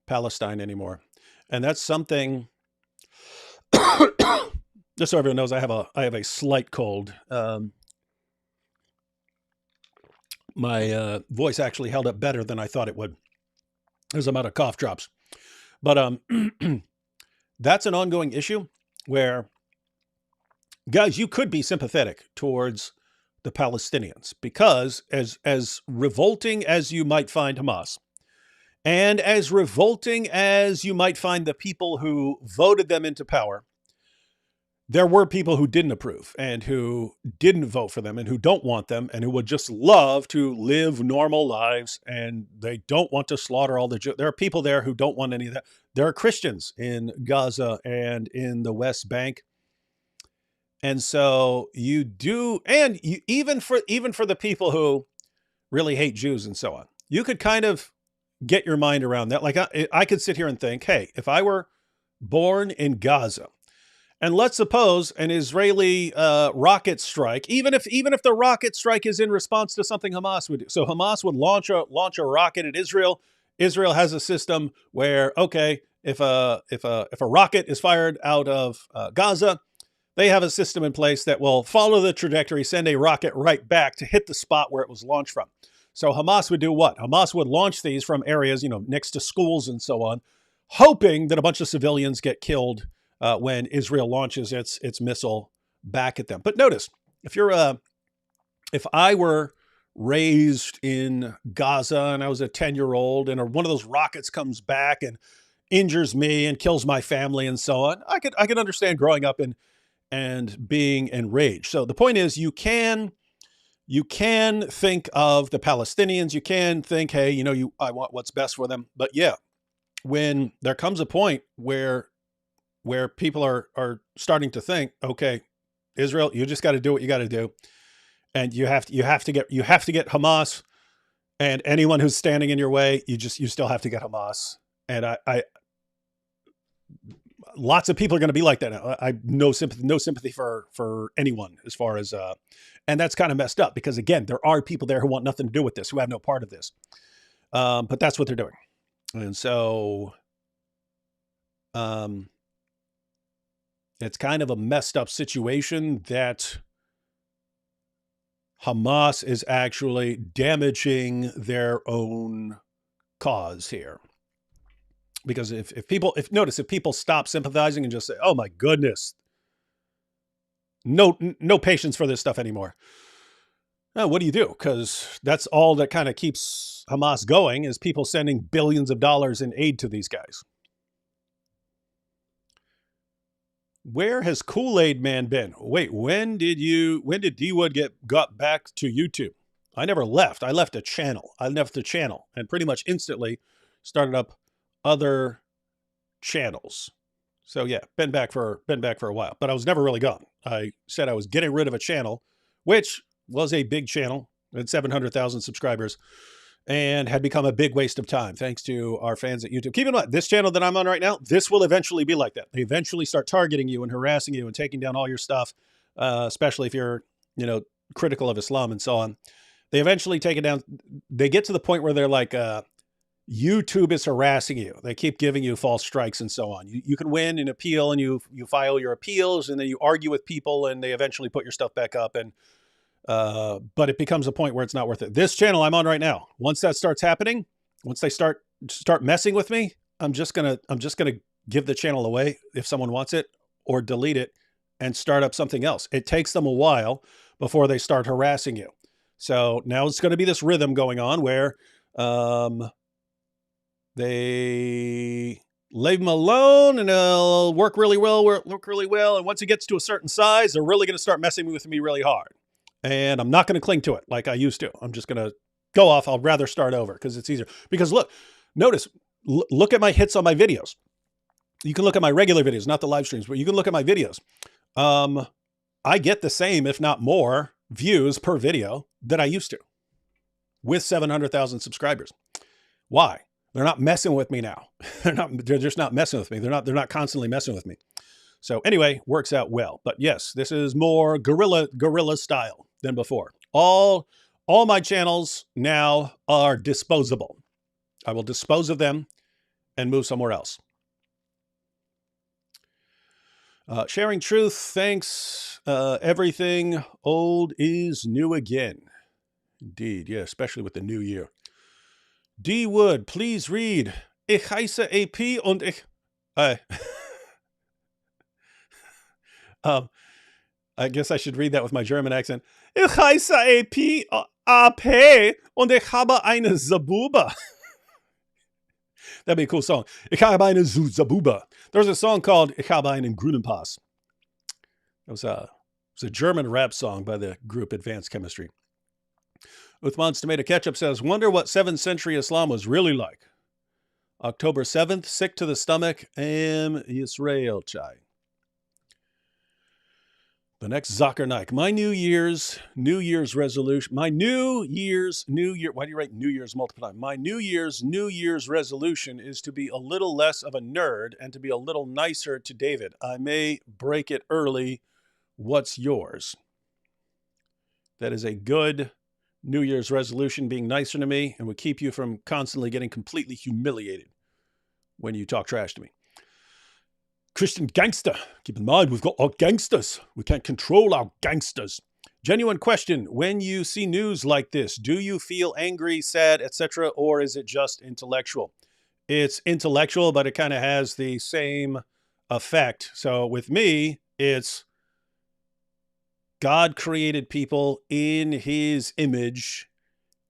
Palestine anymore. And that's something, just so everyone knows, I have a slight cold. My voice actually held up better than I thought it would. There's a amount of cough drops. But that's an ongoing issue where, guys, you could be sympathetic towards the Palestinians because as revolting as you might find Hamas, and as revolting as you might find the people who voted them into power, there were people who didn't approve and who didn't vote for them and who don't want them and who would just love to live normal lives, and they don't want to slaughter all the Jews. There are people there who don't want any of that. There are Christians in Gaza and in the West Bank. And so you do, and you, even for the people who really hate Jews and so on, you could kind of get your mind around that. Like I could sit here and think, hey, if I were born in Gaza, and let's suppose an Israeli rocket strike, even if the rocket strike is in response to something Hamas would do. So Hamas would launch a rocket at Israel. Israel has a system where, okay, if a rocket is fired out of Gaza, they have a system in place that will follow the trajectory, send a rocket right back to hit the spot where it was launched from. So Hamas would do what? Hamas would launch these from areas, next to schools and so on, hoping that a bunch of civilians get killed when Israel launches its missile back at them. But notice, if I were raised in Gaza and I was a 10-year-old and one of those rockets comes back and injures me and kills my family and so on, I could understand growing up and being enraged. So the point is, you can think of the Palestinians. You can think, hey, I want what's best for them. But yeah, when there comes a point where people are starting to think, okay, Israel, you just got to do what you got to do, and you have to get Hamas, and anyone who's standing in your way, you still have to get Hamas. And I lots of people are going to be like that. I no sympathy for anyone as far as, and that's kind of messed up because again, there are people there who want nothing to do with this, who have no part of this. But that's what they're doing. And so, it's kind of a messed up situation that Hamas is actually damaging their own cause here. Because if people stop sympathizing and just say, oh my goodness, no patience for this stuff anymore. What do you do? Because that's all that kind of keeps Hamas going, is people sending billions of dollars in aid to these guys. Where has Kool-Aid Man been? Wait, when did D-Wood got back to YouTube? I never left. I left a channel. And pretty much instantly started up other channels. So yeah, been back for a while, but I was never really gone. I said I was getting rid of a channel, which was a big channel, had 700,000 subscribers, and had become a big waste of time thanks to our fans at YouTube. Keep in mind, this channel that I'm on right now, this will eventually be like that. They eventually start targeting you and harassing you and taking down all your stuff, especially if you're, critical of Islam and so on. They eventually take it down. They get to the point where they're like, YouTube is harassing you. They keep giving you false strikes and so on. You can win an appeal, and you file your appeals, and then you argue with people, and they eventually put your stuff back up. And but it becomes a point where it's not worth it. This channel I'm on right now, once that starts happening, once they start messing with me, I'm just gonna give the channel away if someone wants it, or delete it and start up something else. It takes them a while before they start harassing you. So now it's going to be this rhythm going on where they leave them alone, and they'll work really well. And once it gets to a certain size, they're really going to start messing with me really hard. And I'm not going to cling to it like I used to. I'm just going to go off. I'll rather start over because it's easier. Because look, look at my hits on my videos. You can look at my regular videos, not the live streams, but you can look at my videos. I get the same, if not more, views per video that I used to with 700,000 subscribers. Why? They're not messing with me now. They're just not messing with me. They're not constantly messing with me. So anyway, works out well. But yes, this is more guerrilla style than before. All my channels now are disposable. I will dispose of them and move somewhere else. Sharing truth, thanks. Everything old is new again. Indeed, yeah, especially with the new year. D. Wood, please read. Ich heiße AP und ich... I guess I should read that with my German accent. Ich heiße AP und ich habe eine Zabuba. That'd be a cool song. Ich habe eine Zabuba. There's a song called Ich habe einen grünen Pass. It was a German rap song by the group Advanced Chemistry. Uthman's Tomato Ketchup says, wonder what 7th century Islam was really like. October 7th, sick to the stomach, am Yisrael chai. The next Zakir Naik. My New Year's resolution. Why do you write New Year's multiple times? My New Year's resolution is to be a little less of a nerd and to be a little nicer to David. I may break it early. What's yours? That is a good New Year's resolution, being nicer to me, and would keep you from constantly getting completely humiliated when you talk trash to me. Christian gangster. Keep in mind, we've got our gangsters. We can't control our gangsters. Genuine question. When you see news like this, do you feel angry, sad, etc., or is it just intellectual? It's intellectual, but it kind of has the same effect. So with me, it's God created people in his image,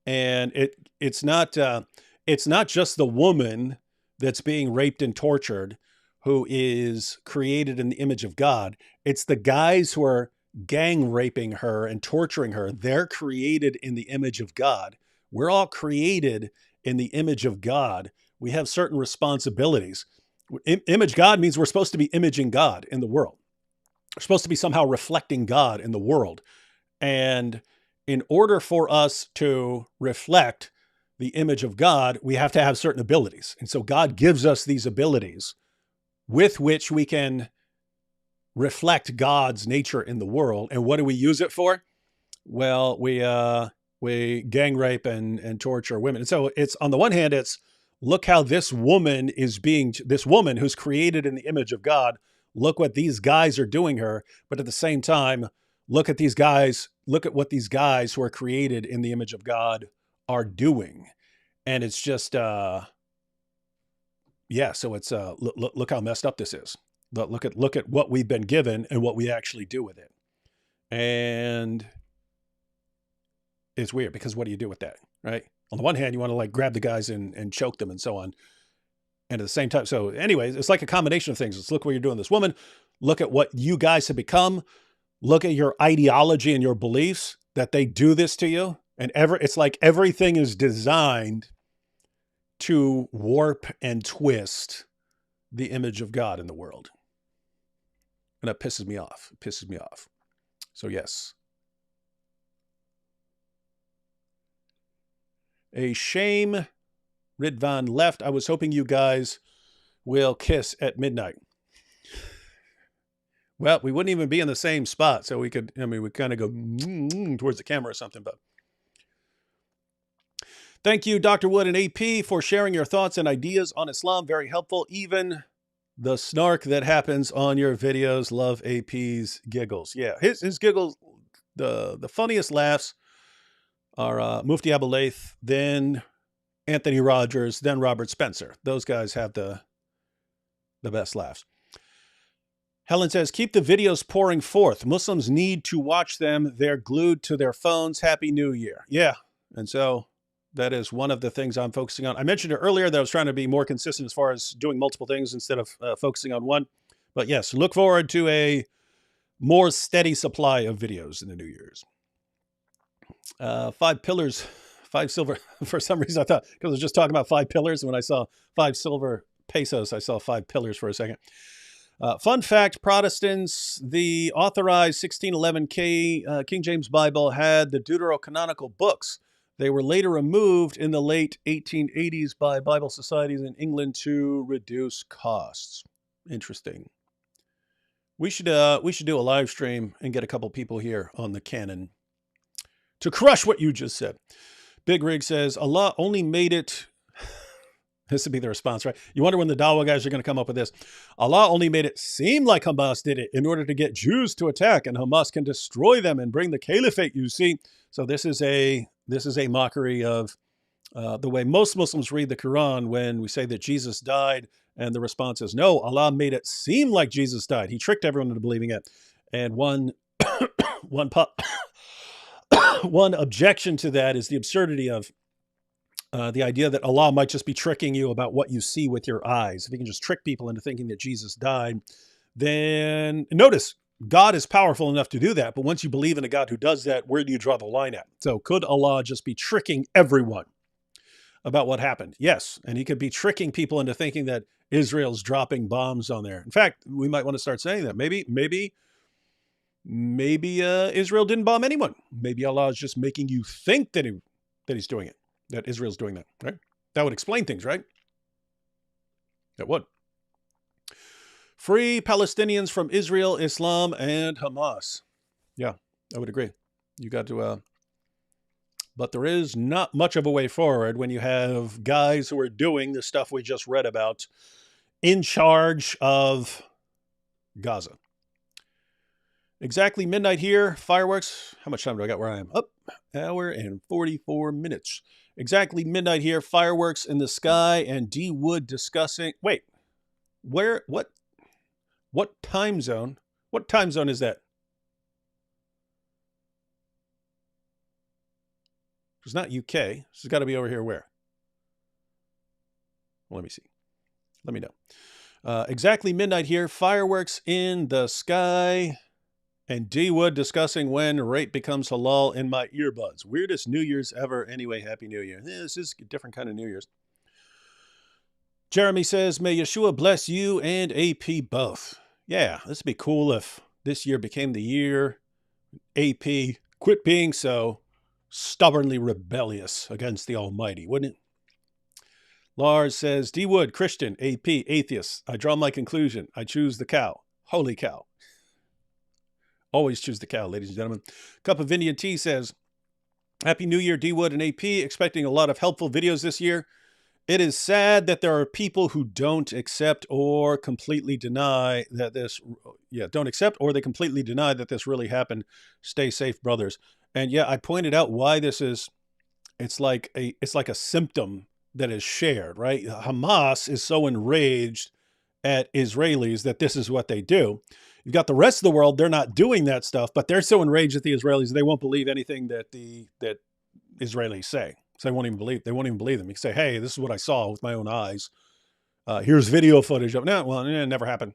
and it's not just the woman that's being raped and tortured who is created in the image of God. It's the guys who are gang raping her and torturing her. They're created in the image of God. We're all created in the image of God. We have certain responsibilities. Image God means we're supposed to be imaging God in the world. We're supposed to be somehow reflecting God in the world. And in order for us to reflect the image of God, we have to have certain abilities. And so God gives us these abilities with which we can reflect God's nature in the world. And what do we use it for? Well, we gang rape and torture women. And so it's, on the one hand, it's, look how this woman who's created in the image of God, look what these guys are doing her. But at the same time, look at what these guys who are created in the image of God are doing. And it's just, so it's look how messed up this is. Look at what we've been given and what we actually do with it. And it's weird, because what do you do with that, right? On the one hand, you want to like grab the guys and choke them and so on. And at the same time, so anyways, it's like a combination of things. Let's look what you're doing this woman. Look at what you guys have become. Look at your ideology and your beliefs, that they do this to you. And it's like everything is designed to warp and twist the image of God in the world. And that pisses me off. It pisses me off. So yes. A shame Ridvan left. I was hoping you guys will kiss at midnight. Well, we wouldn't even be in the same spot, so we could, I mean, we kind of go towards the camera or something, but thank you, Dr. Wood and AP, for sharing your thoughts and ideas on Islam. Very helpful. Even the snark that happens on your videos. Love AP's giggles. Yeah, his giggles, the funniest laughs are Mufti Abulaith, then Anthony Rogers, then Robert Spencer. Those guys have the best laughs. Helen says, keep the videos pouring forth. Muslims need to watch them. They're glued to their phones. Happy New Year. Yeah. And so that is one of the things I'm focusing on. I mentioned it earlier that I was trying to be more consistent as far as doing multiple things instead of focusing on one. But yes, look forward to a more steady supply of videos in the New Year's. 5 pillars, 5 silver. For some reason, I thought, because I was just talking about 5 pillars, and when I saw 5 silver pesos, I saw 5 pillars for a second. Fun fact, Protestants, the authorized 1611 King James Bible had the deuterocanonical books. They were later removed in the late 1880s by Bible societies in England to reduce costs. Interesting. We should do a live stream and get a couple people here on the canon to crush what you just said. Big Rig says, Allah only made it... This would be the response, right? You wonder when the Dawa guys are going to come up with this. Allah only made it seem like Hamas did it in order to get Jews to attack, and Hamas can destroy them and bring the caliphate, you see. So this is a mockery of the way most Muslims read the Quran when we say that Jesus died, and the response is, no, Allah made it seem like Jesus died. He tricked everyone into believing it. And one objection to that is the absurdity of the idea that Allah might just be tricking you about what you see with your eyes. If he can just trick people into thinking that Jesus died, then notice, God is powerful enough to do that. But once you believe in a God who does that, where do you draw the line at? So could Allah just be tricking everyone about what happened? Yes. And he could be tricking people into thinking that Israel's dropping bombs on there. In fact, we might want to start saying that. Maybe Israel didn't bomb anyone. Maybe Allah is just making you think that he's doing it. That Israel's doing that, right? That would explain things, right? That would. Free Palestinians from Israel, Islam, and Hamas. Yeah, I would agree. You got to, but there is not much of a way forward when you have guys who are doing the stuff we just read about in charge of Gaza. Exactly midnight here. Fireworks. How much time do I got where I am? Up. Hour and 44 minutes. Exactly midnight here. Fireworks in the sky and D Wood discussing. Wait, where? What time zone? What time zone is that? It's not UK. This has got to be over here. Where? Well, let me see. Let me know. Exactly midnight here. Fireworks in the sky. And D Wood discussing when rape becomes halal in my earbuds. Weirdest New Year's ever. Anyway, Happy New Year. This is a different kind of New Year's. Jeremy says, may Yeshua bless you and AP both. Yeah, this would be cool if this year became the year AP quit being so stubbornly rebellious against the Almighty, wouldn't it? Lars says, D Wood, Christian, AP, atheist. I draw my conclusion. I choose the cow. Holy cow. Always choose the cow, ladies and gentlemen. Cup of Indian Tea says, Happy New Year, D Wood and AP. Expecting a lot of helpful videos this year. It is sad that there are people who don't accept or completely deny that this, don't accept or they completely deny that this really happened. Stay safe, brothers. And yeah, I pointed out why this is, it's like a symptom that is shared, right? Hamas is so enraged at Israelis that this is what they do. You've got the rest of the world, they're not doing that stuff, but they're so enraged at the Israelis, they won't believe anything that Israelis say. So they won't even believe them. You can say, hey, this is what I saw with my own eyes. Here's video footage of, no, well, it never happened.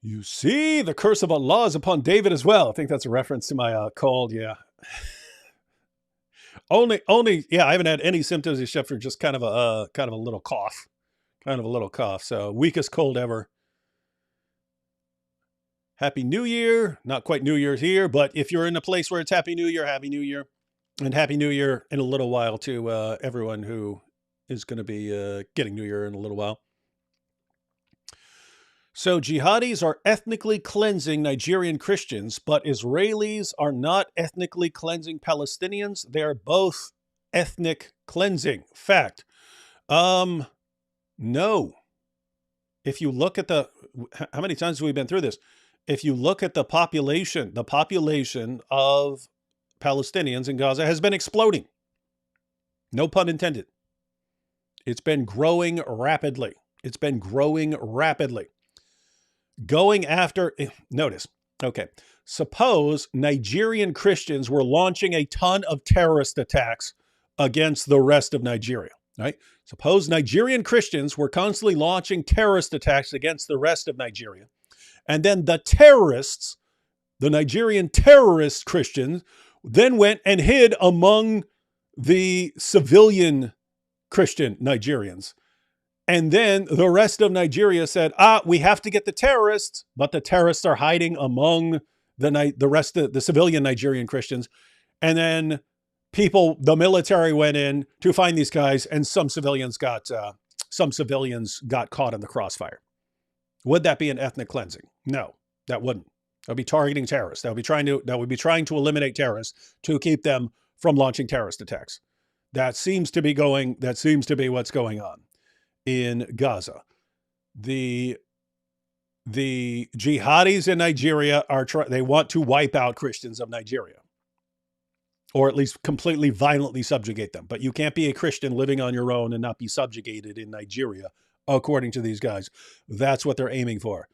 You see, the curse of Allah is upon David as well. I think that's a reference to my cold, yeah. only, yeah, I haven't had any symptoms except for just kind of a little cough. So weakest cold ever. Happy New Year. Not quite New Year's here, but if you're in a place where it's Happy New Year, Happy New Year. And Happy New Year in a little while to everyone who is going to be getting New Year in a little while. So jihadis are ethnically cleansing Nigerian Christians, but Israelis are not ethnically cleansing Palestinians. They are both ethnic cleansing. Fact. No. If you look at how many times have we been through this? If you look at the population of Palestinians in Gaza has been exploding. No pun intended. It's been growing rapidly. It's been growing rapidly. Going after, notice, okay, suppose Nigerian Christians were launching a ton of terrorist attacks against the rest of Nigeria, right? Suppose Nigerian Christians were constantly launching terrorist attacks against the rest of Nigeria. And then the terrorists, the Nigerian terrorist Christians, then went and hid among the civilian Christian Nigerians. And then the rest of Nigeria said, we have to get the terrorists, but the terrorists are hiding among the rest of the civilian Nigerian Christians. And then the military went in to find these guys, and some civilians got caught in the crossfire. Would that be an ethnic cleansing? No, that wouldn't. That would be targeting terrorists. That would be trying to eliminate terrorists to keep them from launching terrorist attacks. That seems to be what's going on in Gaza. The jihadis in Nigeria they want to wipe out Christians of Nigeria, or at least completely violently subjugate them. But you can't be a Christian living on your own and not be subjugated in Nigeria, according to these guys. That's what they're aiming for.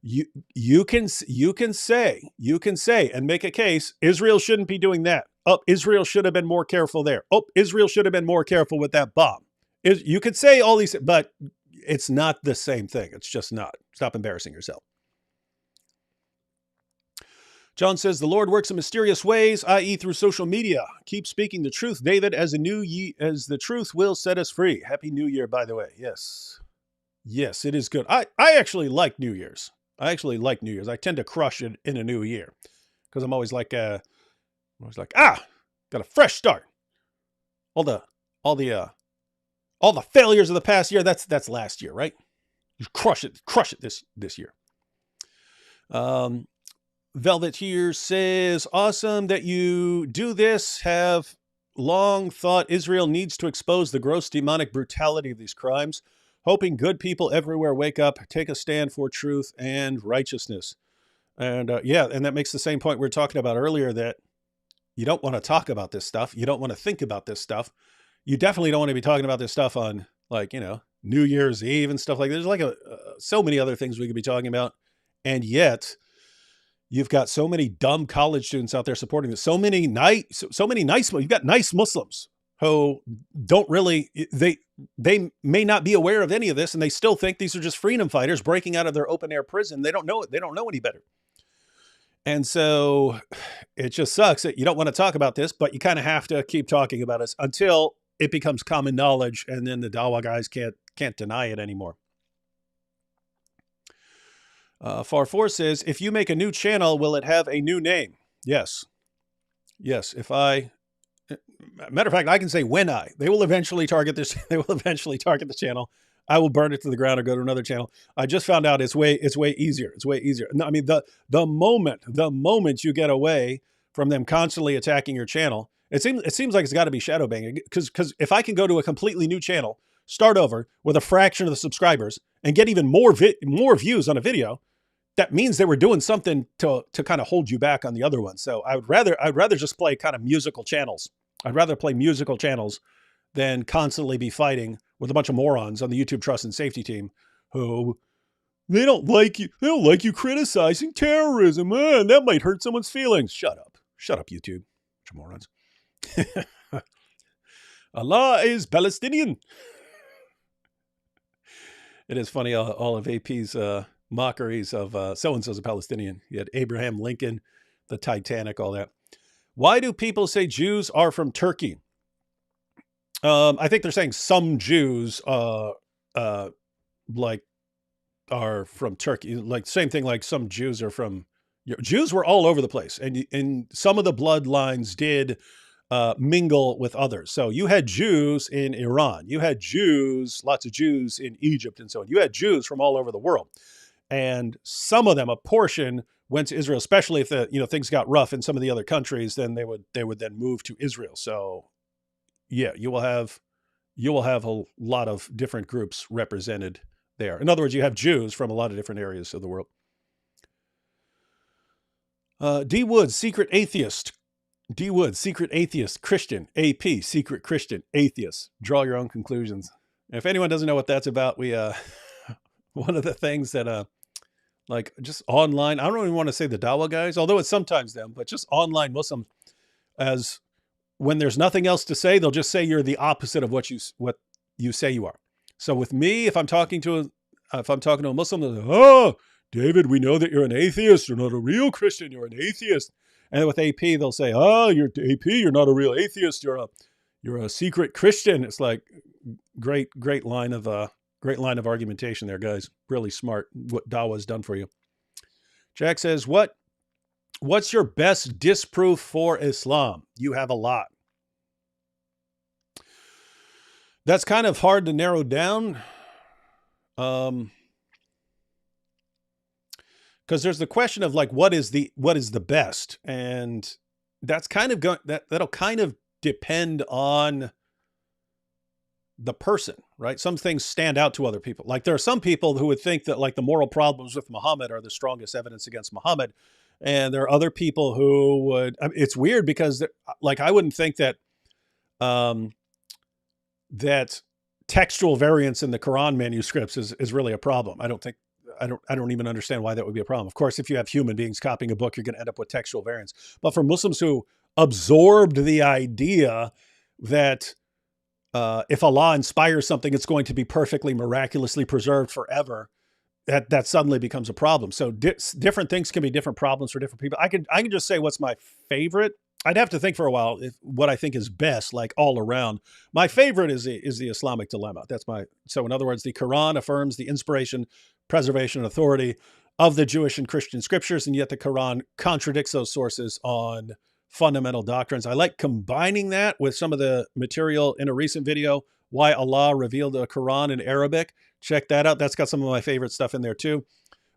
You can say and make a case, Israel shouldn't be doing that. Oh, Israel should have been more careful there. Oh, Israel should have been more careful with that bomb. You could say all these, but it's not the same thing. It's just not. Stop embarrassing yourself. John says, the Lord works in mysterious ways, i.e. through social media. Keep speaking the truth, David, as the truth will set us free. Happy New Year, by the way. Yes. Yes, it is good. I actually like New Year's. I tend to crush it in a new year because I'm always like, got a fresh start. All the failures of the past year, that's last year, right? You crush it this year. Velvet here says, awesome that you do this. Have long thought Israel needs to expose the gross demonic brutality of these crimes. Hoping good people everywhere wake up, take a stand for truth and righteousness. And and that makes the same point we were talking about earlier, that you don't want to talk about this stuff. You don't want to think about this stuff. You definitely don't want to be talking about this stuff on, New Year's Eve and stuff like that. There's so many other things we could be talking about. And yet you've got so many dumb college students out there supporting this. You've got nice Muslims who don't really, they may not be aware of any of this, and they still think these are just freedom fighters breaking out of their open air prison. They don't know it. They don't know any better. And so it just sucks that you don't want to talk about this, but you kind of have to keep talking about it until it becomes common knowledge, and then the Dawa guys can't deny it anymore. Far4 says, if you make a new channel, will it have a new name? Yes. Matter of fact, I can say they will eventually target this. They will eventually target the channel. I will burn it to the ground or go to another channel. I just found out it's way easier. It's way easier. No, I mean, the moment you get away from them constantly attacking your channel, it seems like it's got to be shadow banging, because if I can go to a completely new channel, start over with a fraction of the subscribers, and get even more views on a video, that means they were doing something to kind of hold you back on the other one. So I'd rather just play kind of musical channels. I'd rather play musical channels than constantly be fighting with a bunch of morons on the YouTube trust and safety team who they don't like you criticizing terrorism. That might hurt someone's feelings. Shut up, YouTube, bunch of morons. Allah is Palestinian. It is funny, all of AP's mockeries of so-and-so's a Palestinian. You had Abraham Lincoln, the Titanic, all that. Why do people say Jews are from Turkey? I think they're saying some Jews are from Turkey. Like same thing, like some Jews are from... Jews were all over the place. And some of the bloodlines did mingle with others. So you had Jews in Iran, you had Jews, lots of Jews in Egypt, and so on. You had Jews from all over the world, and some of them, a portion, went to Israel. Especially if the things got rough in some of the other countries, then they would then move to Israel. So yeah, you will have a lot of different groups represented there. In other words, you have Jews from a lot of different areas of the world. D. Wood, secret atheist. D. Wood, secret atheist, Christian. AP, secret Christian, atheist. Draw your own conclusions. If anyone doesn't know what that's about, we one of the things that like just online, I don't even want to say the Dawa guys, although it's sometimes them, but just online Muslim, as when there's nothing else to say, they'll just say you're the opposite of what you say you are. So with me, if I'm talking to a Muslim, they'll say, "Oh, David, we know that you're an atheist. You're not a real Christian. You're an atheist." And with AP, they'll say, "Oh, you're AP. You're not a real atheist. You're a secret Christian." It's like great line of argumentation there, guys. Really smart what Dawa's done for you. Jack says, What's your best disproof for Islam? You have a lot. That's kind of hard to narrow down. Because there's the question of like what is the best, and that's kind of that'll kind of depend on the person, right? Some things stand out to other people. Like there are some people who would think that like the moral problems with Muhammad are the strongest evidence against Muhammad, and there are other people who would. I mean, it's weird because like I wouldn't think that um, that textual variance in the Quran manuscripts is really a problem. I don't even understand why that would be a problem. Of course, if you have human beings copying a book, you're going to end up with textual variance. But for Muslims who absorbed the idea that if Allah inspires something, it's going to be perfectly miraculously preserved forever, that suddenly becomes a problem. So different things can be different problems for different people. I can just say what's my favorite. I'd have to think for a while what I think is best, like all around. My favorite is the Islamic dilemma. So in other words, the Quran affirms the inspiration, preservation, and authority of the Jewish and Christian scriptures, and yet the Quran contradicts those sources on fundamental doctrines. I like combining that with some of the material in a recent video, Why Allah Revealed the Quran in Arabic. Check that out. That's got some of my favorite stuff in there too.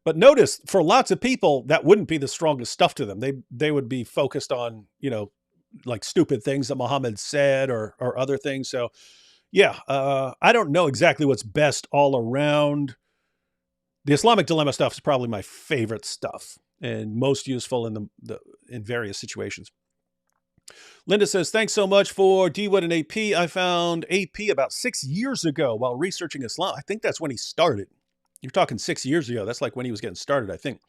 But notice, for lots of people, that wouldn't be the strongest stuff to them. They would be focused on, like stupid things that Muhammad said or other things. So, yeah, I don't know exactly what's best all around. The Islamic dilemma stuff is probably my favorite stuff and most useful in various situations. Linda says, thanks so much for D-Wood and AP. I found AP about 6 years ago while researching Islam. I think that's when he started. You're talking 6 years ago. That's like when he was getting started, I think.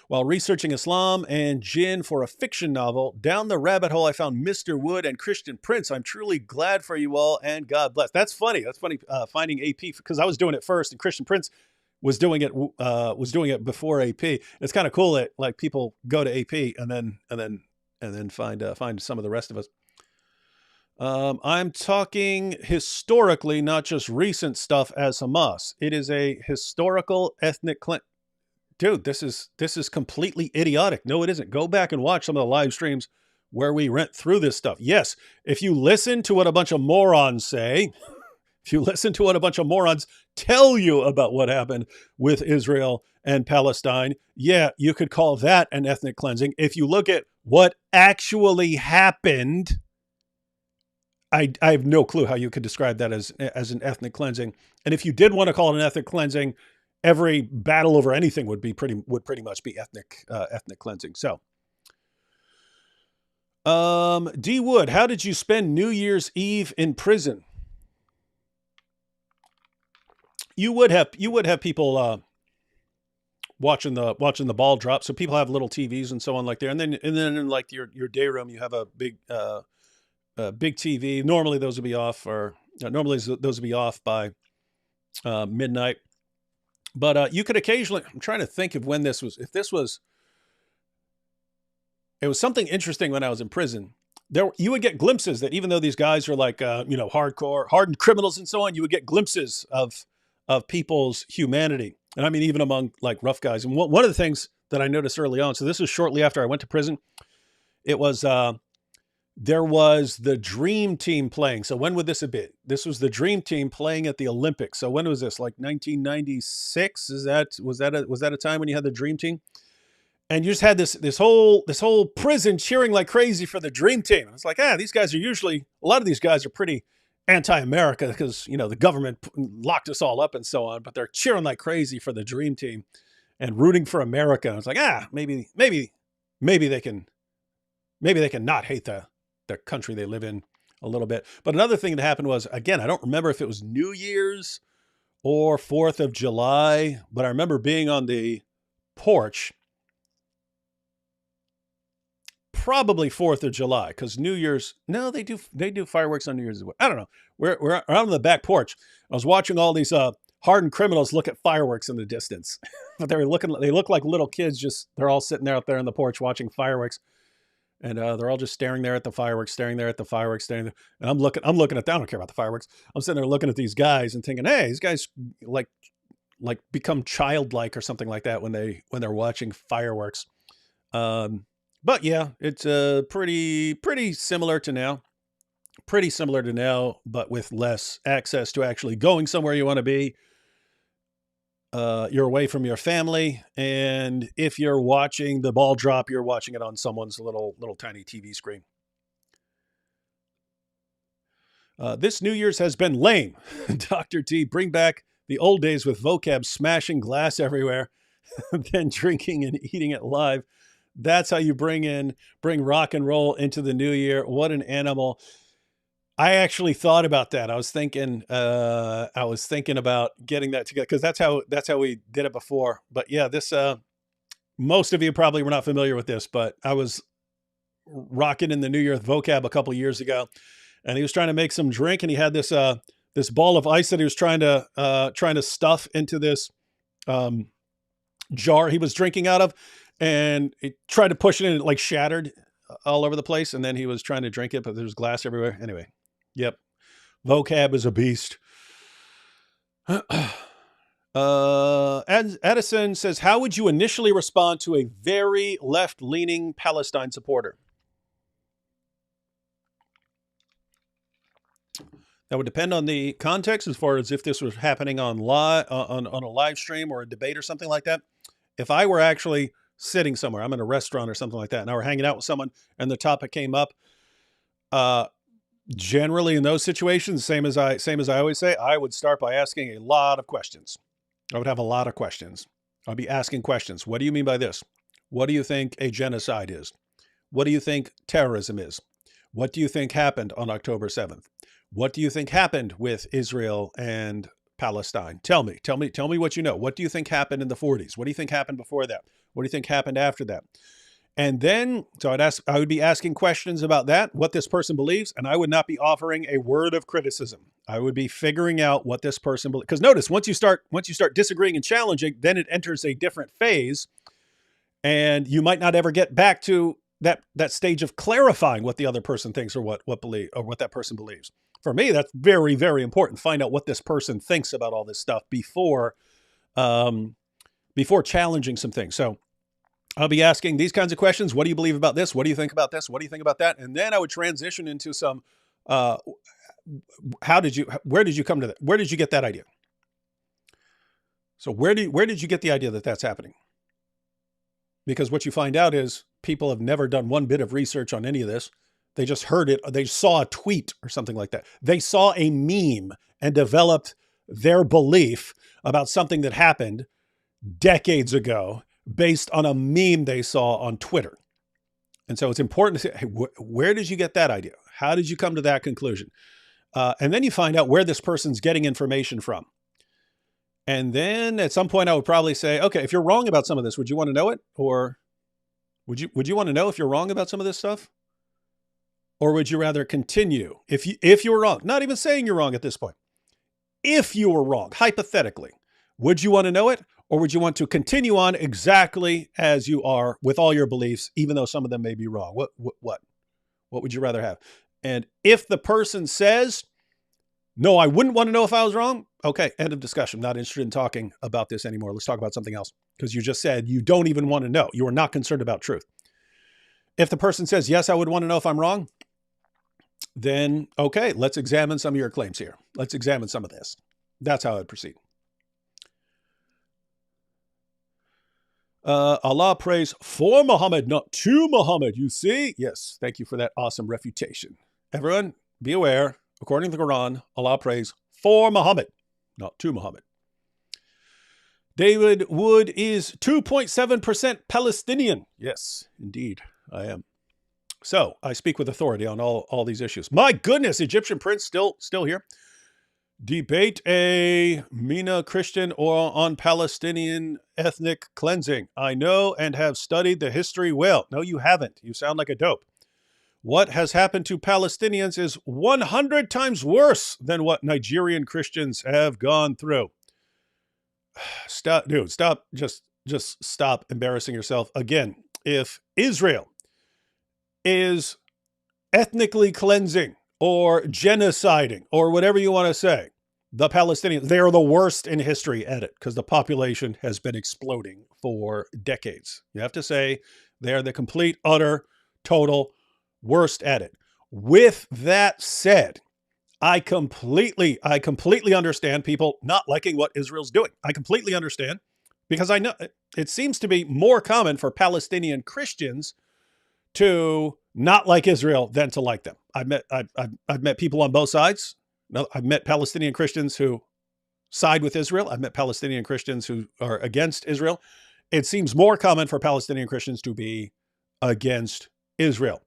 While researching Islam and jinn for a fiction novel, down the rabbit hole, I found Mr. Wood and Christian Prince. I'm truly glad for you all, and God bless. That's funny. That's funny finding AP, because I was doing it first, and Christian Prince was doing it before AP. It's kind of cool that like people go to AP and then find some of the rest of us. I'm talking historically, not just recent stuff as Hamas. It is a historical ethnic Dude, this is completely idiotic. No, it isn't. Go back and watch some of the live streams where we went through this stuff. Yes, if you listen to what a bunch of morons say, if you listen to what a bunch of morons tell you about what happened with Israel and Palestine, yeah, you could call that an ethnic cleansing. If you look at what actually happened, I have no clue how you could describe that as an ethnic cleansing. And if you did want to call it an ethnic cleansing, every battle over anything would pretty much be ethnic cleansing. So, D Wood, how did you spend New Year's Eve in prison? You would have people watching the ball drop. So people have little TVs and so on like there, and then in like your day room you have a big TV. Normally those would be off, by midnight. But you could occasionally. I'm trying to think of when this was. It was something interesting when I was in prison. You would get glimpses that even though these guys are like hardcore, hardened criminals and so on, you would get glimpses of people's humanity. And I mean, even among like rough guys. And one of the things that I noticed early on. So this was shortly after I went to prison. It was there was the Dream Team playing. So when would this have been? This was the Dream Team playing at the Olympics. So when was this? Like 1996? Was that a time when you had the Dream Team? And you just had this whole prison cheering like crazy for the Dream Team. And it's like, these guys are usually, a lot of these guys are pretty anti-America because the government locked us all up and so on. But they're cheering like crazy for the Dream Team and rooting for America. And it's like, maybe they can not hate the country they live in a little bit. But another thing that happened was, again, I don't remember if it was New Year's or 4th of July, but I remember being on the porch, probably 4th of July, because New Year's, no, they do fireworks on New Year's as well. I don't know. We're out on the back porch. I was watching all these hardened criminals look at fireworks in the distance. But they look like little kids, they're all sitting there out there on the porch watching fireworks. And they're all just staring there at the fireworks, staring there at the fireworks, staring there. And I'm looking at that. I don't care about the fireworks. I'm sitting there looking at these guys and thinking, hey, these guys like become childlike or something like that when they're watching fireworks. But yeah, it's pretty similar to now. Pretty similar to now, but with less access to actually going somewhere you want to be. You're away from your family, and if you're watching the ball drop, you're watching it on someone's little tiny TV screen. This New Year's has been lame. Dr. T, bring back the old days with vocab smashing glass everywhere, then drinking and eating it live. That's how you bring rock and roll into the new year. What an animal. I actually thought about that. I was thinking about getting that together because that's how we did it before. But yeah, this most of you probably were not familiar with this, but I was rocking in the New Year vocab a couple years ago, and he was trying to make some drink, and he had this ball of ice that he was trying to stuff into this jar he was drinking out of, and he tried to push it in, and it like shattered all over the place, and then he was trying to drink it, but there was glass everywhere. Anyway. Yep. Vocab is a beast. Edison says, how would you initially respond to a very left-leaning Palestine supporter? That would depend on the context as far as if this was happening on a live stream or a debate or something like that. If I were actually sitting somewhere, I'm in a restaurant or something like that, and I were hanging out with someone and the topic came up, generally in those situations, same as I always say, I would start by asking a lot of questions. I would have a lot of questions. I'd be asking questions. What do you mean by this? What do you think a genocide is? What do you think terrorism is? What do you think happened on October 7th? What do you think happened with Israel and Palestine? Tell me what you know. What do you think happened in the 40s? What do you think happened before that? What do you think happened after that? And then, so I would be asking questions about that, what this person believes, and I would not be offering a word of criticism. I would be figuring out what this person believes. Because notice, once you start disagreeing and challenging, then it enters a different phase, and you might not ever get back to that stage of clarifying what the other person thinks or what that person believes. For me, that's very, very important. Find out what this person thinks about all this stuff before challenging some things. So I'll be asking these kinds of questions. What do you believe about this? What do you think about this? What do you think about that? And then I would transition into some, where did you come to that? Where did you get that idea? So where did you get the idea that that's happening? Because what you find out is people have never done one bit of research on any of this. They just heard it. They saw a tweet or something like that. They saw a meme and developed their belief about something that happened decades ago based on a meme they saw on Twitter. And so it's important to say, hey, where did you get that idea? How did you come to that conclusion? And then you find out where this person's getting information from. And then at some point I would probably say, okay, if you're wrong about some of this, would you want to know it? Or would you want to know if you're wrong about some of this stuff? Or would you rather continue? If you were wrong, not even saying you're wrong at this point. If you were wrong, hypothetically, would you want to know it? Or would you want to continue on exactly as you are with all your beliefs, even though some of them may be wrong? What would you rather have? And if the person says, no, I wouldn't want to know if I was wrong. Okay, end of discussion. Not interested in talking about this anymore. Let's talk about something else. Because you just said you don't even want to know. You are not concerned about truth. If the person says, yes, I would want to know if I'm wrong. then okay, let's examine some of your claims here. Let's examine some of this. That's how I'd proceed. Allah prays for Muhammad, not to Muhammad. You see? Yes, thank you for that awesome refutation. Everyone, be aware, according to the Quran, Allah prays for Muhammad, not to Muhammad. David Wood is 2.7% Palestinian. Yes, indeed, I am. So I speak with authority on all these issues. My goodness, Egyptian prince still here. Debate a Mina Christian or on Palestinian ethnic cleansing. I know and have studied the history well. No, you haven't. You sound like a dope. What has happened to Palestinians is 100 times worse than what Nigerian Christians have gone through. Stop, dude, stop. Just stop embarrassing yourself. Again, if Israel is ethnically cleansing or genociding or whatever you want to say, the Palestinians, they are the worst in history at it because the population has been exploding for decades. You have to say they're the complete, utter, total worst at it. With that said, I completely understand people not liking what Israel's doing. I completely understand because I know it seems to be more common for Palestinian Christians to not like Israel than to like them. I've met people on both sides. I've met Palestinian Christians who side with Israel. I've met Palestinian Christians who are against Israel. It seems more common for Palestinian Christians to be against Israel.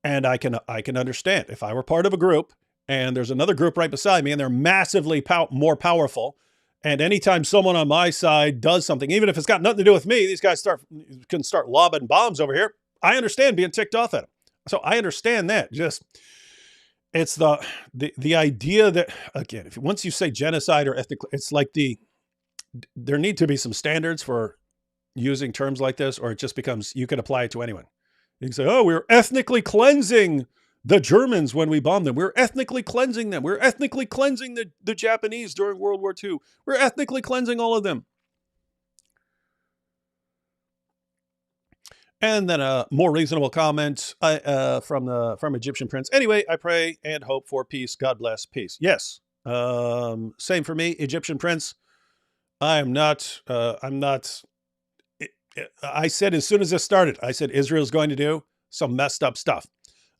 And I can understand if I were part of a group and there's another group right beside me and they're massively more powerful. And anytime someone on my side does something, even if it's got nothing to do with me, these guys can start lobbing bombs over here. I understand being ticked off at them. So I understand that. Just it's the idea that, again, if once you say genocide or ethnic, it's like there need to be some standards for using terms like this, or it just becomes you can apply it to anyone. You can say, oh, we're ethnically cleansing the Germans when we bombed them. We're ethnically cleansing them. We're ethnically cleansing the Japanese during World War II. We're ethnically cleansing all of them. And then a more reasonable comment from Egyptian Prince. Anyway, I pray and hope for peace. God bless. Peace. Yes. Same for me, Egyptian Prince. I'm not. I said as soon as this started, I said Israel's going to do some messed up stuff.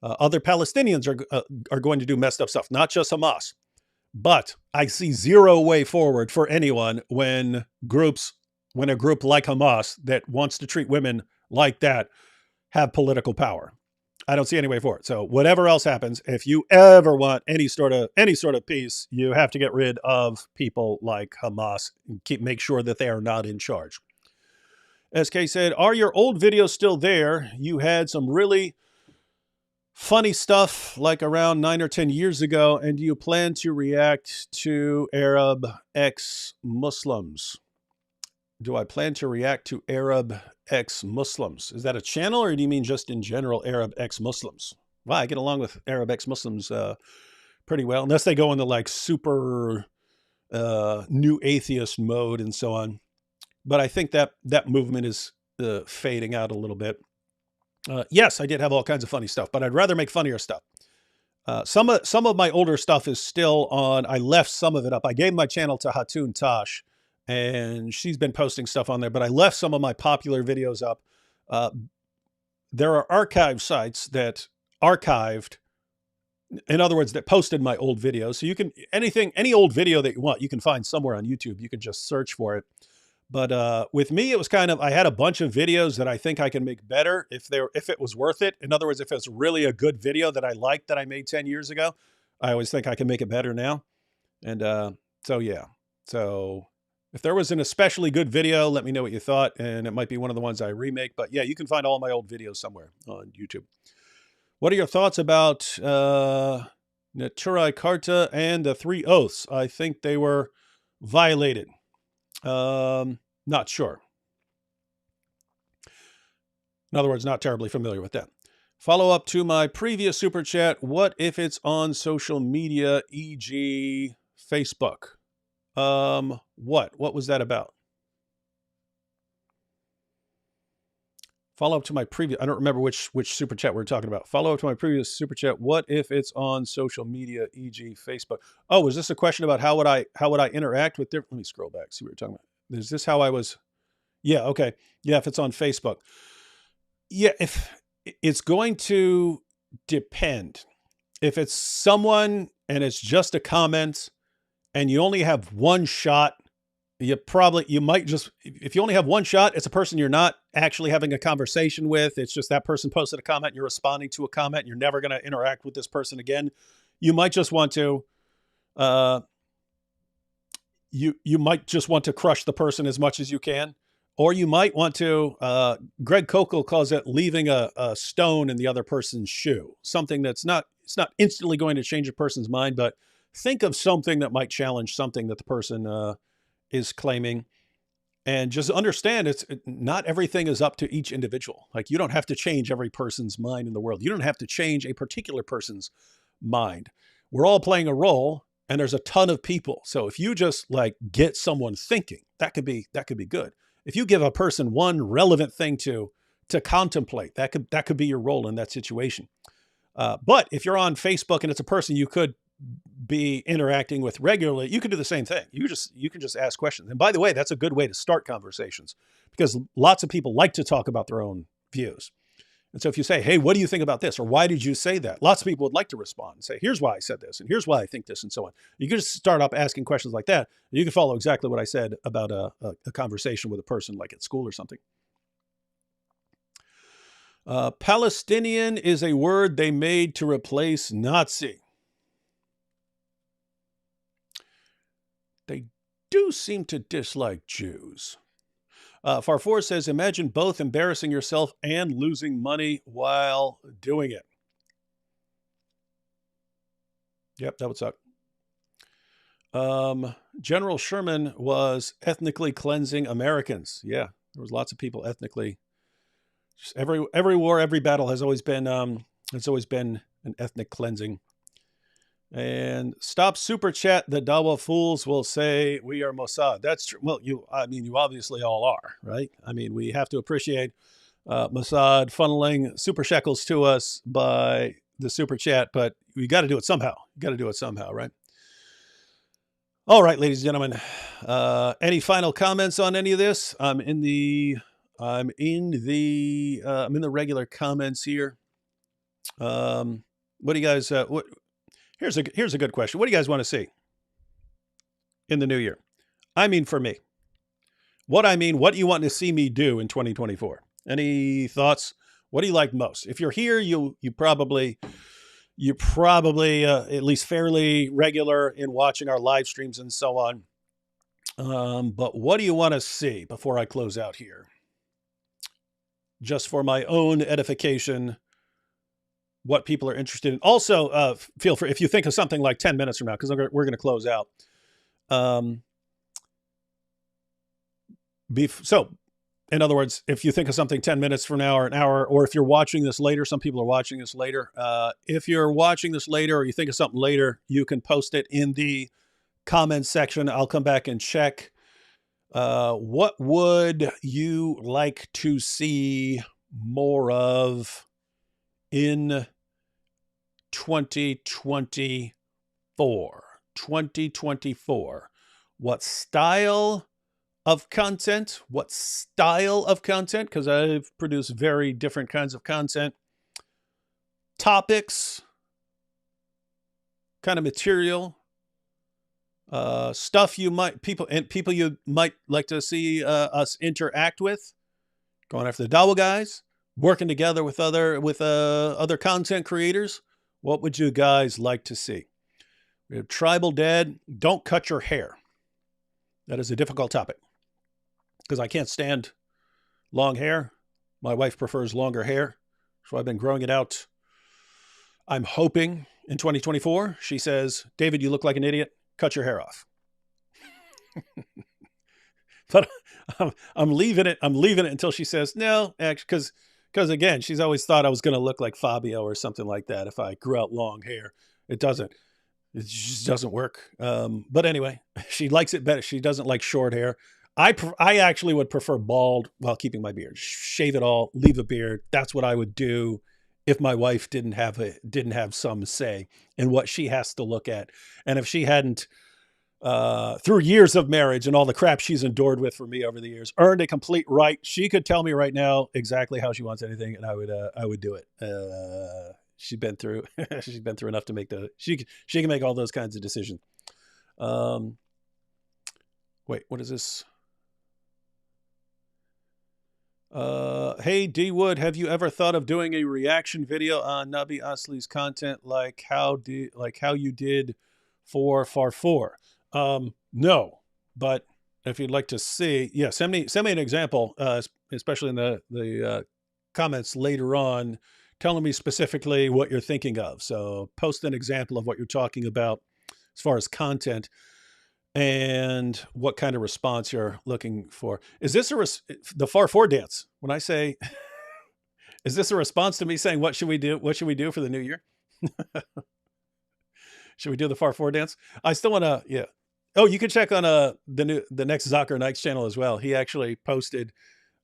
Other Palestinians are going to do messed up stuff, not just Hamas. But I see zero way forward for anyone when a group like Hamas that wants to treat women like that have political power. I don't see any way forward. So whatever else happens, if you ever want any sort of peace, you have to get rid of people like Hamas and make sure that they are not in charge. SK said, are your old videos still there? You had some really funny stuff like around 9 or 10 years ago, and do you plan to react to Arab ex-Muslims? Do I plan to react to Arab ex-Muslims? Is that a channel, or do you mean just in general Arab ex-Muslims? Well, I get along with Arab ex-Muslims pretty well, unless they go into like super new atheist mode and so on. But I think that movement is fading out a little bit. Yes, I did have all kinds of funny stuff, but I'd rather make funnier stuff. Some of my older stuff is still on. I left some of it up. I gave my channel to Hatun Tosh, and she's been posting stuff on there, but I left some of my popular videos up. There are archive sites that archived, in other words, that posted my old videos. So you can, any old video that you want, you can find somewhere on YouTube. You can just search for it. But with me, it was kind of, I had a bunch of videos that I think I can make better if it was worth it. In other words, if it's really a good video that I liked that I made 10 years ago, I always think I can make it better now. And so, yeah. So if there was an especially good video, let me know what you thought. And it might be one of the ones I remake. But yeah, you can find all my old videos somewhere on YouTube. What are your thoughts about Naturai Karta and the 3 oaths? I think they were violated. Not sure. In other words, not terribly familiar with that. Follow up to my previous super chat. What if it's on social media, e.g. Facebook? What was that about? Follow up to my previous. I don't remember which super chat we're talking about. Follow up to my previous super chat. What if it's on social media, e.g., Facebook? Oh, was this a question about how would I interact with different? Let me scroll back. See what you're talking about. Is this how I was? Yeah. Okay. Yeah. If it's on Facebook. Yeah. If it's going to depend. If it's someone and it's just a comment and you only have one shot, you might just, if you only have one shot, it's a person you're not actually having a conversation with. It's just that person posted a comment, you're responding to a comment, you're never going to interact with this person again. You might just want to, you might just want to crush the person as much as you can, or you might want to. Greg Kokel calls it leaving a stone in the other person's shoe. Something that's not, it's not instantly going to change a person's mind, but think of something that might challenge something that the person is claiming, and just understand not everything is up to each individual. Like, you don't have to change every person's mind in the world. You don't have to change a particular person's mind. We're all playing a role, and there's a ton of people. So if you just like get someone thinking, that could be good. If you give a person one relevant thing to contemplate, that could be your role in that situation. But if you're on Facebook and it's a person you could be interacting with regularly, you can do the same thing. You can just ask questions. And by the way, that's a good way to start conversations, because lots of people like to talk about their own views. And so if you say, hey, what do you think about this? Or why did you say that? Lots of people would like to respond and say, here's why I said this, and here's why I think this, and so on. You can just start up asking questions like that. And you can follow exactly what I said about a conversation with a person like at school or something. Palestinian is a word they made to replace Nazi. They do seem to dislike Jews. Farfour says, imagine both embarrassing yourself and losing money while doing it. Yep, that would suck. General Sherman was ethnically cleansing Americans. Yeah, there was lots of people ethnically. Just every war, every battle has always been an ethnic cleansing. And stop super chat. The Dawa fools will say we are Mossad. That's true. Well, you obviously all are, right? I mean, we have to appreciate Mossad funneling super shekels to us by the super chat, but we got to do it somehow. Right? All right, ladies and gentlemen. Any final comments on any of this? I'm in the regular comments here. What do you guys? Here's a good question. What do you guys want to see in the new year? I mean, for me, what do you want to see me do in 2024? Any thoughts? What do you like most? If you're here, you probably at least fairly regular in watching our live streams and so on. But what do you want to see before I close out here? Just for my own edification, what people are interested in. Also, feel free, if you think of something like 10 minutes from now, because we're going to close out. So, in other words, if you think of something 10 minutes from now or an hour, or if you're watching this later, some people are watching this later. If you're watching this later or you think of something later, you can post it in the comments section. I'll come back and check. What would you like to see more of in 2024? What style of content? Because I've produced very different kinds of content. Topics, kind of material, stuff people you might like to see us interact with. Going after the Dawa guys, working together with other content creators. What would you guys like to see? We have Tribal Dad. Don't cut your hair. That is a difficult topic because I can't stand long hair. My wife prefers longer hair, so I've been growing it out. I'm hoping in 2024, she says, David, you look like an idiot. Cut your hair off. But I'm leaving it until she says no, actually, because again, she's always thought I was going to look like Fabio or something like that if I grew out long hair. It just doesn't work. But anyway, she likes it better. She doesn't like short hair. I actually would prefer bald while keeping my beard. Shave it all, leave a beard. That's what I would do if my wife didn't have some say in what she has to look at, and if she hadn't, through years of marriage and all the crap she's endured with for me over the years, earned a complete right. She could tell me right now exactly how she wants anything, and I would do it. She's been through she's been through enough to make she can make all those kinds of decisions. Um, wait, what is this? Hey D Wood, have you ever thought of doing a reaction video on Nabi Asli's content, like how you did for Farfour? No, but if you'd like to see, yeah, send me an example, especially in the comments later on, telling me specifically what you're thinking of. So post an example of what you're talking about as far as content and what kind of response you're looking for. Is this the far four dance? When I say, is this a response to me saying what should we do? What should we do for the new year? Should we do the far four dance? I still want to, yeah. Oh, you can check on the next Zakir Nikes channel as well. He actually posted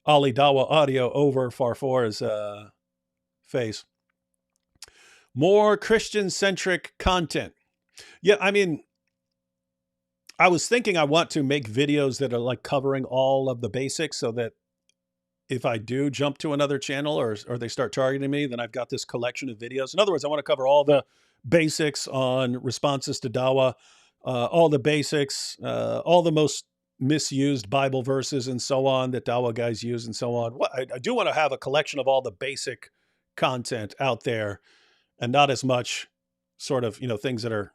Ali Dawa audio over far four's face. More Christian centric content. Yeah, I mean, I was thinking I want to make videos that are like covering all of the basics so that if I do jump to another channel or they start targeting me, then I've got this collection of videos. In other words, I want to cover all the basics on responses to Dawa, all the basics, all the most misused Bible verses and so on that Dawa guys use and so on. I do want to have a collection of all the basic content out there and not as much sort of, things that are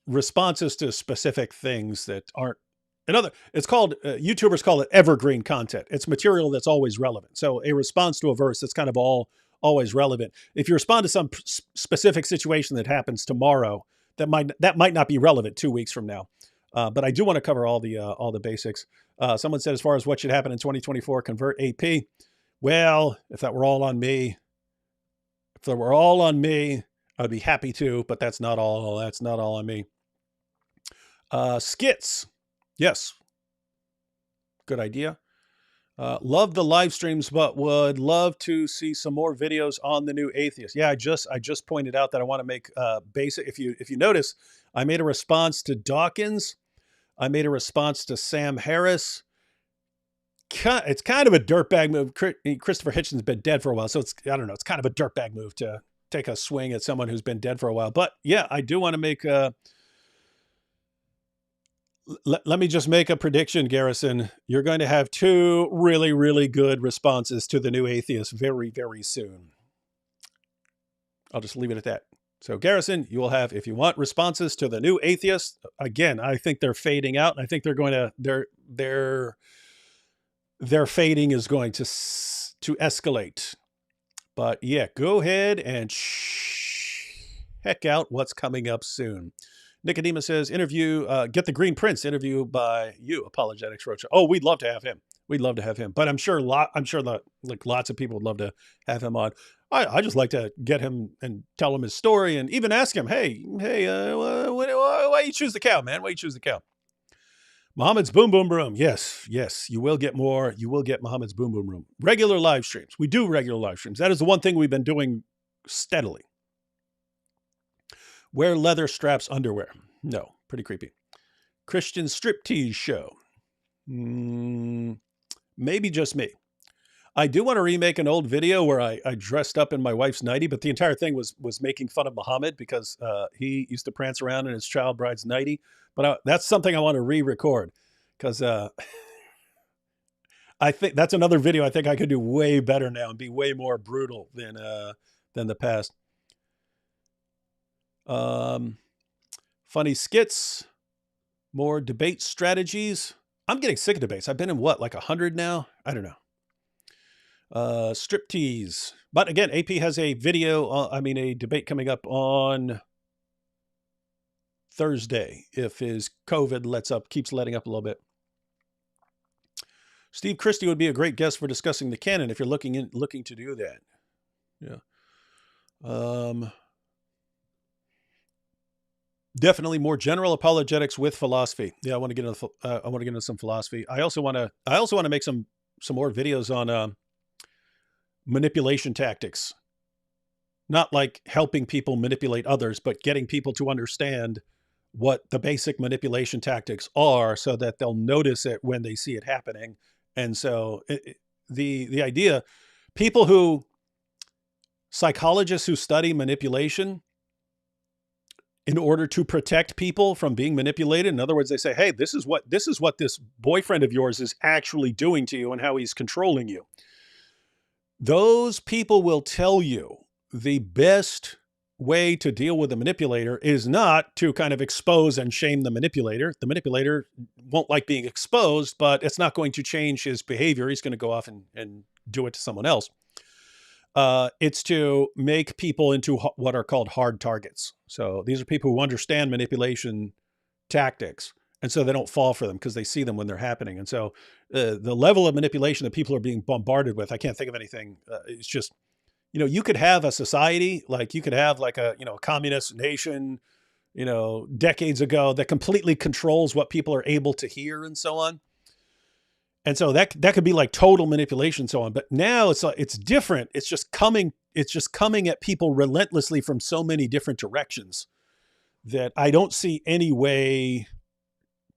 responses to specific things that aren't it's called YouTubers call it evergreen content. It's material that's always relevant. So a response to a verse that's kind of always relevant. If you respond to some specific situation that happens tomorrow, that might not be relevant 2 weeks from now. But I do want to cover all the basics. Someone said, as far as what should happen in 2024, convert AP. Well, if that were all on me, I'd be happy to, but that's not all on me. Skits. Yes. Good idea. Love the live streams, but would love to see some more videos on the new atheist. Yeah, I just pointed out that I want to make basic. If you notice, I made a response to Dawkins. I made a response to Sam Harris. It's kind of a dirtbag move. Christopher Hitchens been dead for a while, so I don't know. It's kind of a dirtbag move to take a swing at someone who's been dead for a while. But yeah, I do want to make. Let me just make a prediction, Garrison. You're going to have 2 really, really good responses to the new atheist very, very soon. I'll just leave it at that. So, Garrison, you will have, if you want responses to the new atheist, again, I think they're fading out. I think they're going to their fading is going to escalate. But yeah, go ahead and check out what's coming up soon. Nicodemus says, get the Green Prince interview by you, Apologetics Roadshow. Oh, we'd love to have him. But I'm sure that lots of people would love to have him on. I just like to get him and tell him his story and even ask him, hey, why you choose the cow, man? Why you choose the cow? Muhammad's Boom Boom Room. Yes, you will get more. You will get Muhammad's Boom Boom Room. Regular live streams. We do regular live streams. That is the one thing we've been doing steadily. Wear leather straps underwear. No, pretty creepy. Christian striptease show. Maybe just me. I do want to remake an old video where I dressed up in my wife's nightie, but the entire thing was making fun of Muhammad because he used to prance around in his child bride's nightie. But that's something I want to re-record because I think that's another video I think I could do way better now and be way more brutal than the past. Funny skits, more debate strategies. I'm getting sick of debates. I've been in like 100 now? I don't know. Striptease. But again, AP has a a debate coming up on Thursday if his COVID keeps letting up a little bit. Steve Christie would be a great guest for discussing the canon if you're looking to do that. Yeah. Definitely more general apologetics with philosophy. Yeah, I want to get into I want to get into some philosophy. I also want to make some more videos on manipulation tactics. Not like helping people manipulate others, but getting people to understand what the basic manipulation tactics are so that they'll notice it when they see it happening. And so the idea, people who psychologists who study manipulation in order to protect people from being manipulated. In other words, they say, "Hey, this is what this boyfriend of yours is actually doing to you and how he's controlling you." Those people will tell you the best way to deal with the manipulator is not to kind of expose and shame the manipulator. The manipulator won't like being exposed, but it's not going to change his behavior. He's going to go off and do it to someone else. It's to make people into what are called hard targets. So these are people who understand manipulation tactics, and so they don't fall for them because they see them when they're happening. And so the level of manipulation that people are being bombarded with, I can't think of anything. It's just, you could have a society, like you could have like a communist nation, decades ago that completely controls what people are able to hear and so on. And so that could be like total manipulation and so on. But now it's different. It's just coming at people relentlessly from so many different directions that I don't see any way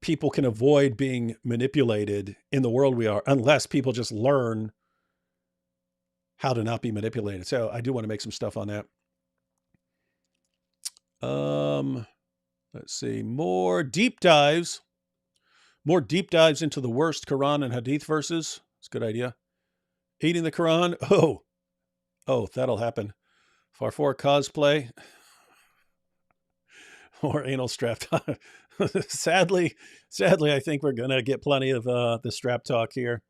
people can avoid being manipulated in the world we are, unless people just learn how to not be manipulated. So I do want to make some stuff on that. Let's see, more deep dives into the worst Quran and Hadith verses. It's a good idea. Eating the Quran. Oh, that'll happen. Farfor cosplay or anal strap talk. sadly, I think we're gonna get plenty of the strap talk here.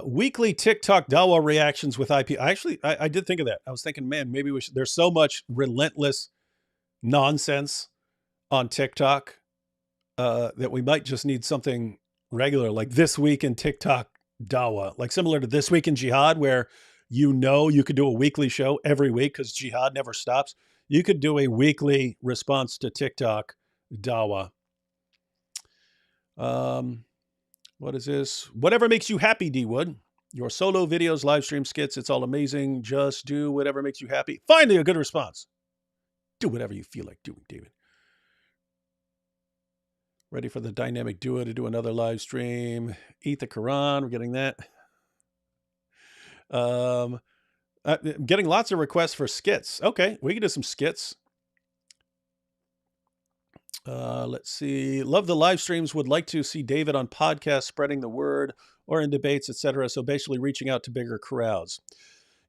Weekly TikTok Dawa reactions with IP. I did think of that. I was thinking, man, maybe we should. There's so much relentless nonsense on TikTok that we might just need something regular, like This Week in TikTok Dawa, like similar to This Week in Jihad, where you could do a weekly show every week because jihad never stops. You could do a weekly response to TikTok Dawa. What is this? Whatever makes you happy, D Wood. Your solo videos, live stream skits, it's all amazing. Just do whatever makes you happy. Finally, a good response. Do whatever you feel like doing, David. Ready for the dynamic duo to do another live stream. Eat the Quran. We're getting that. Getting lots of requests for skits. Okay, we can do some skits. Let's see. Love the live streams. Would like to see David on podcasts, spreading the word, or in debates, etc. So basically, reaching out to bigger crowds.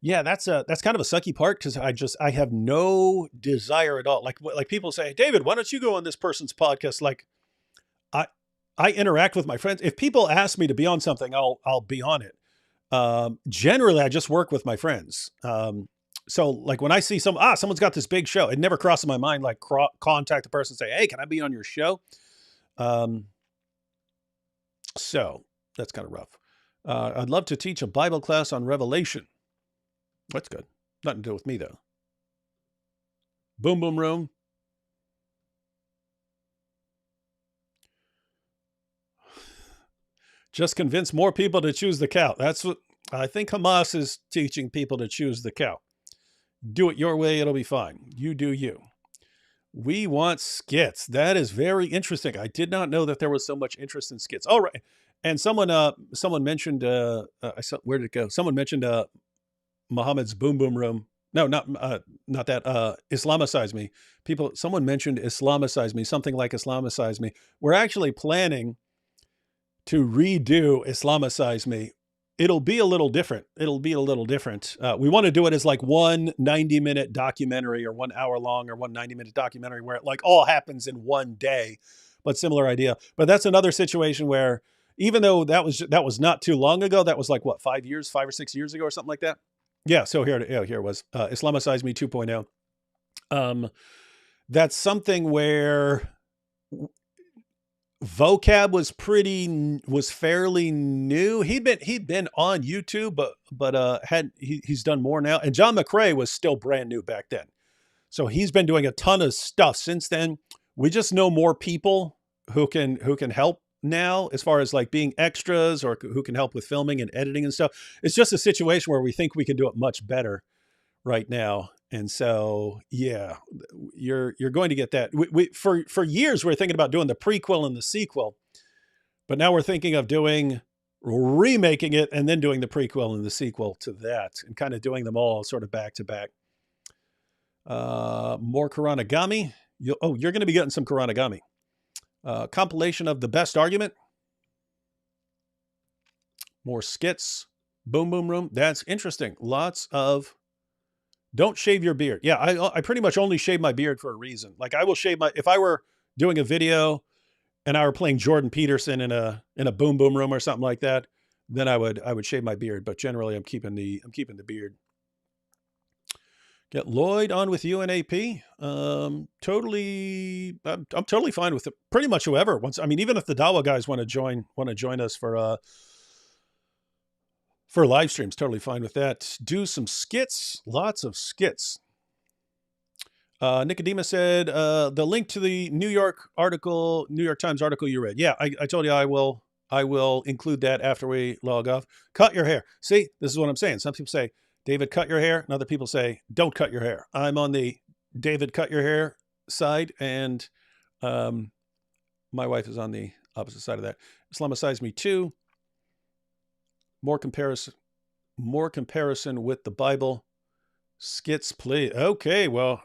Yeah, that's kind of a sucky part because I have no desire at all. Like people say, David, why don't you go on this person's podcast? Like, I interact with my friends. If people ask me to be on something, I'll be on it. Generally, I just work with my friends. So like when I see someone's got this big show, it never crosses my mind, like contact the person and say, hey, can I be on your show? So that's kind of rough. I'd love to teach a Bible class on Revelation. That's good. Nothing to do with me though. Boom, boom room. Just convince more people to choose the cow. That's what I think Hamas is teaching people, to choose the cow. Do it your way. It'll be fine. You do you. We want skits. That is very interesting. I did not know that there was so much interest in skits. All right. And someone mentioned, where did it go? Someone mentioned Muhammad's boom boom room. No, not that. Islamicize me. Someone mentioned Islamicize me, something like Islamicize me. We're actually planning to redo Islamicize me. It'll be a little different. We want to do it as like one 90-minute documentary, or 1 hour long, or one 90-minute documentary where it like all happens in one day, but similar idea. But that's another situation where, even though that was not too long ago, that was like what, 5 or 6 years ago or something like that. Yeah. So here it was, Islamicize me 2.0. That's something where vocab was fairly new. He'd been on YouTube, but he's done more now. And John McCrae was still brand new back then. So he's been doing a ton of stuff since then. We just know more people who can help now, as far as like being extras or who can help with filming and editing and stuff. It's just a situation where we think we can do it much better right now. And so, yeah, you're going to get that. For years we are thinking about doing the prequel and the sequel, but now we're thinking of doing remaking it and then doing the prequel and the sequel to that, and kind of doing them all sort of back to back. More Kuranagami. You're going to be getting some Kuranagami. Compilation of the best argument. More skits. Boom Boom Room. That's interesting. Lots of don't shave your beard. Yeah, I pretty much only shave my beard for a reason. Like I will shave my, if I were doing a video and I were playing Jordan Peterson in a Boom Boom Room or something like that, then I would shave my beard. But generally, I'm keeping the beard. Get Lloyd on with UNAP. Totally, I'm totally fine with it. Pretty much whoever wants. I mean, even if the Dawa guys want to join us for live streams, totally fine with that. Do some skits, lots of skits. Nicodemus said the link to the New York Times article you read. Yeah, I told you I will include that after we log off. Cut your hair. See, this is what I'm saying. Some people say, David, cut your hair. And other people say, don't cut your hair. I'm on the David, cut your hair side. And my wife is on the opposite side of that. Islamicize me too. More comparison with the Bible. Skits, please. Okay, well,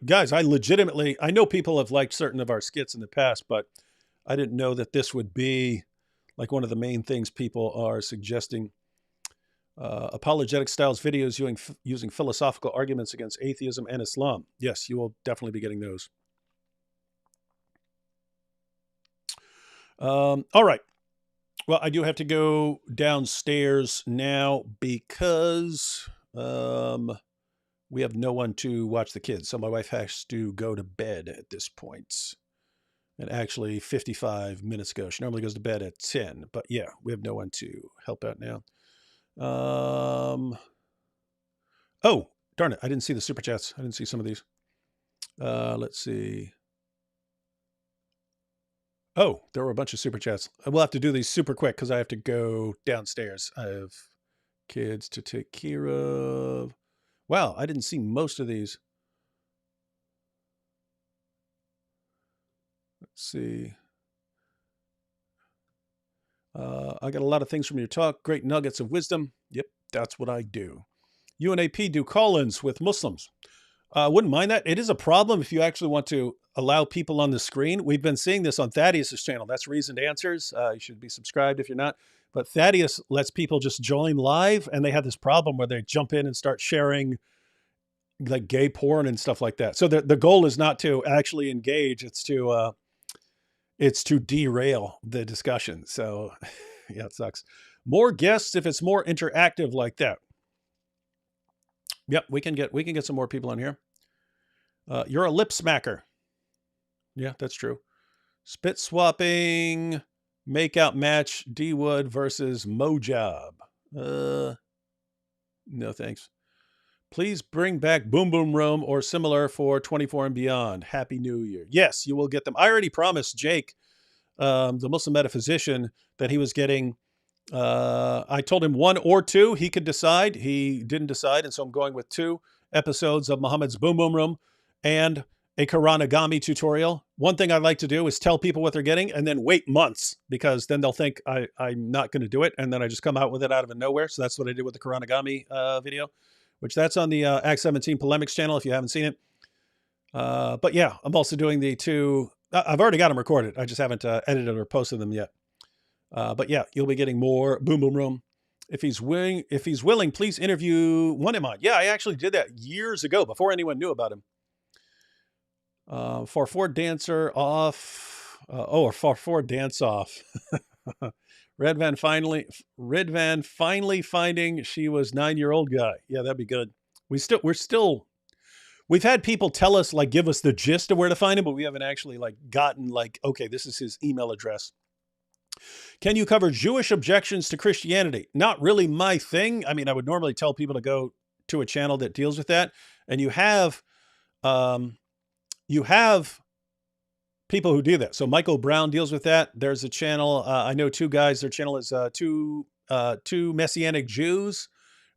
guys, I know people have liked certain of our skits in the past, but I didn't know that this would be like one of the main things people are suggesting. Apologetic styles videos using philosophical arguments against atheism and Islam. Yes, you will definitely be getting those. All right. Well, I do have to go downstairs now because we have no one to watch the kids. So my wife has to go to bed at this point. And actually 55 minutes ago. She normally goes to bed at 10. But yeah, we have no one to help out now. Oh, darn it. I didn't see the super chats. I didn't see some of these. Let's see. Oh, there were a bunch of super chats. We'll have to do these super quick because I have to go downstairs. I have kids to take care of. Wow, I didn't see most of these. Let's see. I got a lot of things from your talk. Great nuggets of wisdom. Yep, that's what I do. UNAP do call-ins with Muslims. Wouldn't mind that. It is a problem if you actually want to allow people on the screen. We've been seeing this on Thaddeus's channel. That's Reasoned Answers. You should be subscribed if you're not. But Thaddeus lets people just join live, and they have this problem where they jump in and start sharing like gay porn and stuff like that. So the goal is not to actually engage. It's to derail the discussion. So yeah, it sucks. More guests if it's more interactive like that. Yep, we can get some more people on here. You're a lip smacker. Yeah, that's true. Spit swapping, makeout match, D Wood versus Mojob. No thanks. Please bring back Boom Boom Room or similar for 24 and beyond. Happy New Year. Yes, you will get them. I already promised Jake, the Muslim metaphysician, that he was getting. I told him 1 or 2. He could decide. He didn't decide, and so I'm going with 2 episodes of Muhammad's Boom Boom Room and a Kuranagami tutorial. One thing I like to do is tell people what they're getting and then wait months, because then they'll think I'm not going to do it, and then I just come out with it out of nowhere. So that's what I did with the Kuranagami video, which that's on the Act 17 Polemics channel if you haven't seen it. But yeah, I'm also doing the 2. I've already got them recorded. I just haven't edited or posted them yet. But yeah, you'll be getting more Boom Boom Room. If he's willing, please interview one of mine. Yeah, I actually did that years ago before anyone knew about him. Farford dancer off. Or Farford dance off. Red Van finally finding she was 9-year-old guy. Yeah, that'd be good. We've had people tell us, like, give us the gist of where to find him, but we haven't actually like gotten like, okay, this is his email address. Can you cover Jewish objections to Christianity? Not really my thing. I mean, I would normally tell people to go to a channel that deals with that. And you have um, you have people who do that. So Michael Brown deals with that. There's a channel. I know two guys. Their channel is two Messianic Jews,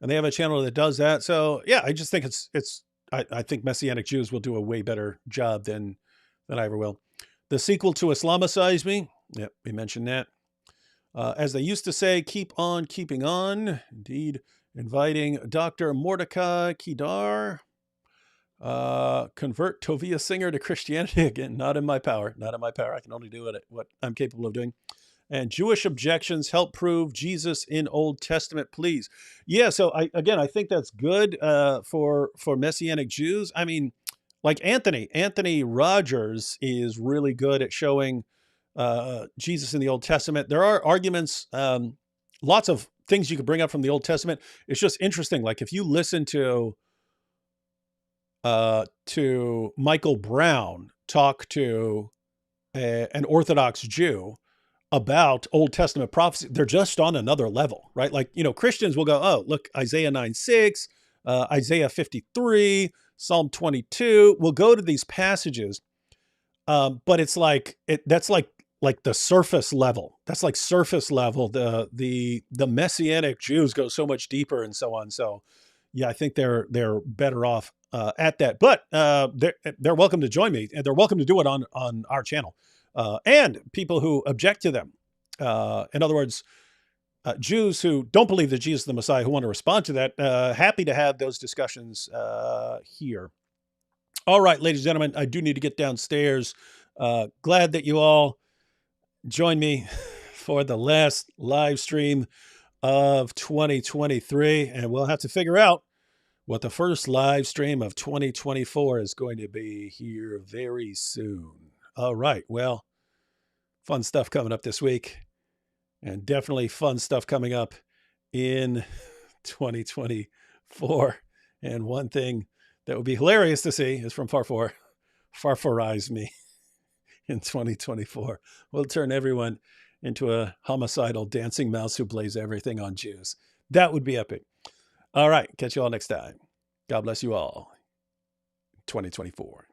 and they have a channel that does that. So yeah, I just think it's. I think Messianic Jews will do a way better job than I ever will. The sequel to Islamicize Me. Yep, we mentioned that. As they used to say, keep on keeping on. Indeed, inviting Dr. Mordecai Kedar. Convert Tovia Singer to Christianity. Again, not in my power. Not in my power. I can only do what I'm capable of doing. And Jewish objections help prove Jesus in Old Testament, please. Yeah, so I think that's good for Messianic Jews. I mean, like Anthony Rogers is really good at showing Jesus in the Old Testament. There are arguments, lots of things you could bring up from the Old Testament. It's just interesting. Like if you listen to Michael Brown talk to an Orthodox Jew about Old Testament prophecy, they're just on another level, right? Like, Christians will go, oh, look, Isaiah 9:6, Isaiah 53, Psalm 22. We'll go to these passages, but it's like that's like the surface level. That's like surface level. The Messianic Jews go so much deeper and so on. So yeah, I think they're better off at that. But they're welcome to join me, and they're welcome to do it on our channel. And people who object to them. In other words, Jews who don't believe that Jesus is the Messiah, who want to respond to that, happy to have those discussions here. All right, ladies and gentlemen, I do need to get downstairs. Glad that you all joined me for the last live stream of 2023, and we'll have to figure out what the first live stream of 2024 is going to be here very soon. All right, well, fun stuff coming up this week, and definitely fun stuff coming up in 2024. And one thing that would be hilarious to see is from Farfarize me in 2024. We'll turn everyone into a homicidal dancing mouse who blames everything on Jews. That would be epic. All right, catch you all next time. God bless you all. 2024.